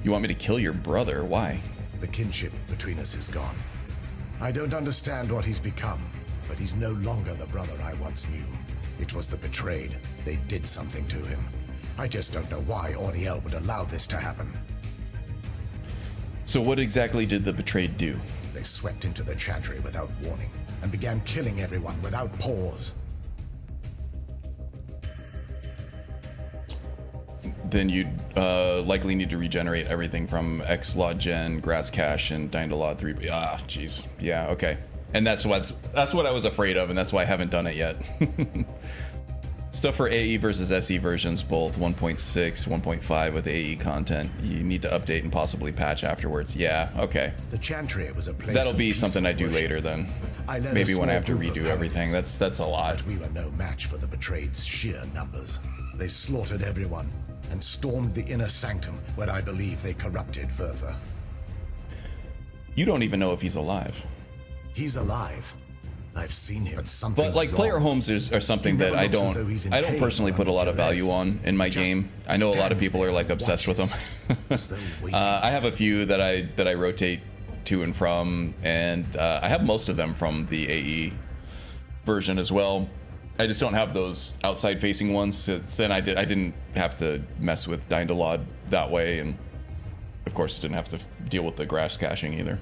You want me to kill your brother? Why? The kinship between us is gone. I don't understand what he's become, but he's no longer the brother I once knew. It was the Betrayed. They did something to him. I just don't know why Oriel would allow this to happen. So what exactly did the Betrayed do? They swept into the Chantry without warning and began killing everyone without pause. Then you'd likely need to regenerate everything from X-Law Gen, Grass Cache, and Dindalod 3. Ah, jeez. Yeah, okay. And that's what I was afraid of, and that's why I haven't done it yet. Stuff for AE versus SE versions, both 1.6, 1.5 with AE content. You need to update and possibly patch afterwards. Yeah, okay. The Chantry was a place That'll of be peaceful something I do worship. later then. I led a Maybe when I small have to group of redo everything. paladins, That's a lot. But we were no match for the Betrayed's sheer numbers. They slaughtered everyone and stormed the inner sanctum where I believe they corrupted Vertha. You don't even know if he's alive. He's alive. I've seen him, but something. But like player homes are something He that never I looks as though he's in don't pain personally put a lot of value nonetheless. on in my Just game. I know a lot of stands people are there like and obsessed with watches, them. as though waiting. I have a few that I rotate to and from, and I have most of them from the AE version as well. I just don't have those outside facing ones. So then I didn't have to mess with Dindalod that way, and of course didn't have to deal with the grass caching either.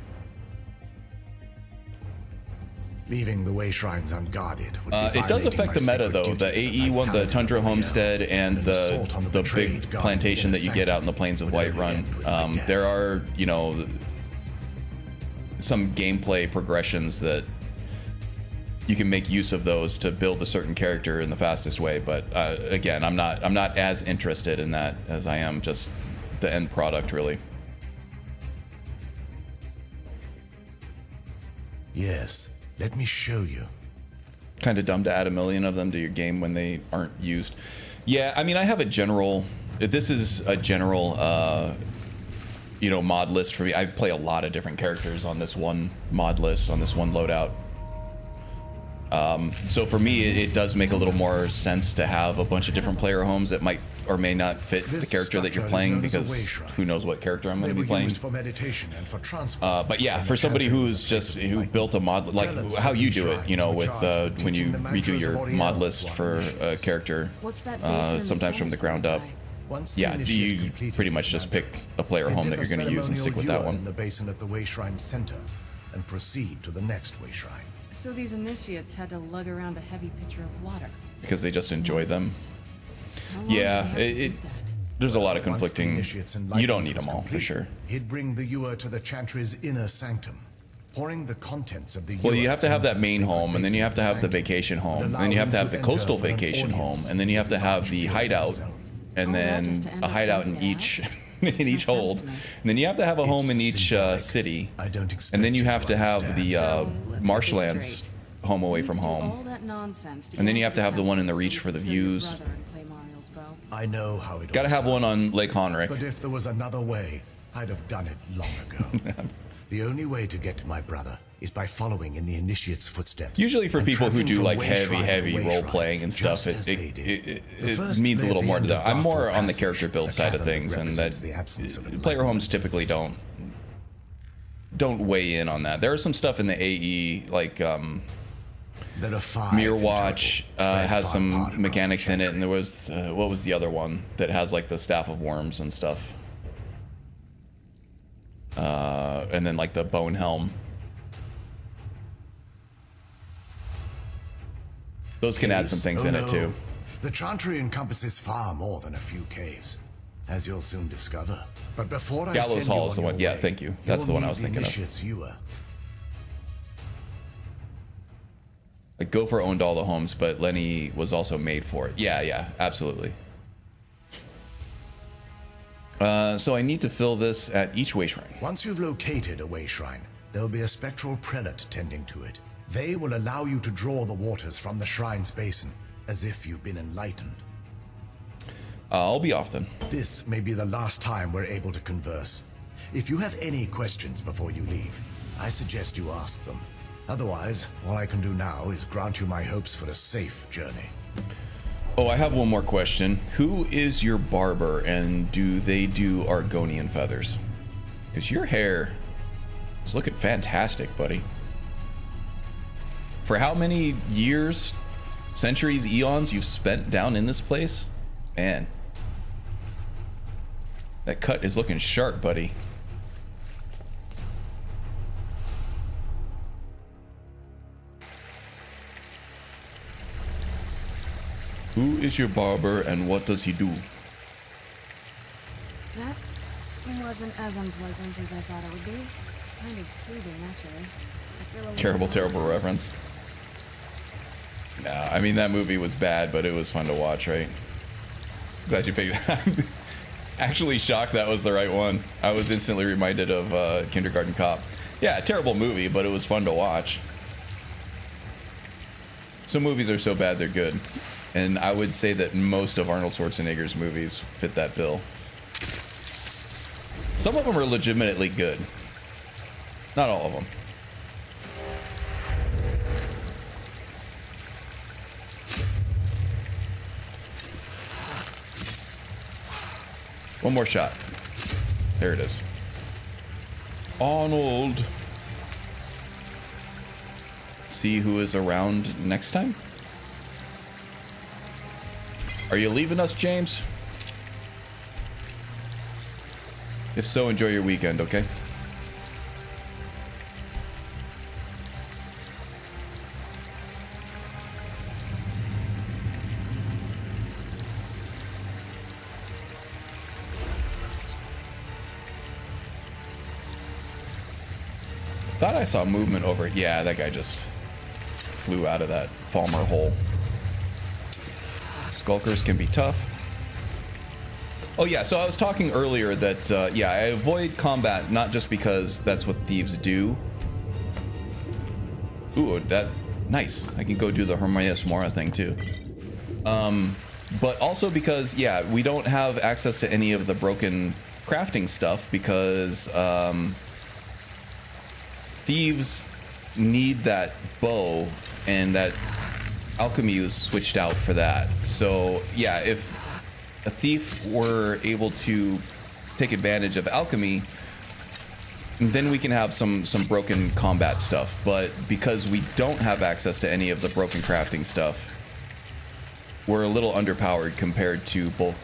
Leaving the way shrines unguarded would be It does violating affect my the meta sacred though. The duties as AE my one, the paladin Tundra of Rio, Homestead, and an assault on the betrayed big guardian plantation in a that you get out in the plains of sanctum would Whiterun. only end with my death. There are, you know, some gameplay progressions that you can make use of those to build a certain character in the fastest way. But again, I'm not as interested in that as I am just the end product, really. Yes, let me show you. Kind of dumb to add 1 million of them to your game when they aren't used. Yeah, I mean, I have a general. This is a general, you know, mod list for me. I play a lot of different characters on this one mod list, on this one loadout. So for me, it does make a little more sense to have a bunch of different player homes that might or may not fit the character that you're playing, because who knows what character I'm going to be playing. For meditation and for transport. But yeah, for somebody who built a mod, like how you do it, you know, with when you redo your mod list for a character, sometimes from the ground up. Yeah, you pretty much just pick a player home that you're going to use and stick with that one. In the basin at the way shrine center, and proceed to the next way shrine. So these initiates had to lug around a heavy pitcher of water. Because they just enjoy them. How long Yeah, did they have to do that? there's a lot of Once the conflicting. initiate's You enlightenment don't need was them all, for complete, sure. He'd bring the ewer to the chantry's inner sanctum, pouring the contents of the Well, ewer you have to have into that the main sacred home, and then basin you of have to have the sanctum, vacation home, and allow then you have to him have the enter coastal for an vacation home, audience and then you have to with have large the Cleric hideout, himself. and All that then just to end a up hideout in dumping it each out? in Makes no each sense hold, to me. and then you have to have a home in It's each symbolic. city, I don't expect and then you you have to have understand. the So, let's get marshlands this straight. home away You from need to do home, all that nonsense to and then get you have into to have the one in the temple reach so for you the can kill your views. brother and play Mario's bow. I know how it Gotta all have one sounds. on Lake Honrick. But if there was another way, I'd have done it long ago. The only way to get to my brother is by following in the initiate's footsteps. Usually for and people who traveling do from like way heavy, shrine to heavy way role shrine, playing and stuff, just as they it did. The it first means a led little the more to end that. of I'm more Darkfall on the Passage, character build a side of cavern things, and that represents the absence of player enlightenment. homes typically don't weigh in on that. There is some stuff in the AE, like There are 5 Mirror in Watch total, spread has far some apart across the mechanics in it, and chantry. there was what was the other one that has like the Staff of Worms and stuff, and then like the Bone Helm. Those can add some Caves? things in Oh, it no. too. The chantry encompasses far more than a few caves, as you'll soon discover. But before I Gallows send Hall you is the on one. your Yeah, way, thank you. That's you'll the one I need was the thinking of. initiate's ewer. Like Gopher owned all the homes, but Lenny was also made for it. Yeah, absolutely. So I need to fill this at each way shrine. Once you've located a way shrine, there'll be a spectral prelate tending to it. They will allow you to draw the waters from the shrine's basin, as if you've been enlightened. I'll be off then. This may be the last time we're able to converse. If you have any questions before you leave, I suggest you ask them. Otherwise, all I can do now is grant you my hopes for a safe journey. Oh, I have one more question. Who is your barber, and do they do Argonian feathers? Because your hair is looking fantastic, buddy. For how many years, centuries, eons you've spent down in this place? Man. That cut is looking sharp, buddy. Who is your barber, and what does he do? That wasn't as unpleasant as I thought it would be. Kind of soothing, actually. I feel a little Terrible, more terrible alive. reference. No, I mean, that movie was bad, but it was fun to watch, right? Glad you picked it. Actually shocked that was the right one. I was instantly reminded of Kindergarten Cop. Yeah, a terrible movie, but it was fun to watch. Some movies are so bad they're good. And I would say that most of Arnold Schwarzenegger's movies fit that bill. Some of them are legitimately good. Not all of them. One more shot. There it is. Arnold. See who is around next time? Are you leaving us, James? If so, enjoy your weekend, okay? thought I saw movement over it. Yeah, that guy just flew out of that Falmer hole. Skulkers can be tough. Oh yeah, so I was talking earlier that, yeah, I avoid combat not just because that's what thieves do. Ooh, that, nice. I can go do the Hermaeus Mora thing too. But also because, yeah, we don't have access to any of the broken crafting stuff because thieves need that bow, and that alchemy was switched out for that. So yeah, if a thief were able to take advantage of alchemy, then we can have some broken combat stuff. But because we don't have access to any of the broken crafting stuff, we're a little underpowered compared to both,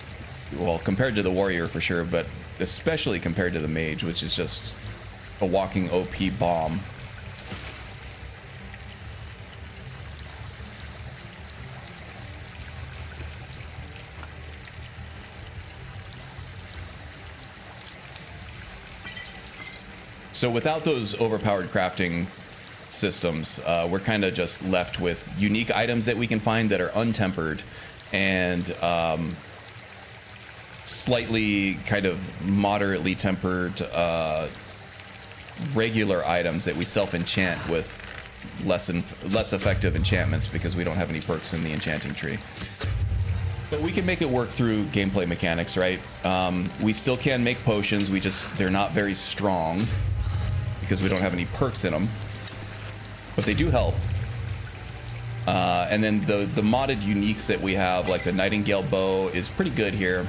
well, compared to the warrior for sure, but especially compared to the mage, which is just a walking OP bomb. So without those overpowered crafting systems, we're kind of just left with unique items that we can find that are untempered and slightly kind of moderately tempered regular items that we self-enchant with less effective enchantments because we don't have any perks in the enchanting tree. But we can make it work through gameplay mechanics, right? We still can make potions, they're not very strong because we don't have any perks in them, but they do help. And then the modded uniques that we have, like the Nightingale bow, is pretty good here.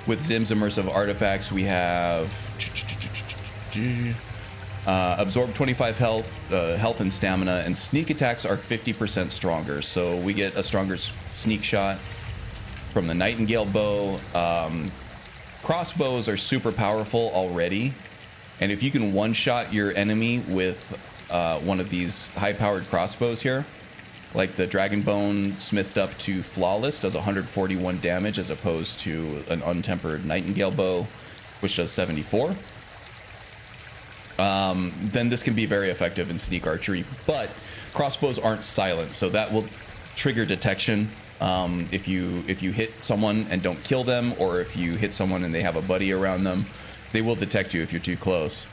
With Zim's immersive artifacts, we have absorb 25 health and stamina, and sneak attacks are 50% stronger. So we get a stronger sneak shot from the Nightingale bow. Crossbows are super powerful already. And if you can one-shot your enemy with one of these high-powered crossbows here, like the Dragonbone smithed up to flawless does 141 damage as opposed to an untempered Nightingale bow, which does 74. Then this can be very effective in sneak archery, but crossbows aren't silent, so that will trigger detection. If you hit someone and don't kill them, or if you hit someone and they have a buddy around them, they will detect you if you're too close.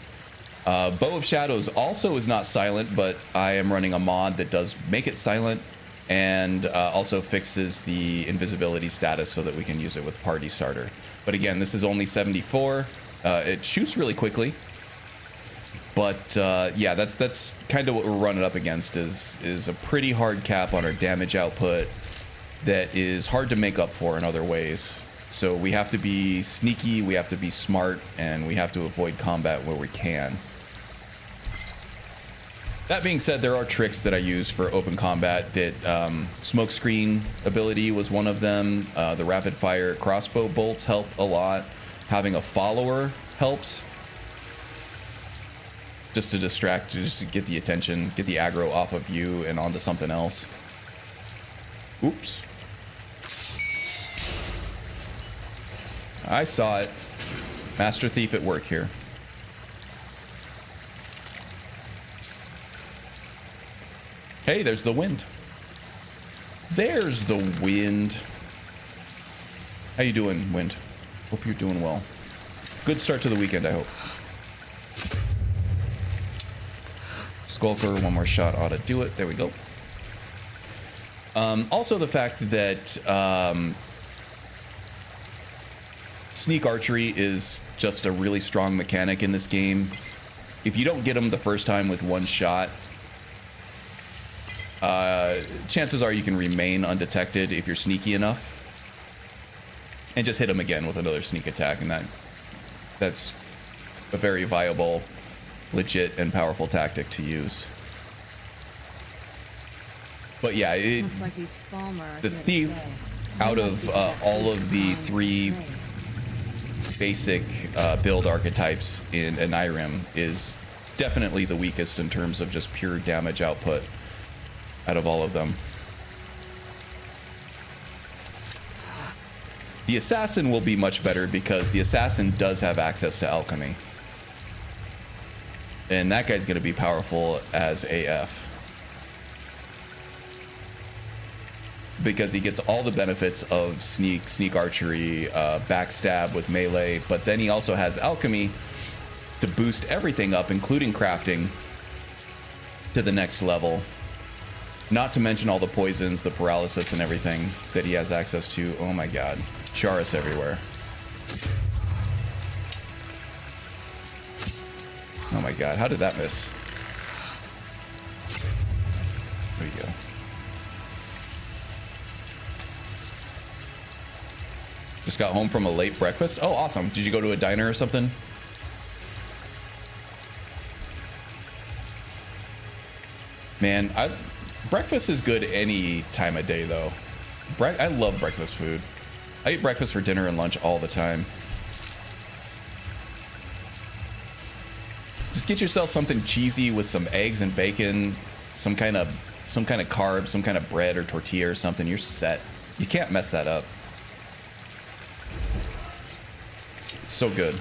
Bow of Shadows also is not silent, but I am running a mod that does make it silent and also fixes the invisibility status so that we can use it with Party Starter. But again, this is only 74. It shoots really quickly. But yeah, that's kind of what we're running up against is a pretty hard cap on our damage output that is hard to make up for in other ways. So we have to be sneaky, we have to be smart, and we have to avoid combat where we can. That being said, there are tricks that I use for open combat. That smokescreen ability was one of them. The rapid fire crossbow bolts help a lot. Having a follower helps. Just to distract, just to get the attention, get the aggro off of you and onto something else. Oops. I saw it. Master Thief at work here. Hey, there's the wind. There's the wind. How you doing, wind? Hope you're doing well. Good start to the weekend, I hope. Skulker, one more shot ought to do it. There we go. Also the fact that sneak archery is just a really strong mechanic in this game. If you don't get them the first time with one shot, chances are you can remain undetected if you're sneaky enough. And just hit them again with another sneak attack, and that's a very viable, legit, and powerful tactic to use. But yeah, Looks like these Falmer the here to thief, stay. out They must of be that all place of the behind three the trade. basic build archetypes in Skyrim, is definitely the weakest in terms of just pure damage output out of all of them. The assassin will be much better because the assassin does have access to alchemy. And that guy's going to be powerful as AF. Because he gets all the benefits of sneak archery, backstab with melee, but then he also has alchemy to boost everything up, including crafting, to the next level. Not to mention all the poisons, the paralysis, and everything that he has access to. Oh my god. Charis everywhere. Oh my god, how did that miss? There you go. Just got home from a late breakfast. Oh, awesome. Did you go to a diner or something? Man, breakfast is good any time of day, though. I love breakfast food. I eat breakfast for dinner and lunch all the time. Just get yourself something cheesy with some eggs and bacon, some kind of carb, some kind of bread or tortilla or something. You're set. You can't mess that up. It's so good.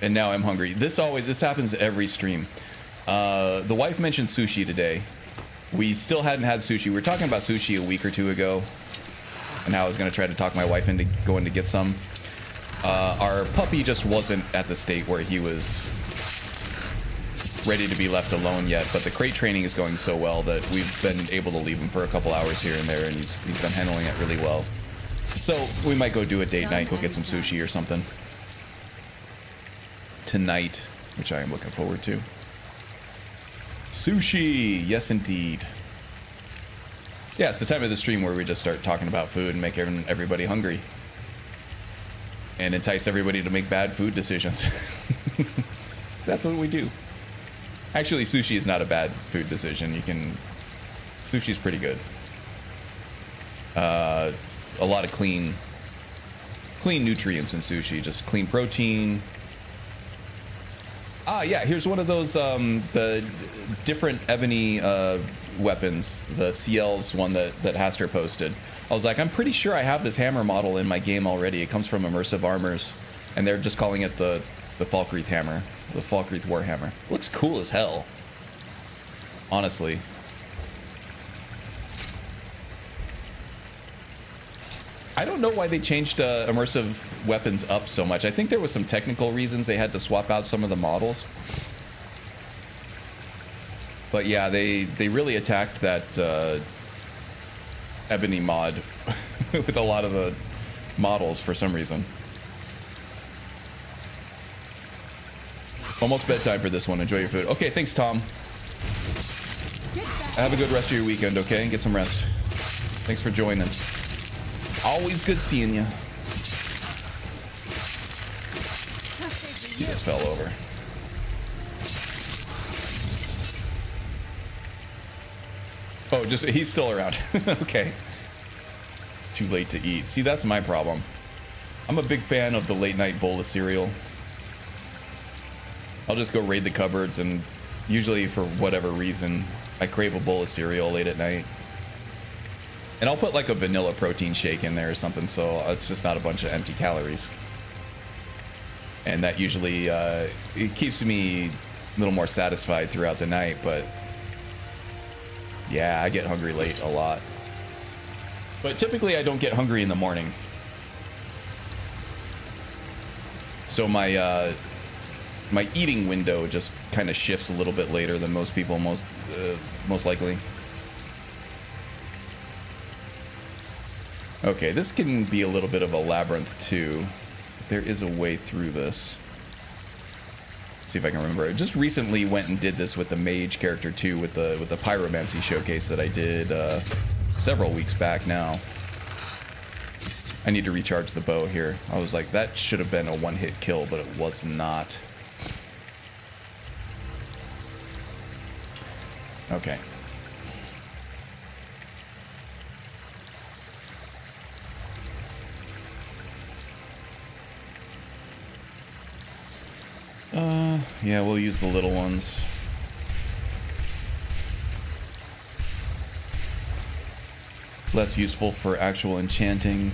And now I'm hungry. This happens every stream. The wife mentioned sushi today. We still hadn't had sushi. We were talking about sushi a week or two ago, and how I was going to try to talk my wife into going to get some. Our puppy just wasn't at the state where he was ready to be left alone yet, but the crate training is going so well that we've been able to leave him for a couple hours here and there, and he's been handling it really well. So we might go do a date night, go get some sushi or something tonight, which I am looking forward to. Sushi, yes indeed. Yeah, it's the time of the stream where we just start talking about food and make everybody hungry. And entice everybody to make bad food decisions. That's what we do. Actually, sushi is not a bad food decision. Sushi's pretty good. A lot of clean nutrients in sushi, just clean protein. Ah, yeah, here's one of those, the different ebony weapons, the CL's one that Haster posted. I was like, I'm pretty sure I have this hammer model in my game already. It comes from Immersive Armors, and they're just calling it the Falkreath hammer, the Falkreath Warhammer. Looks cool as hell, honestly. I don't know why they changed immersive weapons up so much. I think there was some technical reasons they had to swap out some of the models. But yeah, they really attacked that ebony mod with a lot of the models for some reason. Almost bedtime for this one. Enjoy your food. Okay, thanks, Tom. Have a good rest of your weekend, okay? Get some rest. Thanks for joining. Always good seeing you. He just fell over. Oh, he's still around. Okay. Too late to eat. See, that's my problem. I'm a big fan of the late night bowl of cereal. I'll just go raid the cupboards, and usually for whatever reason, I crave a bowl of cereal late at night. And I'll put like a vanilla protein shake in there or something, so it's just not a bunch of empty calories. And that usually, it keeps me a little more satisfied throughout the night, but yeah, I get hungry late a lot. But typically I don't get hungry in the morning. So my eating window just kind of shifts a little bit later than most people, most likely. Okay, this can be a little bit of a labyrinth too. There is a way through this. Let's see if I can remember. I just recently went and did this with the mage character too, with the pyromancy showcase that I did several weeks back now. I need to recharge the bow here. I was like, that should have been a one-hit kill, but it was not. Okay. Yeah, we'll use the little ones. Less useful for actual enchanting.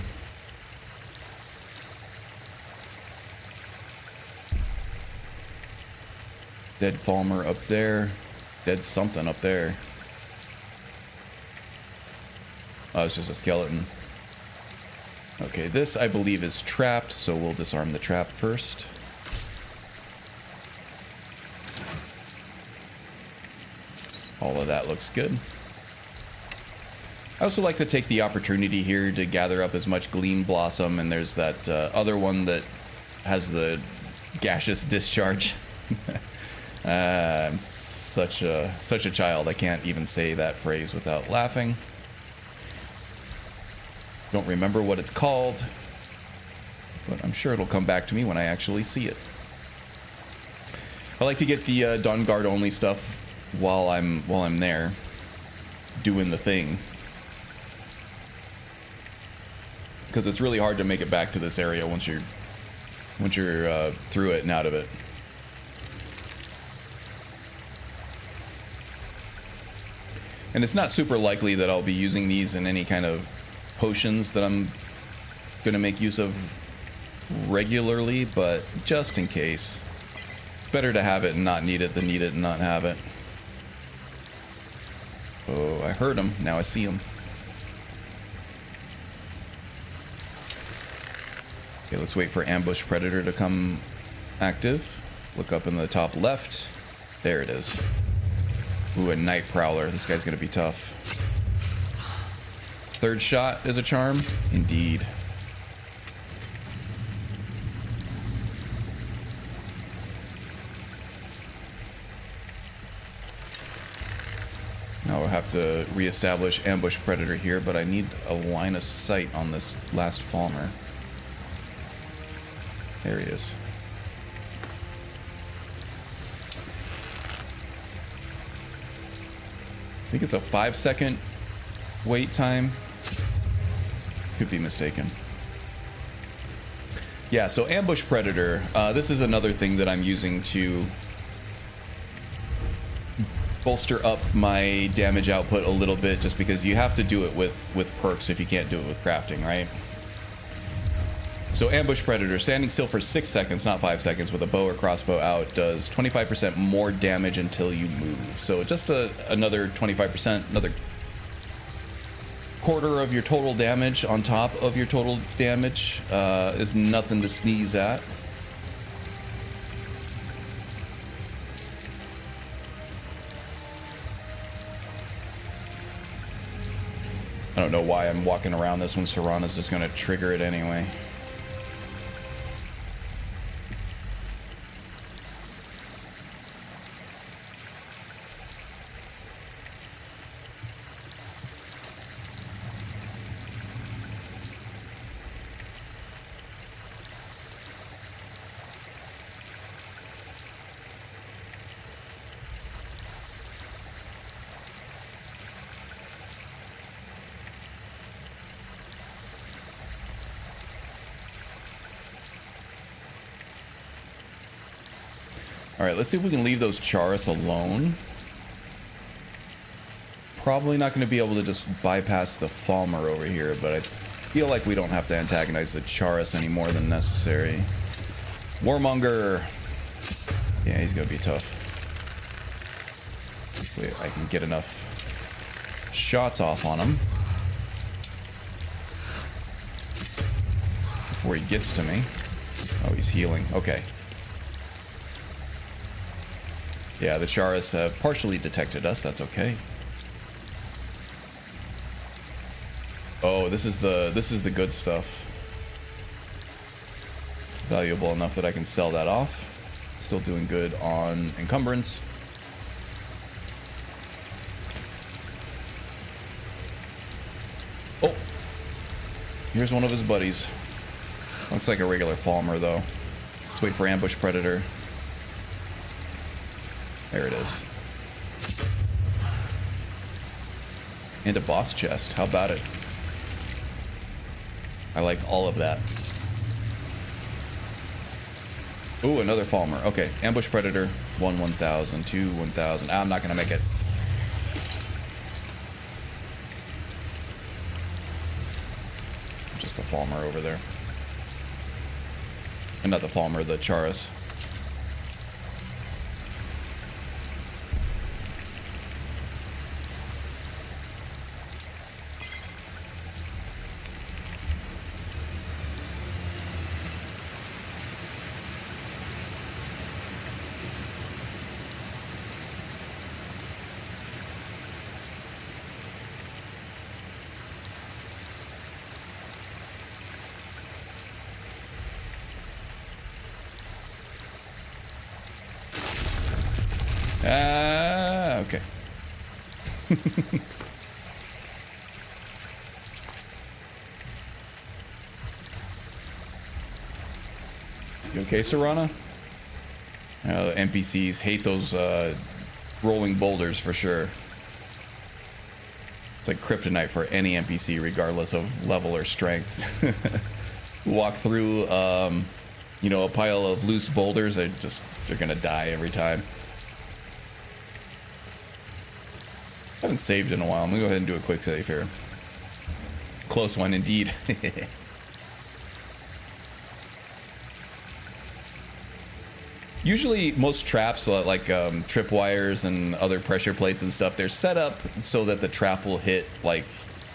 Dead Falmer up there. Dead something up there. Oh, it's just a skeleton. Okay, this I believe is trapped, so we'll disarm the trap first. All of that looks good. I also like to take the opportunity here to gather up as much Gleam Blossom, and there's that other one that has the gaseous discharge. I'm such a child. I can't even say that phrase without laughing. Don't remember what it's called, but I'm sure it'll come back to me when I actually see it. I like to get the Dawn Guard only stuff while I'm there doing the thing, because it's really hard to make it back to this area once you're through it and out of it. And it's not super likely that I'll be using these in any kind of potions that I'm going to make use of regularly, but just in case. It's better to have it and not need it than need it and not have it. Oh, I heard him. Now I see him. Okay, let's wait for Ambush Predator to come active. Look up in the top left. There it is. Ooh, a Night Prowler. This guy's gonna be tough. Third shot is a charm? Indeed. Now we'll have to reestablish Ambush Predator here, but I need a line of sight on this last Falmer. There he is. I think it's a 5-second wait time. Could be mistaken. Yeah, so Ambush Predator. This is another thing that I'm using to bolster up my damage output a little bit, just because you have to do it with perks if you can't do it with crafting, right? So Ambush Predator, standing still for 6 seconds, not 5 seconds, with a bow or crossbow out, does 25% more damage until you move. So just another 25%, another quarter of your total damage on top of your total damage is nothing to sneeze at. I don't know why I'm walking around this when Serana's just going to trigger it anyway. Alright, let's see if we can leave those Charis alone. Probably not going to be able to just bypass the Falmer over here, but I feel like we don't have to antagonize the Charis any more than necessary. Warmonger! Yeah, he's going to be tough. Wait, I can get enough shots off on him before he gets to me. Oh, he's healing. Okay. Yeah, the Charis have partially detected us. That's okay. Oh, this is the good stuff. Valuable enough that I can sell that off. Still doing good on encumbrance. Oh, here's one of his buddies. Looks like a regular Falmer though. Let's wait for Ambush Predator. There it is. And a boss chest. How about it? I like all of that. Ooh, another Falmer. Okay, Ambush Predator. 1,000, 2, 1,000. I'm not gonna make it. Just the Falmer over there. And not the Falmer, the Charis. Okay. You okay, Serana? NPCs hate those rolling boulders for sure. It's like kryptonite for any NPC, regardless of level or strength. Walk through, you know, a pile of loose boulders, they're gonna die every time. I haven't saved in a while. I'm gonna go ahead and do a quick save here. Close one indeed. Usually most traps like tripwires and other pressure plates and stuff, they're set up so that the trap will hit like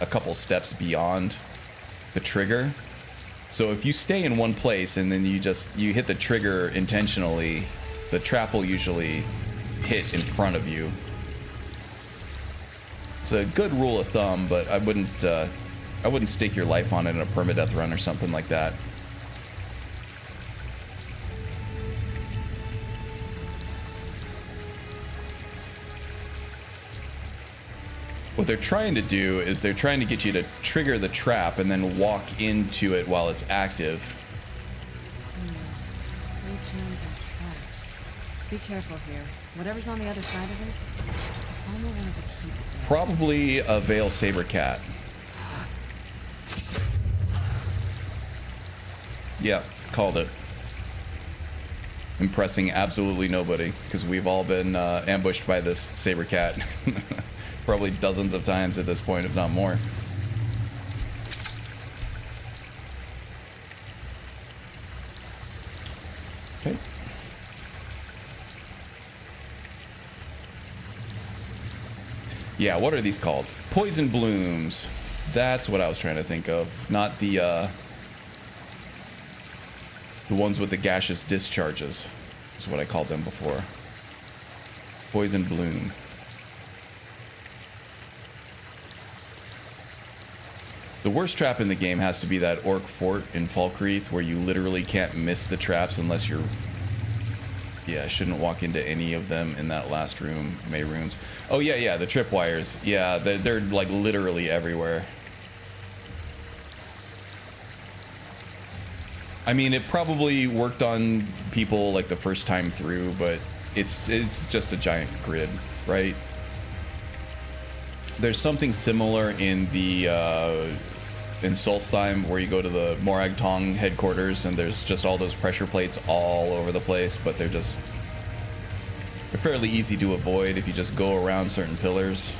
a couple steps beyond the trigger. So if you stay in one place and then you hit the trigger intentionally, the trap will usually hit in front of you. It's a good rule of thumb, but I wouldn't stake your life on it in a permadeath run or something like that. What they're trying to do is they're trying to get you to trigger the trap and then walk into it while it's active. Chains and traps. Be careful here. Whatever's on the other side of this, I only wanted to keep it there. Probably a Veil Saber Cat. Yeah, called it. Impressing absolutely nobody, because we've all been ambushed by this Saber Cat. Probably dozens of times at this point, if not more. Okay. Yeah, what are these called? Poison blooms. That's what I was trying to think of. Not the ones with the gaseous discharges. Is what I called them before. Poison bloom. The worst trap in the game has to be that orc fort in Falkreath, where you literally can't miss the traps unless you're... Yeah, I shouldn't walk into any of them in that last room, May runes. Oh yeah, the tripwires. Yeah, they're like literally everywhere. I mean, it probably worked on people like the first time through, but it's just a giant grid, right? There's something similar in the in Solstheim, where you go to the Morag Tong headquarters and there's just all those pressure plates all over the place, but they're fairly easy to avoid if you just go around certain pillars.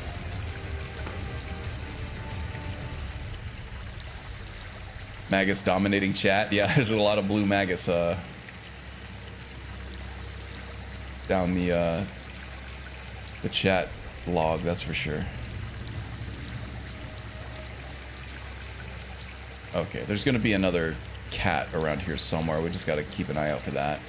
Magus dominating chat. Yeah, there's a lot of blue Magus down the chat log, that's for sure. Okay, there's gonna be another cat around here somewhere. We just gotta keep an eye out for that.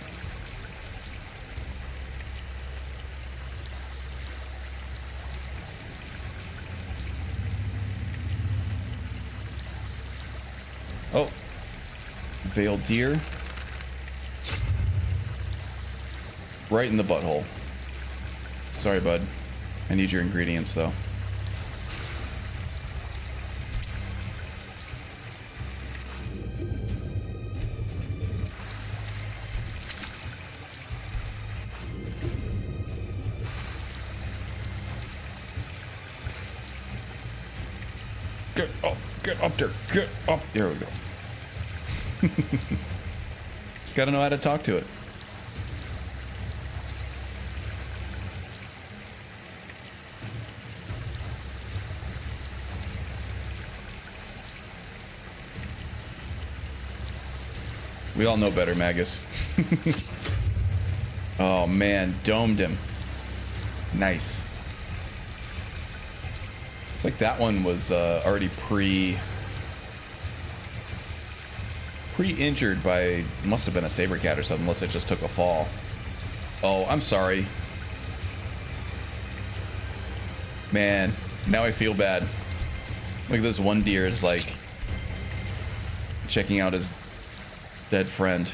Oh, veiled deer. Right in the butthole. Sorry, bud. I need your ingredients, though. Get up there. Get up. There we go. Just gotta know how to talk to it. We all know better, Magus. Oh man, domed him. Nice. It's like that one was already pre-injured by, must have been a saber cat or something, unless it just took a fall. Oh, I'm sorry. Man, now I feel bad. Look at this one deer is like checking out his dead friend.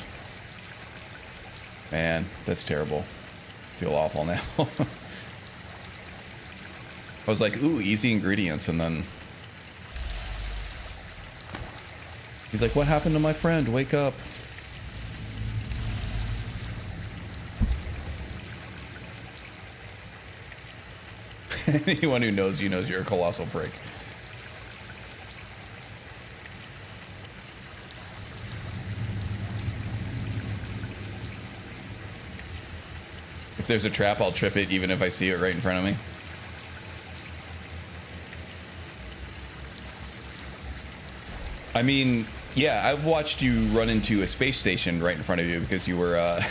Man, that's terrible. I feel awful now. I was like, ooh, easy ingredients, and then he's like, what happened to my friend? Wake up. Anyone who knows you knows you're a colossal prick. If there's a trap, I'll trip it even if I see it right in front of me. I mean, yeah, I've watched you run into a space station right in front of you because you were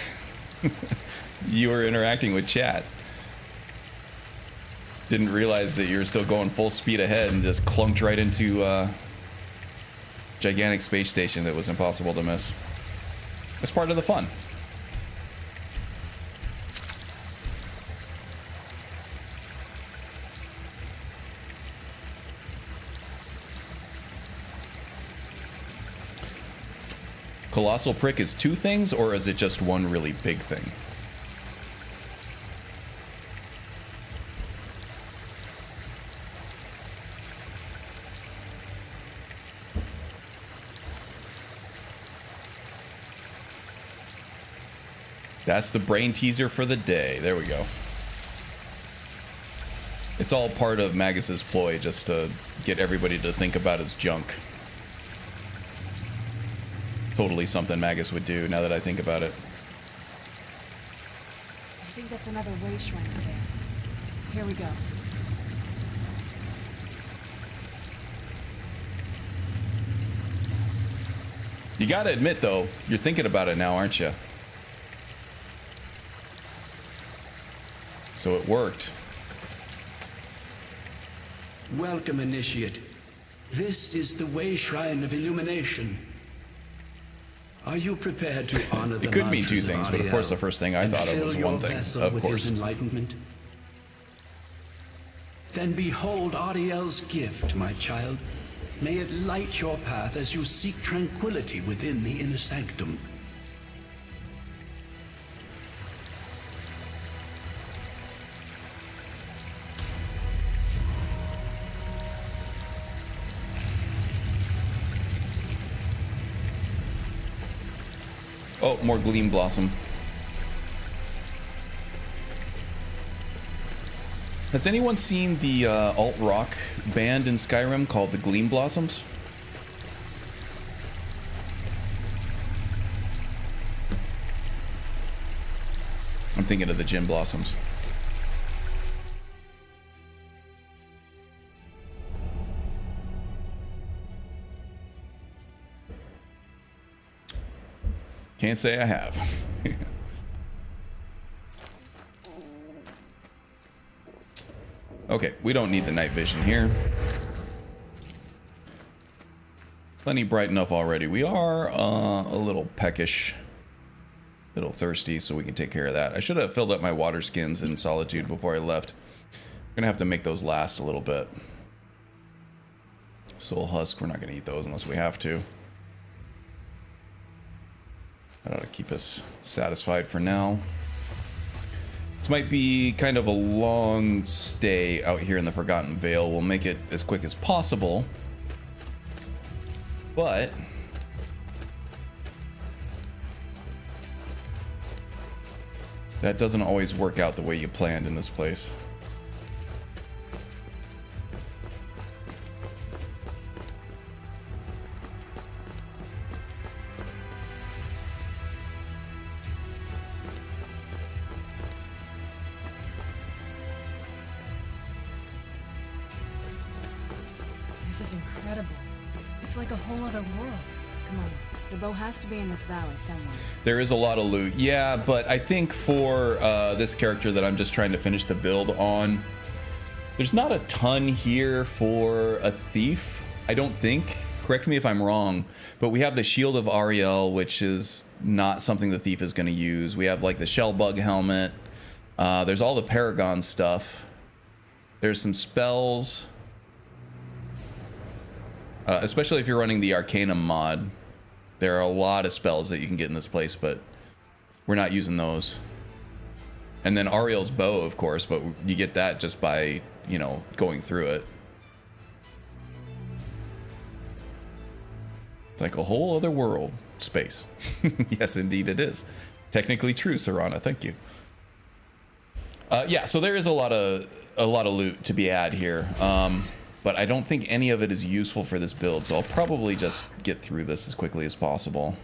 you were interacting with chat. Didn't realize that you were still going full speed ahead and just clunked right into a gigantic space station that was impossible to miss. It's part of the fun. Colossal prick is two things, or is it just one really big thing? That's the brain teaser for the day. There we go. It's all part of Magus's ploy, just to get everybody to think about his junk. Totally something Magus would do, now that I think about it. I think that's another way shrine over there. Here we go. You gotta admit, though, you're thinking about it now, aren't you? So it worked. Welcome, Initiate. This is the Way Shrine of Illumination. Are you prepared to honor the It could mean two mantras of things, but of course the first thing I thought of was one thing. Of course. Enlightenment? Then behold Ariel's gift, my child. May it light your path as you seek tranquility within the inner sanctum. Oh, more Gleam Blossom. Has anyone seen the alt-rock band in Skyrim called the Gleam Blossoms? I'm thinking of the Gin Blossoms. Can't say I have. Okay, we don't need the night vision here. Plenty bright enough already. We are a little peckish, a little thirsty, so we can take care of that. I should have filled up my water skins in Solitude before I left. I'm gonna have to make those last a little bit. Soul Husk, we're not gonna eat those unless we have to. That ought to keep us satisfied for now. This might be kind of a long stay out here in the Forgotten Vale. We'll make it as quick as possible. But that doesn't always work out the way you planned in this place. This is incredible. It's like a whole other world. Come on. The bow has to be in this valley somewhere. There is a lot of loot. Yeah, but I think for this character that I'm just trying to finish the build on, there's not a ton here for a thief, I don't think. Correct me if I'm wrong, but we have the Shield of Ariel, which is not something the thief is going to use. We have like the Shellbug helmet. There's all the Paragon stuff. There's some spells. Especially if you're running the Arcanum mod. There are a lot of spells that you can get in this place, but we're not using those. And then Ariel's bow, of course, but you get that just by, you know, going through it. It's like a whole other world. Space. Yes, indeed it is. Technically true, Serana. Thank you. Yeah, so there is a lot of loot to be had here. But I don't think any of it is useful for this build, so I'll probably just get through this as quickly as possible.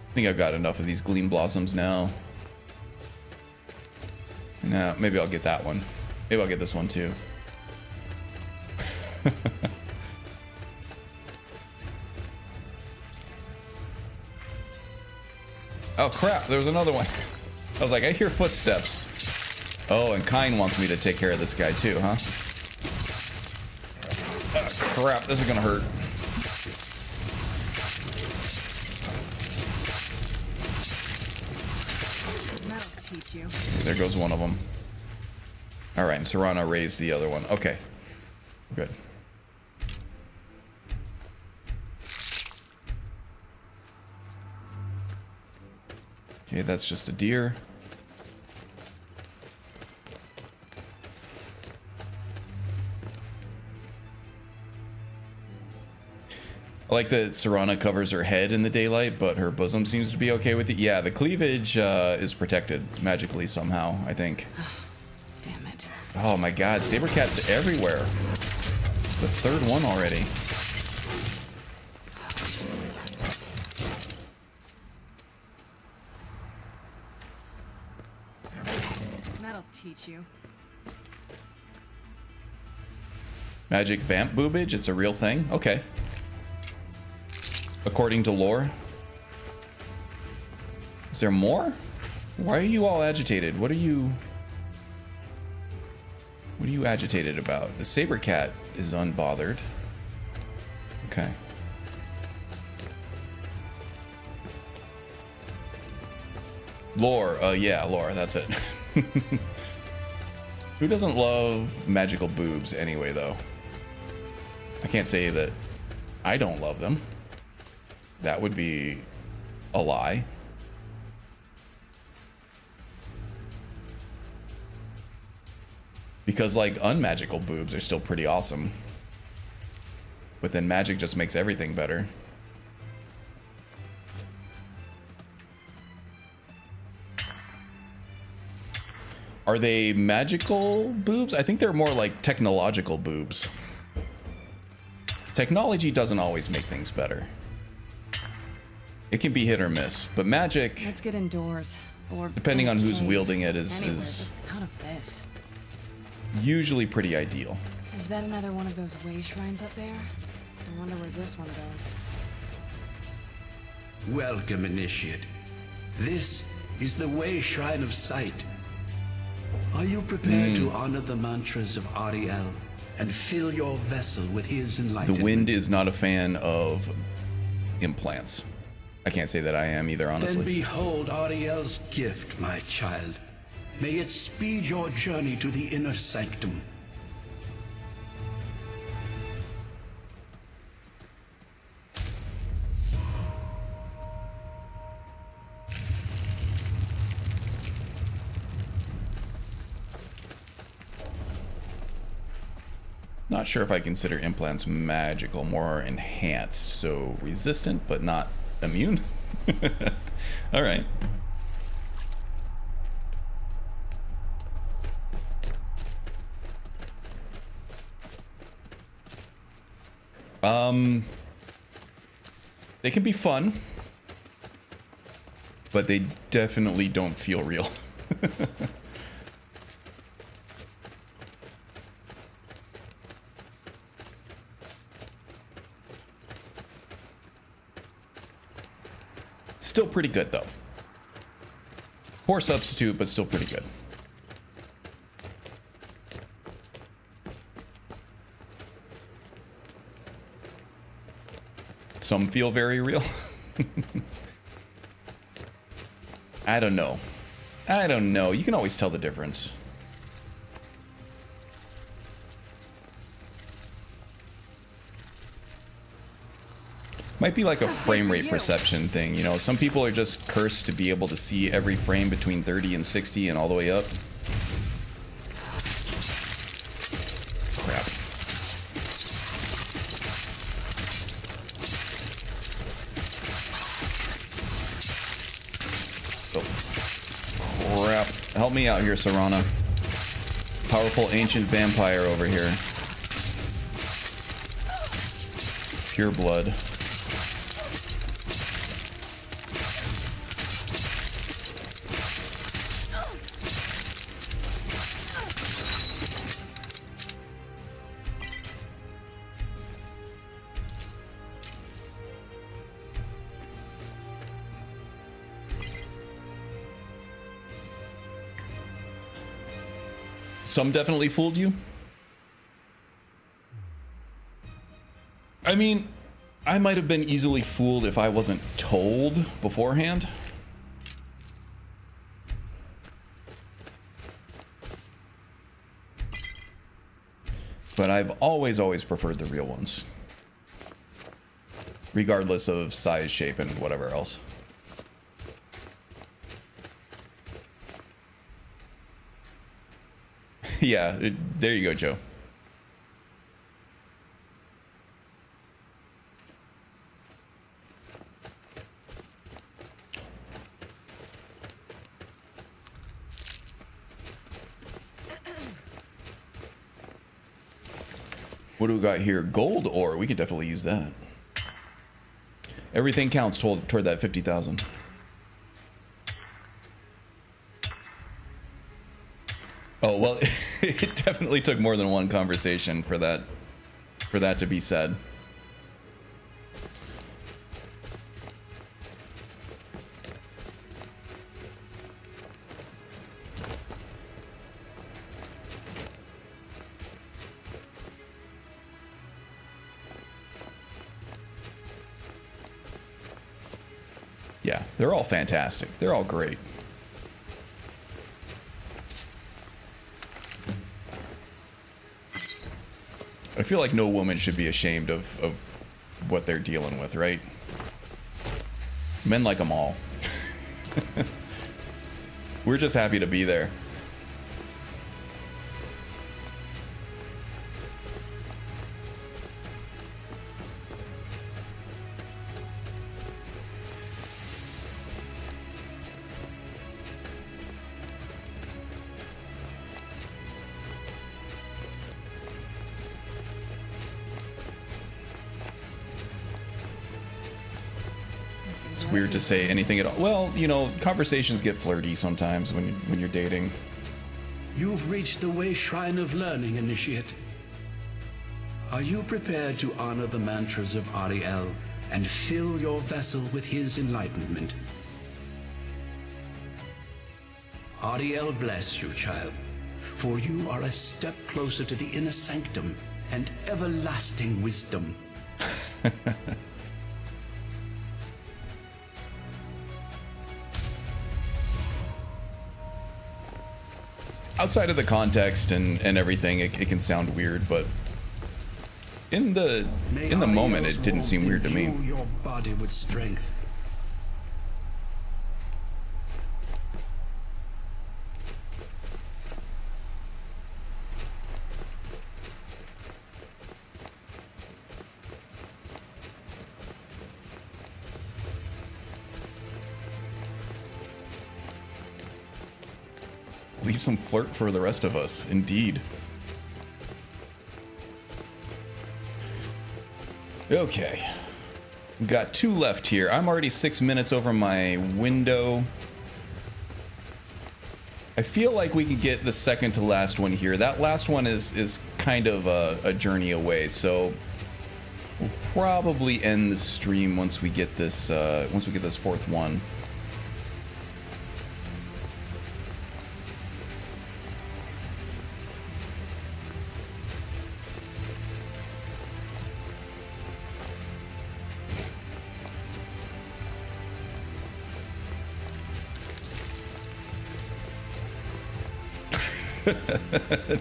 I think I've got enough of these Gleam Blossoms now. No, maybe I'll get that one. Maybe I'll get this one too. Oh crap, there was another one. I was like, I hear footsteps. Oh, and Kine wants me to take care of this guy too, huh? Oh, crap, this is gonna hurt. That'll teach you. There goes one of them. Alright, and Serana raised the other one. Okay, good. Okay, that's just a deer. I like that Serana covers her head in the daylight, but her bosom seems to be okay with it. Yeah, the cleavage is protected magically somehow, I think. Damn it. Oh my god, Saber Cat's everywhere. It's the third one already. That'll teach you. Magic vamp boobage, it's a real thing? Okay. According to lore. Is there more? Why are you all agitated? What are you agitated about? The Saber Cat is unbothered. Okay. Lore, yeah, lore, that's it. Who doesn't love magical boobs anyway, though? I can't say that I don't love them. That would be a lie. Because, like, unmagical boobs are still pretty awesome. But then magic just makes everything better. Are they magical boobs? I think they're more like technological boobs. Technology doesn't always make things better. It can be hit or miss, but magic, Let's get indoors. Or depending on who's cave. wielding it, Anywhere, is just out of this. usually pretty ideal. Is that another one of those way shrines up there? I wonder where this one goes. Welcome, Initiate. This is the Way Shrine of Sight. Are you prepared to honor the mantras of Ariel and fill your vessel with his enlightenment? The wind is not a fan of implants. I can't say that I am either, Then honestly. behold Ariel's gift, my child. May it speed your journey to the inner sanctum. Not sure if I consider implants magical, more enhanced, so resistant but not immune. All right. They can be fun. but they definitely don't feel real. Still pretty good though. Poor substitute, but still pretty good. Some feel very real. I don't know. I don't know. You can always tell the difference. Might be like a frame rate perception thing, you know. Some people are just cursed to be able to see every frame between 30 and 60 and all the way up. Crap. Oh. Crap. Help me out here, Serana. Powerful ancient vampire over here. Pure blood. Some definitely fooled you. I mean, I might have been easily fooled if I wasn't told beforehand. But I've always preferred the real ones. Regardless of size, shape, and whatever else. Yeah, there you go, Joe. What do we got here? Gold ore. We could definitely use that. Everything counts toward that 50,000. Oh, well, it definitely took more than one conversation for that to be said. Yeah, they're all fantastic. They're all great. I feel like no woman should be ashamed of what they're dealing with, right? Men like them all. We're just happy to be there. Weird to say anything at all. Well, you know, conversations get flirty sometimes when you're dating. You've reached the way shrine of learning, Initiate. Are you prepared to honor the mantras of Ariel and fill your vessel with his enlightenment? Ariel bless you, child, for you are a step closer to the inner sanctum and everlasting wisdom. Outside of the context and everything, it can sound weird, but in the moment, it didn't seem weird to me. Your body with strength. Leave some flirt for the rest of us, indeed. Okay. We've got 2 left here. I'm already 6 minutes over my window. I feel like we could get the second to last one here. That last one is kind of a journey away, so we'll probably end the stream once we get this 4th one.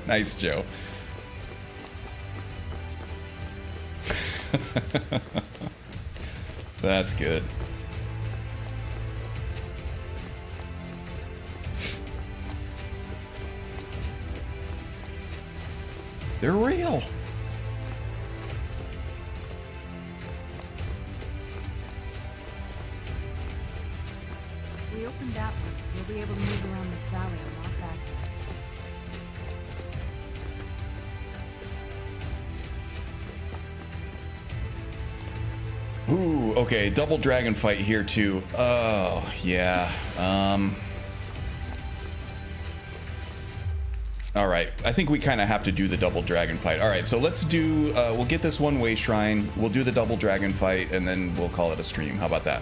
Nice, Joe. That's good. They're real. If we open that one, we'll be able to move around this valley a lot faster. Ooh, okay, double dragon fight here too. Oh, yeah. All right, I think we kind of have to do the double dragon fight. All right, so let's do, we'll get this one way shrine, we'll do the double dragon fight, and then we'll call it a stream. How about that?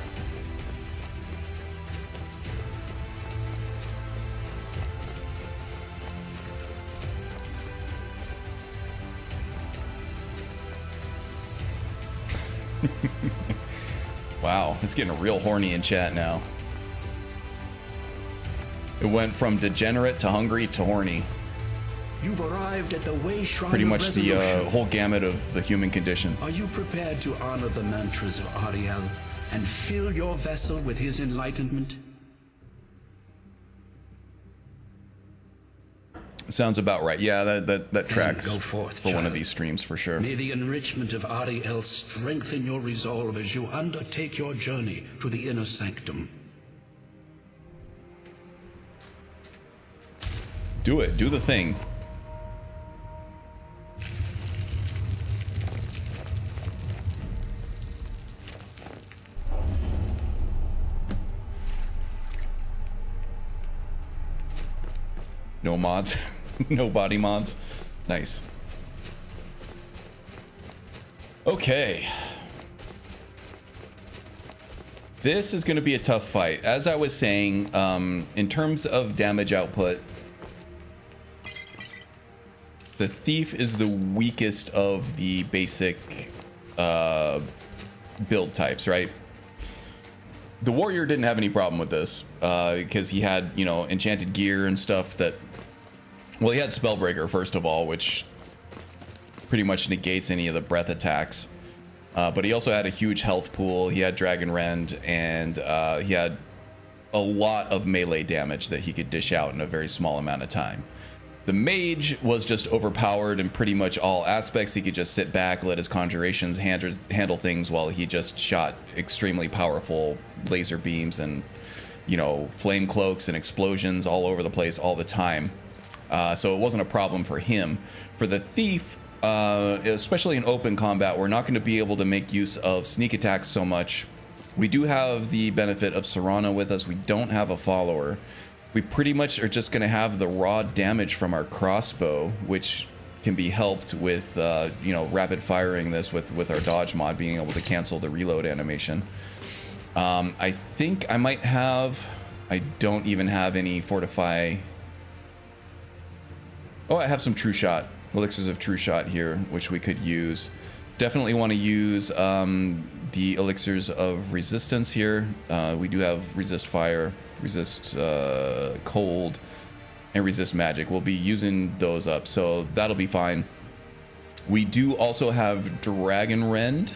Wow, it's getting real horny in chat now. It went from degenerate to hungry to horny. You've arrived at the way shrine Pretty of much the resolution. whole gamut of the human condition. Are you prepared to honor the mantras of Ariel and fill your vessel with his enlightenment? Sounds about right. Yeah, that tracks go forth, for one of child. these streams for sure. May the enrichment of Ariel strengthen your resolve as you undertake your journey to the inner sanctum. Do it. Do the thing. No mods. No body mods. Nice. Okay. This is going to be a tough fight. As I was saying, in terms of damage output, the thief is the weakest of the basic build types, right? The warrior didn't have any problem with this because he had, you know, enchanted gear and stuff that, well, he had Spellbreaker first of all, which pretty much negates any of the breath attacks. But he also had a huge health pool. He had Dragon Rend, and he had a lot of melee damage that he could dish out in a very small amount of time. The mage was just overpowered in pretty much all aspects. He could just sit back, let his conjurations handle things while he just shot extremely powerful laser beams and, you know, flame cloaks and explosions all over the place all the time. So it wasn't a problem for him. For the thief, especially in open combat, we're not going to be able to make use of sneak attacks so much. We do have the benefit of Serana with us. We don't have a follower. We pretty much are just going to have the raw damage from our crossbow, which can be helped with, you know, rapid firing this with our dodge mod, being able to cancel the reload animation. I think I might have, I don't even have any fortify. Oh, I have some true shot, elixirs of true shot here, which we could use. Definitely want to use the elixirs of resistance here. We do have resist fire, resist cold, and resist magic. We'll be using those up, so that'll be fine. We do also have Dragon Rend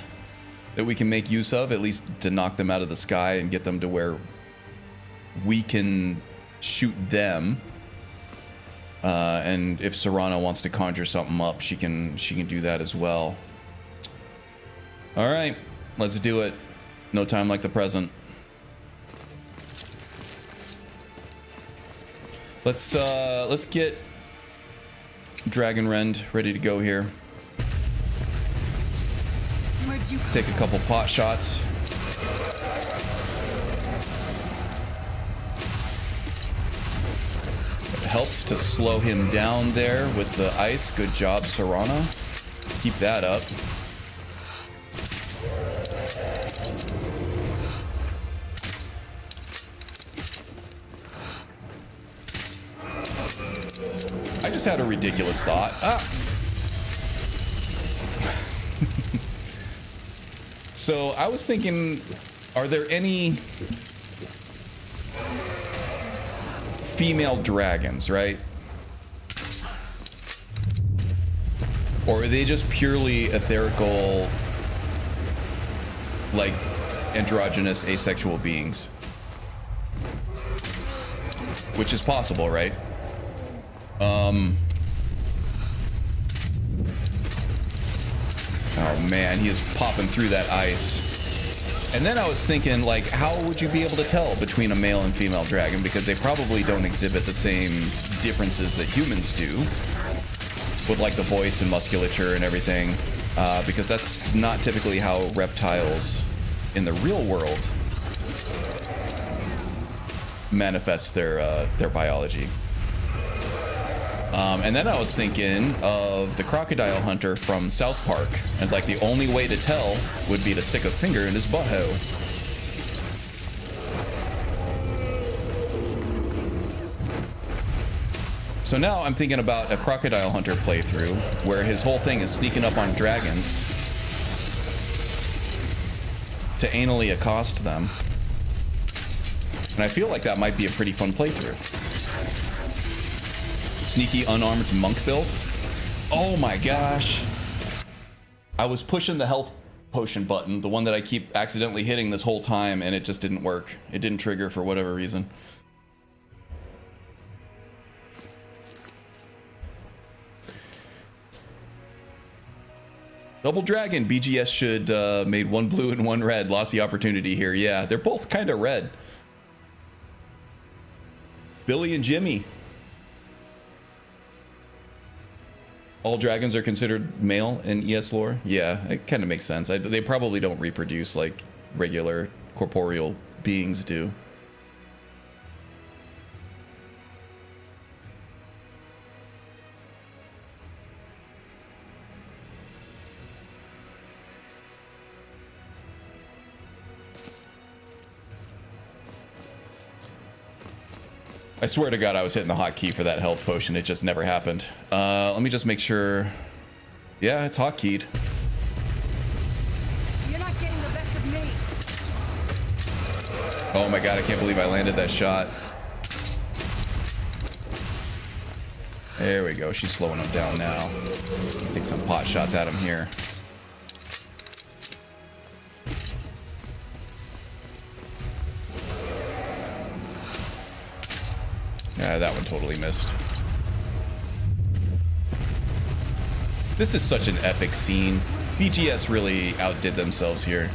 that we can make use of, at least to knock them out of the sky and get them to where we can shoot them. And if Serana wants to conjure something up, she can do that as well. All right, let's do it. No time like the present. Let's get Dragon Rend ready to go here. We're as you Take a couple pot shots. It helps to slow him down there with the ice. Good job, Serana. Keep that up. I just had a ridiculous thought. So I was thinking, are there any female dragons, right? Or are they just purely etherical, like androgynous asexual beings? Which is possible, right? Oh man, he is popping through that ice. And then I was thinking, like, how would you be able to tell between a male and female dragon? Because they probably don't exhibit the same differences that humans do, with like the voice and musculature and everything, because that's not typically how reptiles in the real world manifest their biology. And then I was thinking of the crocodile hunter from South Park, and like the only way to tell would be to stick a finger in his butthole. So now I'm thinking about a crocodile hunter playthrough where his whole thing is sneaking up on dragons to anally accost them. And I feel like that might be a pretty fun playthrough. Sneaky unarmed monk build. Oh my gosh. I was pushing the health potion button, the one that I keep accidentally hitting this whole time, and it just didn't work. It didn't trigger for whatever reason. Double Dragon, BGS should made one blue and one red. Lost the opportunity here. Yeah, they're both kind of red. Billy and Jimmy. All dragons are considered male in ES lore? Yeah, it kind of makes sense. They probably don't reproduce like regular corporeal beings do. I swear to God, I was hitting the hotkey for that health potion. It just never happened. Let me just make sure. Yeah, it's hotkeyed. You're not getting the best of me. Oh my God, I can't believe I landed that shot. There we go. She's slowing him down now. Take some pot shots at him here. Yeah, that one totally missed. This is such an epic scene. BGS really outdid themselves here.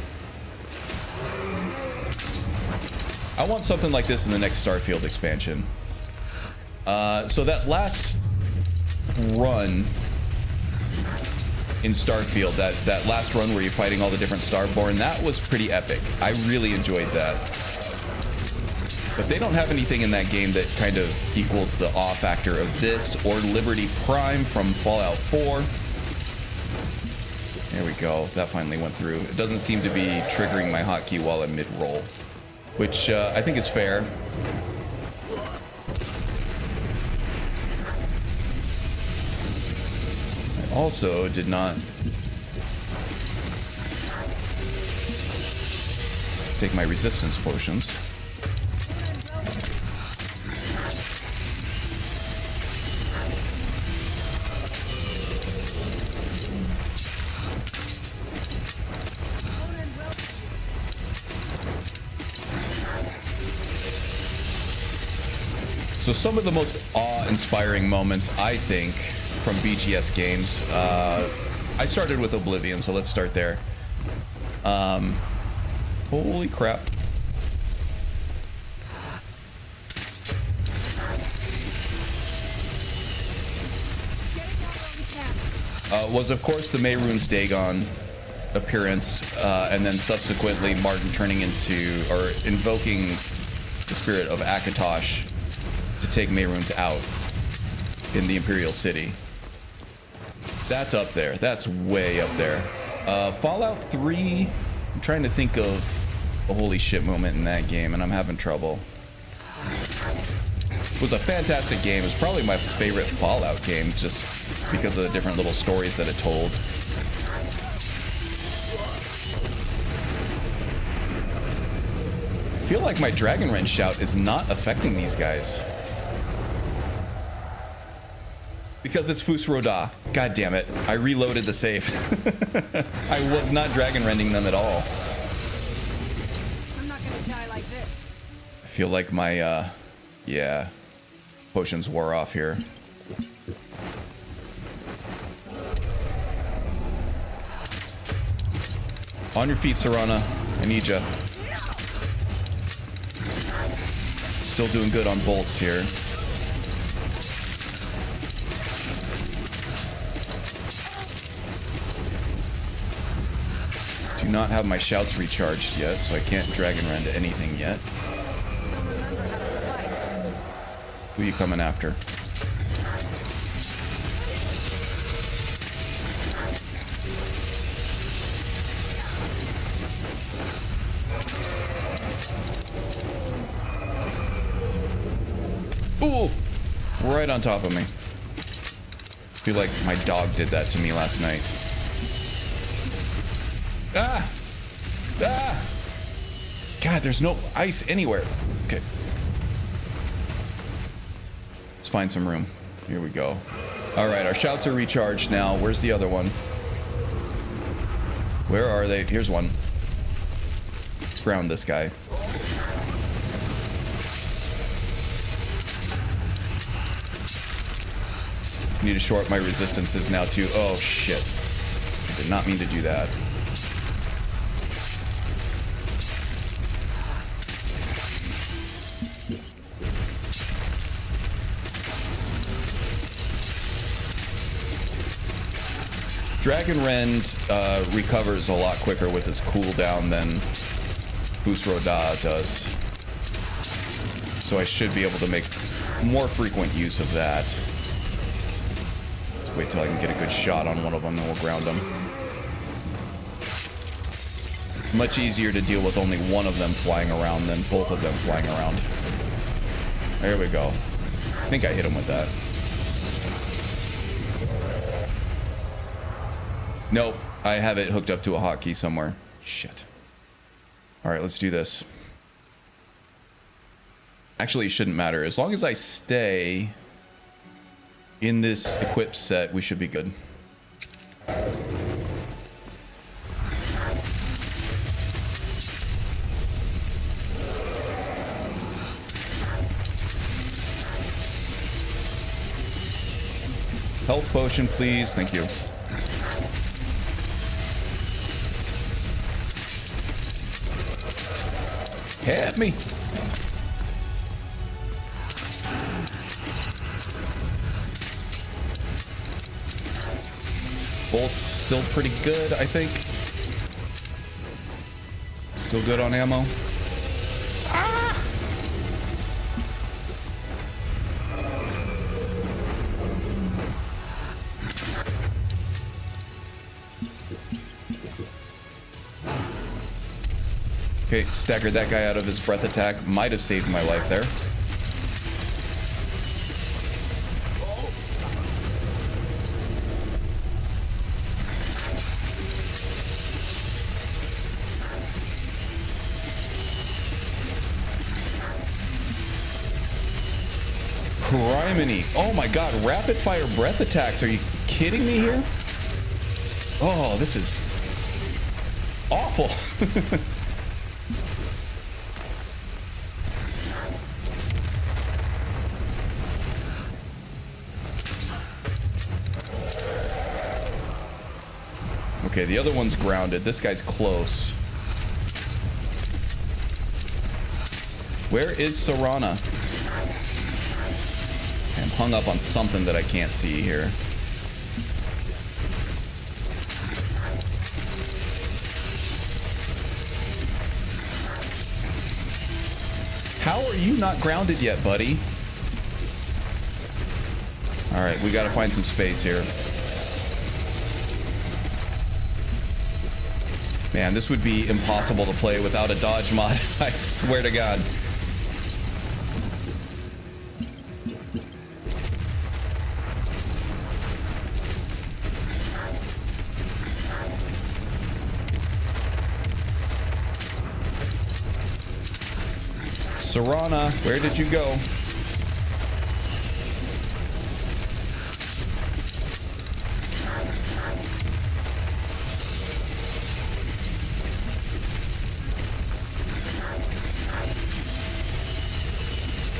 I want something like this in the next Starfield expansion. So that last run in Starfield, that last run where you're fighting all the different Starborn, that was pretty epic. I really enjoyed that. But they don't have anything in that game that kind of equals the awe factor of this or Liberty Prime from Fallout 4. There we go. That finally went through. It doesn't seem to be triggering my hotkey while I'm mid-roll, which I think is fair. I also did not take my resistance potions. So some of the most awe-inspiring moments, I think, from BGS games. I started with Oblivion, so let's start there. Holy crap. Was, of course, the Mehrunes Dagon appearance, and then subsequently Martin turning into, or invoking the spirit of Akatosh to take Mehrunes out in the Imperial City. That's up there. That's way up there. Fallout 3, I'm trying to think of a holy shit moment in that game, and I'm having trouble. It was a fantastic game. It's probably my favorite Fallout game, just because of the different little stories that it told. I feel like my Dragon Wrench shout is not affecting these guys. Because it's Fus Roda. God damn it. I reloaded the save. I was not Dragon Rending them at all. I'm not gonna die like this. I feel like my, yeah, potions wore off here. On your feet, Serana. I need ya. Still doing good on bolts here. Do not have my shouts recharged yet, so I can't Dragon Rend anything yet. Still remember how to fight. Who are you coming after? Ooh! Right on top of me. Feel like my dog did that to me last night. Ah! Ah! God, there's no ice anywhere. Okay. Let's find some room. Here we go. Alright, our shouts are recharged now. Where's the other one? Where are they? Here's one. Let's ground this guy. Need to shore up my resistances now too. Oh shit. I did not mean to do that. Dragon Rend recovers a lot quicker with its cooldown than Fus Roda does. So I should be able to make more frequent use of that. Just wait till I can get a good shot on one of them and we'll ground them. Much easier to deal with only one of them flying around than both of them flying around. There we go. I think I hit him with that. Nope, I have it hooked up to a hotkey somewhere. Shit. Alright, let's do this. Actually, it shouldn't matter. As long as I stay in this equip set, we should be good. Health potion, please. Thank you. Hit me. Bolt's still pretty good, I think. Still good on ammo. Ah! Okay, staggered that guy out of his breath attack. Might have saved my life there. Criminy. Oh my god, rapid fire breath attacks. Are you kidding me here? Oh, this is awful. Okay, the other one's grounded. This guy's close. Where is Serana? I'm hung up on something that I can't see here. How are you not grounded yet, buddy? All right, we got to find some space here. Man, this would be impossible to play without a dodge mod. I swear to God. Serana, where did you go?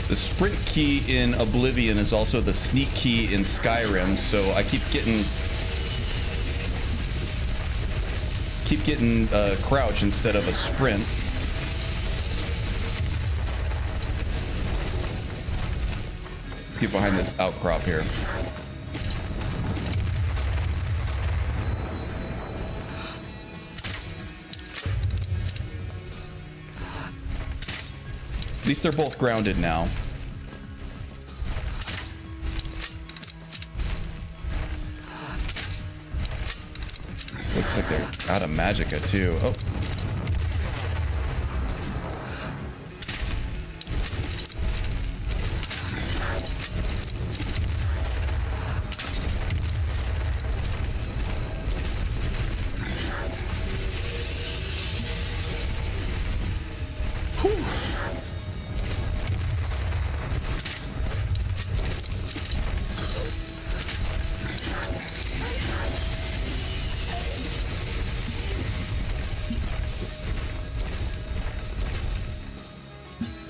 The sprint key in Oblivion is also the sneak key in Skyrim, so I keep getting crouch instead of a sprint. Let's get behind this outcrop here. At least they're both grounded now. Looks like they're out of magicka too. Oh.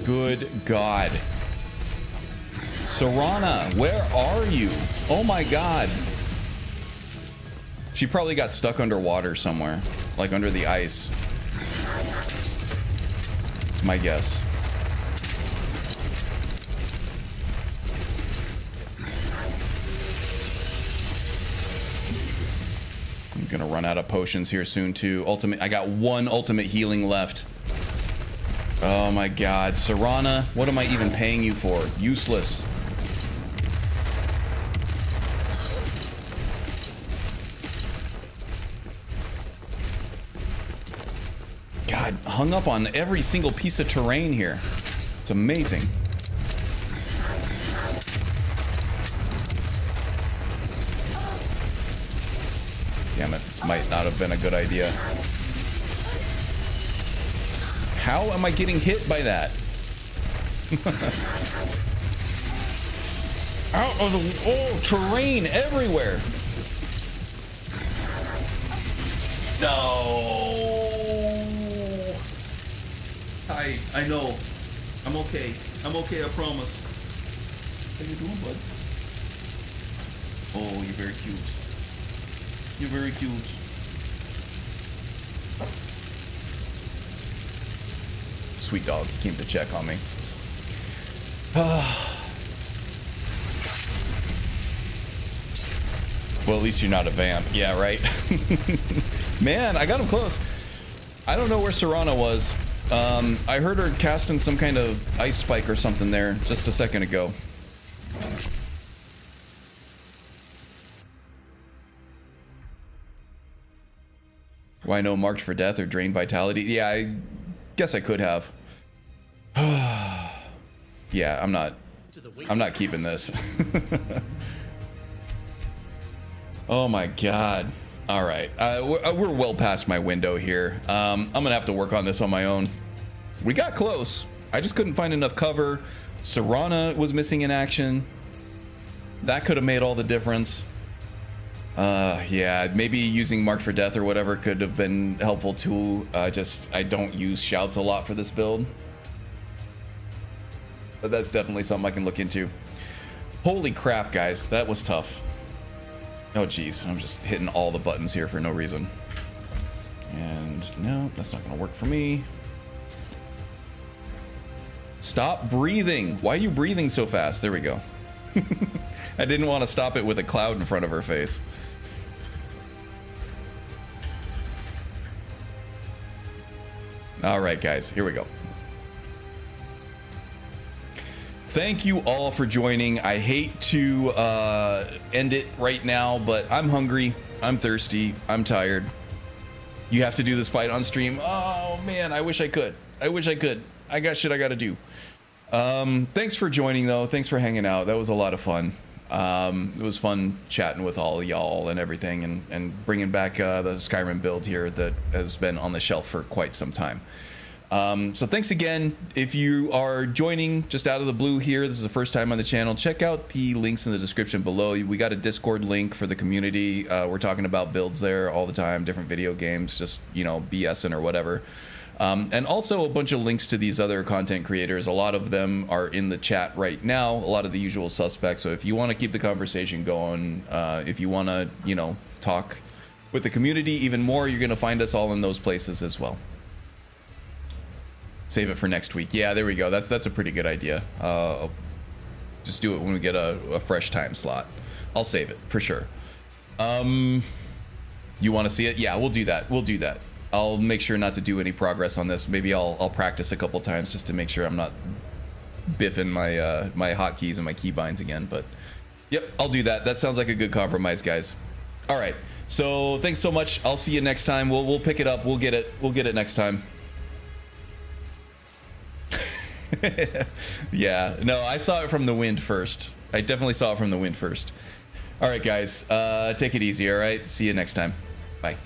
Good God. Serana, where are you? Oh my God. She probably got stuck underwater somewhere, like under the ice. It's my guess. I'm gonna run out of potions here soon too. I got one ultimate healing left. Oh my God, Serana, what am I even paying you for? Useless. God, hung up on every single piece of terrain here. It's amazing. Damn it, this might not have been a good idea. How am I getting hit by that? Out of the terrain everywhere. No. I know. I'm okay. I'm okay, I promise. How you doing, bud? Oh, you're very cute. You're very cute. Sweet dog, he came to check on me. Well, at least you're not a vamp. Yeah, right? Man, I got him close. I don't know where Serana was. I heard her casting some kind of ice spike or something there just a second ago. Do I know marked for death or drained vitality? Yeah, I guess I could have. Yeah, I'm not keeping this. Oh my God. All right, we're well past my window here. I'm gonna have to work on this on my own. We got close. I just couldn't find enough cover. Serana was missing in action. That could have made all the difference. Yeah, maybe using marked for death or whatever could have been helpful too. I don't use shouts a lot for this build. But that's definitely something I can look into. Holy crap, guys, that was tough. Oh geez, I'm just hitting all the buttons here for no reason. And no, that's not gonna work for me. Stop breathing. Why are you breathing so fast? There we go. I didn't want to stop it with a cloud in front of her face. All right, guys, here we go. thank you all for joining. I hate to end it right now, but I'm hungry, I'm thirsty, I'm tired. You have to do this fight on stream. Oh man, I wish I could. I got shit I gotta do. Thanks for joining though. Thanks for hanging out. That was a lot of fun. It was fun chatting with all y'all and everything, and bringing back the Skyrim build here that has been on the shelf for quite some time. So thanks again. If you are joining just out of the blue here, this is the first time on the channel, check out the links in the description below. We got a Discord link for the community. We're talking about builds there all the time, different video games, just, you know, BSing or whatever. And also a bunch of links to these other content creators. A lot of them are in the chat right now, a lot of the usual suspects. So if you want to keep the conversation going, if you want to, you know, talk with the community even more, you're going to find us all in those places as well. Save it for next week. Yeah, there we go. That's a pretty good idea. Just do it when we get a fresh time slot. I'll save it for sure. You want to see it? Yeah, we'll do that. I'll make sure not to do any progress on this. Maybe I'll practice a couple times just to make sure I'm not biffing my my hotkeys and my keybinds again. But yep, I'll do that. That sounds like a good compromise, guys. All right. So thanks so much. I'll see you next time. We'll pick it up. We'll get it next time. Yeah. No, I saw it from the wind first. I definitely saw it from the wind first. All right, guys. Take it easy. All right. See you next time. Bye.